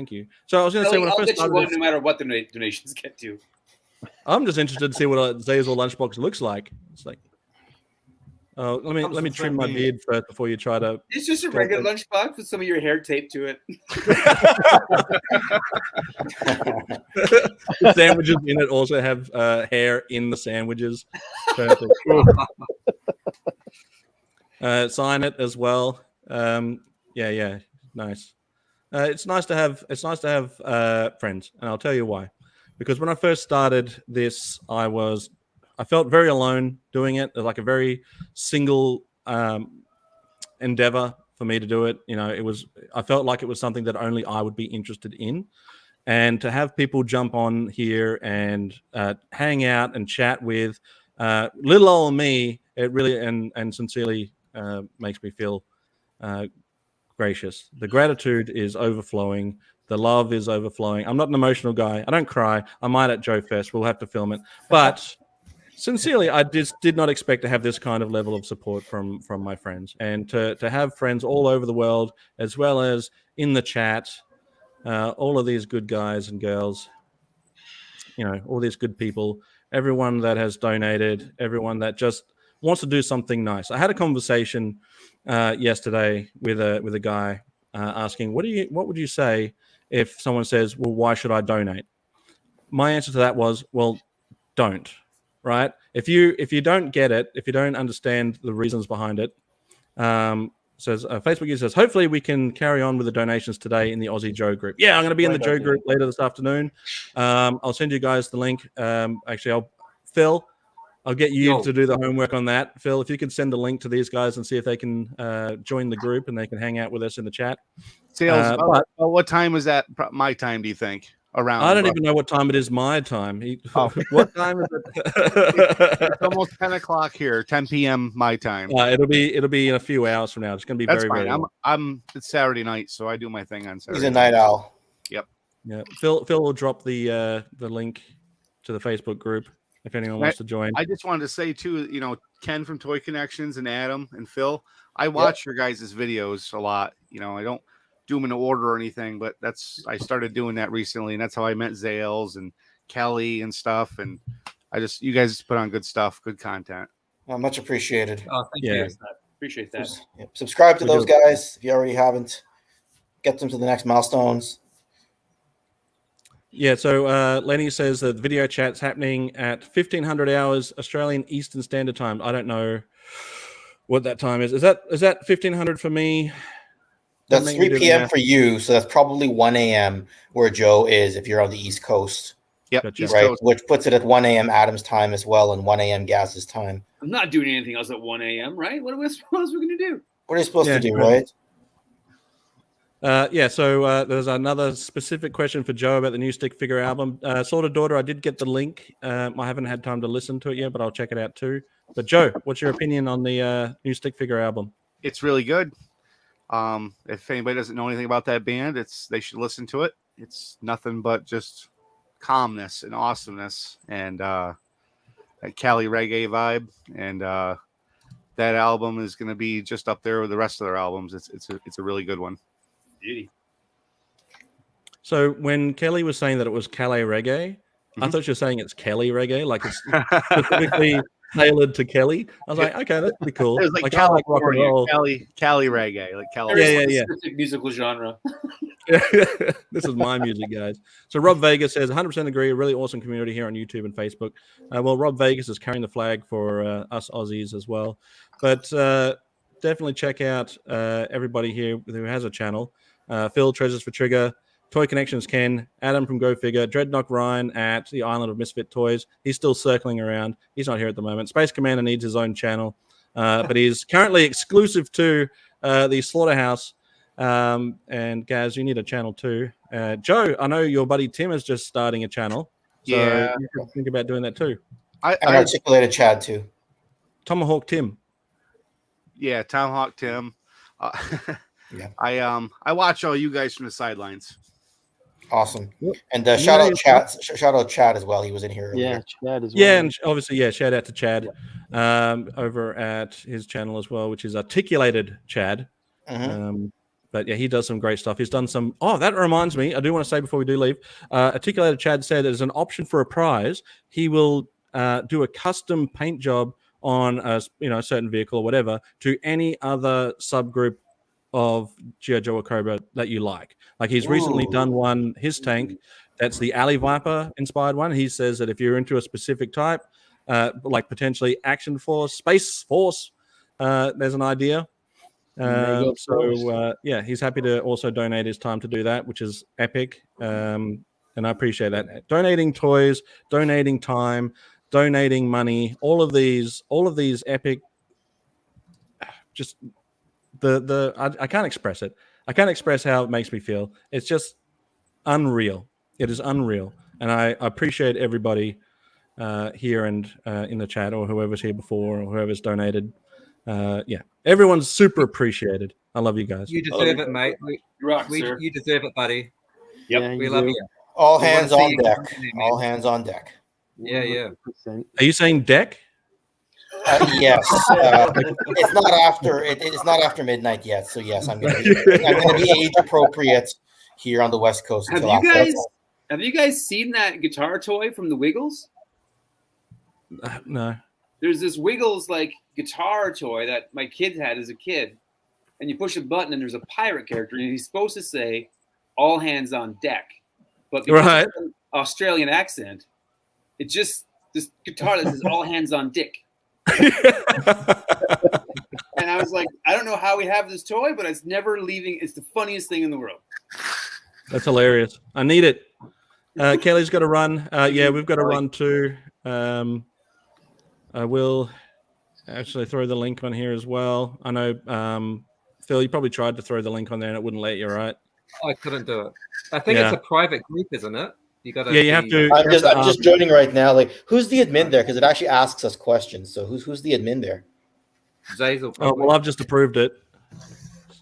So I was going to say, when I first started one, no matter what the donations get to. I'm just interested to see what a Xazyl lunchbox looks like. It's like, let me trim my beard first before you try to. It's just a regular lunchbox with some of your hair taped to it. The sandwiches in it also have hair in the sandwiches. Perfect. Sign it as well. Yeah, nice. It's nice to have friends, and I'll tell you why. Because when I first started this, I felt very alone doing it. Like a very single endeavor for me to do it. I felt like it was something that only I would be interested in. And to have people jump on here and hang out and chat with little old me, it really and sincerely makes me feel gracious. The gratitude is overflowing. The love is overflowing. I'm not an emotional guy. I don't cry. I might at Joefest. We'll have to film it. But sincerely, I just did not expect to have this kind of level of support from my friends, and to have friends all over the world, as well as in the chat, all of these good guys and girls, all these good people, everyone that has donated, everyone that just wants to do something nice. I had a conversation yesterday with a guy, asking, what would you say if someone says, well, why should I donate? My answer to that was, well, don't. Right? If you don't get it, if you don't understand the reasons behind it, says Facebook user says, hopefully we can carry on with the donations today in the Aussie Joe group. Yeah, I'm going to be in the Joe group later this afternoon. I'll send you guys the link. Actually, Phil, I'll get you to do the homework on that. Phil, if you could send a link to these guys and see if they can join the group and they can hang out with us in the chat. Sales, what time is that my time, do you think? Around? I don't even know what time it is my time. What time is it? It's almost 10 o'clock here, 10 p.m. my time. It'll be in a few hours from now. It's going to be That's very, fine. very It's Saturday night, so I do my thing on Saturday. He's a night owl. Yep. Yeah. Phil will drop the link to the Facebook group if anyone wants to join. I just wanted to say too, Ken from Toykennections and Adam and Phil, I watch your guys' videos a lot. I don't do them in order or anything, but I started doing that recently, and that's how I met Zales and Kelly and stuff. And you guys put on good stuff, good content. Well, much appreciated. Oh, thank you. Appreciate that. Subscribe to those guys if you already haven't. Get them to the next milestones. Yeah, so Lenny says that the video chat's happening at 1500 hours Australian Eastern Standard Time. I don't know what that time is. Is that 1500 for me? That's 3 p.m. for you, so that's probably 1 a.m. where Joe is if you're on the East Coast. Yep, gotcha. Right, which puts it at 1 a.m. Adam's time as well, and 1 a.m. Gaz's time. I'm not doing anything else at 1 a.m., right? What are we supposed to do? What are you supposed to do, right? So there's another specific question for Joe about the new stick figure album. Slaughter Daughter, I did get the link. I haven't had time to listen to it yet, but I'll check it out too. But Joe, what's your opinion on the new stick figure album? It's really good. If anybody doesn't know anything about that band, they should listen to it. It's nothing but just calmness and awesomeness and that Cali reggae vibe. And that album is going to be just up there with the rest of their albums. It's a really good one. Beauty. So when Kelly was saying that it was Calais reggae, I thought she was saying it's Kelly reggae, like it's specifically tailored to Kelly. I was like, okay, that's pretty cool. It was like I like rock and roll. Cali reggae, like Cali. Yeah. Specific musical genre. This is my music, guys. So Rob Vegas says 100% agree. A really awesome community here on YouTube and Facebook. Well, Rob Vegas is carrying the flag for us Aussies as well. But definitely check out everybody here who has a channel. Phil, Treasures for Trigger, Toykennections Ken, Adam from Go Figure, Dreadnought Ryan at the Island of Misfit Toys. He's still circling around. He's not here at the moment. Space Commander needs his own channel, but he's currently exclusive to the Slaughterhouse. And Gaz, you need a channel too. Joe, I know your buddy Tim is just starting a channel. So you can think about doing that too. I articulated Chad too. Tomahawk Tim. Yeah, Tomahawk Tim. I watch all you guys from the sidelines. Awesome. And shout out Chad as well. He was in here earlier. Yeah, Chad as well. Yeah, and obviously, shout out to Chad over at his channel as well, which is Articulated Chad. But yeah, he does some great stuff. He's done some. Oh, that reminds me. I do want to say before we do leave, Articulated Chad said as an option for a prize, he will do a custom paint job on a certain vehicle or whatever to any other subgroup of G.I. Joe or Cobra that you like. Like he's recently done one, his tank, that's the Alley Viper inspired one. He says that if you're into a specific type, like potentially Action Force, Space Force, there's an idea. He's happy to also donate his time to do that, which is epic. And I appreciate that. Donating toys, donating time, donating money, all of these epic, just I can't express it. I can't express how it makes me feel. It's just unreal. It is unreal. And I appreciate everybody here and in the chat or whoever's here before or whoever's donated. Everyone's super appreciated. I love you guys. You deserve it, mate. Sir. You deserve it, buddy. Yep. Yeah, We love you. All hands on deck. All hands on deck. Yeah. Are you saying deck? Yes. It's not after. It's not after midnight yet. So yes, I'm going to be age appropriate here on the West Coast. Have you guys seen that guitar toy from the Wiggles? No. There's this Wiggles like guitar toy that my kid had as a kid, and you push a button, and there's a pirate character, and he's supposed to say, "All hands on deck," but because Right. of an Australian accent, it just this guitar that says "All hands on dick." And I was like, I don't know how we have this toy, but it's never leaving. It's the funniest thing in the world. That's hilarious. I need it. Kelly's got to run. Yeah, we've got to run too. I will actually throw the link on here as well. I know, Phil, you probably tried to throw the link on there and it wouldn't let you, right? I couldn't do it. I think it's a private group, isn't it? You got to. Yeah, you have to. I'm just joining right now. Like, who's the admin there? Because it actually asks us questions. So who's the admin there? Xazyl. Oh, well, I've just approved it.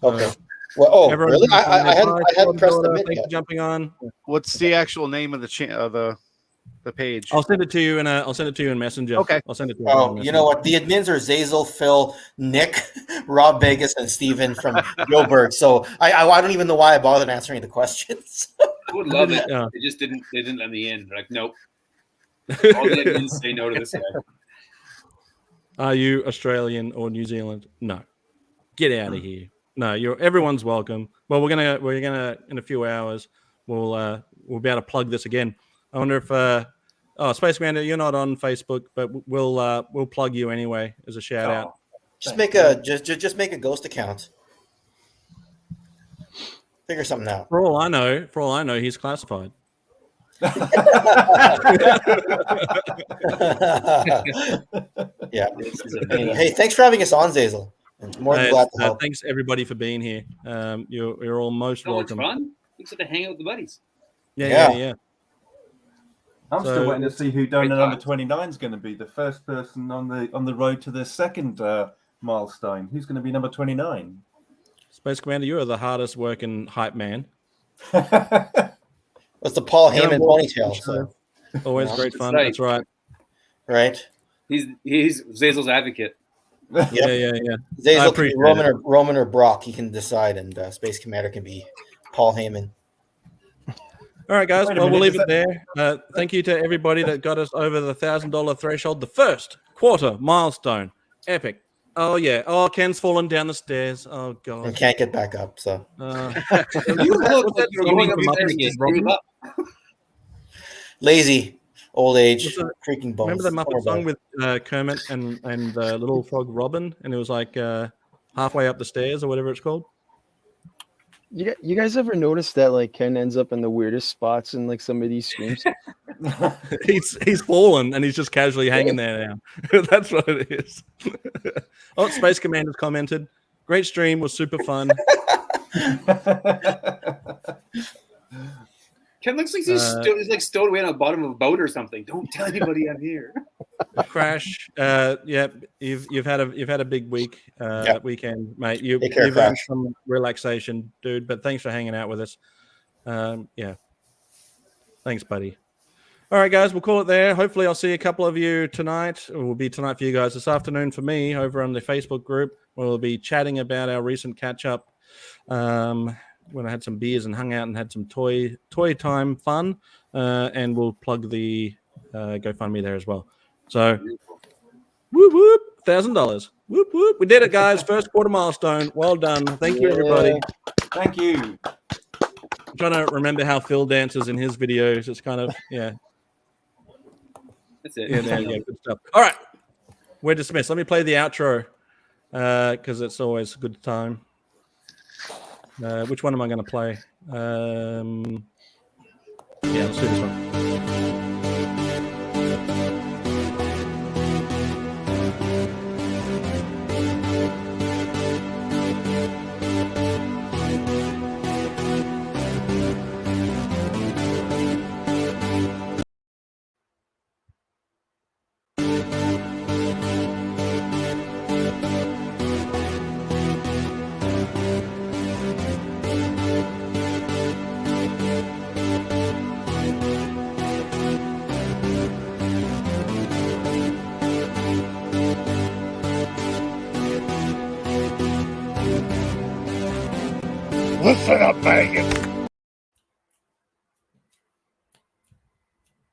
So okay. Well, really? I hadn't pressed the Thanks yet. for jumping on. What's the actual name of the page? I'll send it to you in Messenger. Okay. I'll send it to you. Oh, you know what? The admins are Xazyl, Phil, Nick, Rob Vegas, and Steven from Joburg. So I don't even know why I bothered answering the questions. I would love it. Yeah. They just didn't. They didn't let me in. They're like, nope. All the admins say no to this guy. Are you Australian or New Zealand? No. Get out of here. No, everyone's welcome. Well, we're gonna in a few hours we'll be able to plug this again. I wonder if Space Commander, you're not on Facebook, but we'll plug you anyway as a shout out. Just make a ghost account. Figure something out. For all I know, he's classified. Yeah. Hey, thanks for having us on, Xazyl. More than glad to help. Thanks everybody for being here. You're all most welcome. Much fun. Thanks to hang out with the buddies. Yeah. I'm still waiting to see who donor number 29 is going to be. The first person on the road to the second milestone. Who's going to be number 29? Space Commander, you are the hardest working hype man. It's the Paul Heyman ponytail. So. Always great fun. That's right. Right. He's Xazyl's advocate. Yep. Yeah. Xazyl can be Roman or Brock. He can decide, and Space Commander can be Paul Heyman. All right, guys. Well, we'll leave it there. Thank you to everybody that got us over the $1,000 threshold. The first quarter milestone. Epic. Oh, yeah. Oh, Ken's fallen down the stairs. Oh, God. And can't get back up. So. Lazy. Old age. Creaking bones. Remember the Muppet song with Kermit and Little Frog Robin? And it was like halfway up the stairs or whatever it's called. You guys ever notice that like Ken ends up in the weirdest spots in like some of these streams? he's fallen and he's just casually hanging there now. That's what it is. Oh, Space Commander's commented. Great stream, was super fun. Ken looks like he's stowed away on the bottom of a boat or something. Don't tell anybody I'm here. Crash. Yeah, you've had a big week weekend, mate. You've earned some relaxation, dude. But thanks for hanging out with us. Yeah, thanks, buddy. All right, guys, we'll call it there. Hopefully, I'll see a couple of you tonight. It will be tonight for you guys. This afternoon for me over on the Facebook group. We'll be chatting about our recent catch up. When I had some beers and hung out and had some toy time fun, and we'll plug the GoFundMe there as well. So, whoop whoop, $1,000. Whoop whoop, we did it, guys. First quarter milestone. Well done. Thank you, everybody. Thank you. I'm trying to remember how Phil dances in his videos. It's kind of That's it. Yeah, good stuff. All right, we're dismissed. Let me play the outro because it's always a good time. Which one am I going to play? Yeah, let's do this one. Listen up, maggots.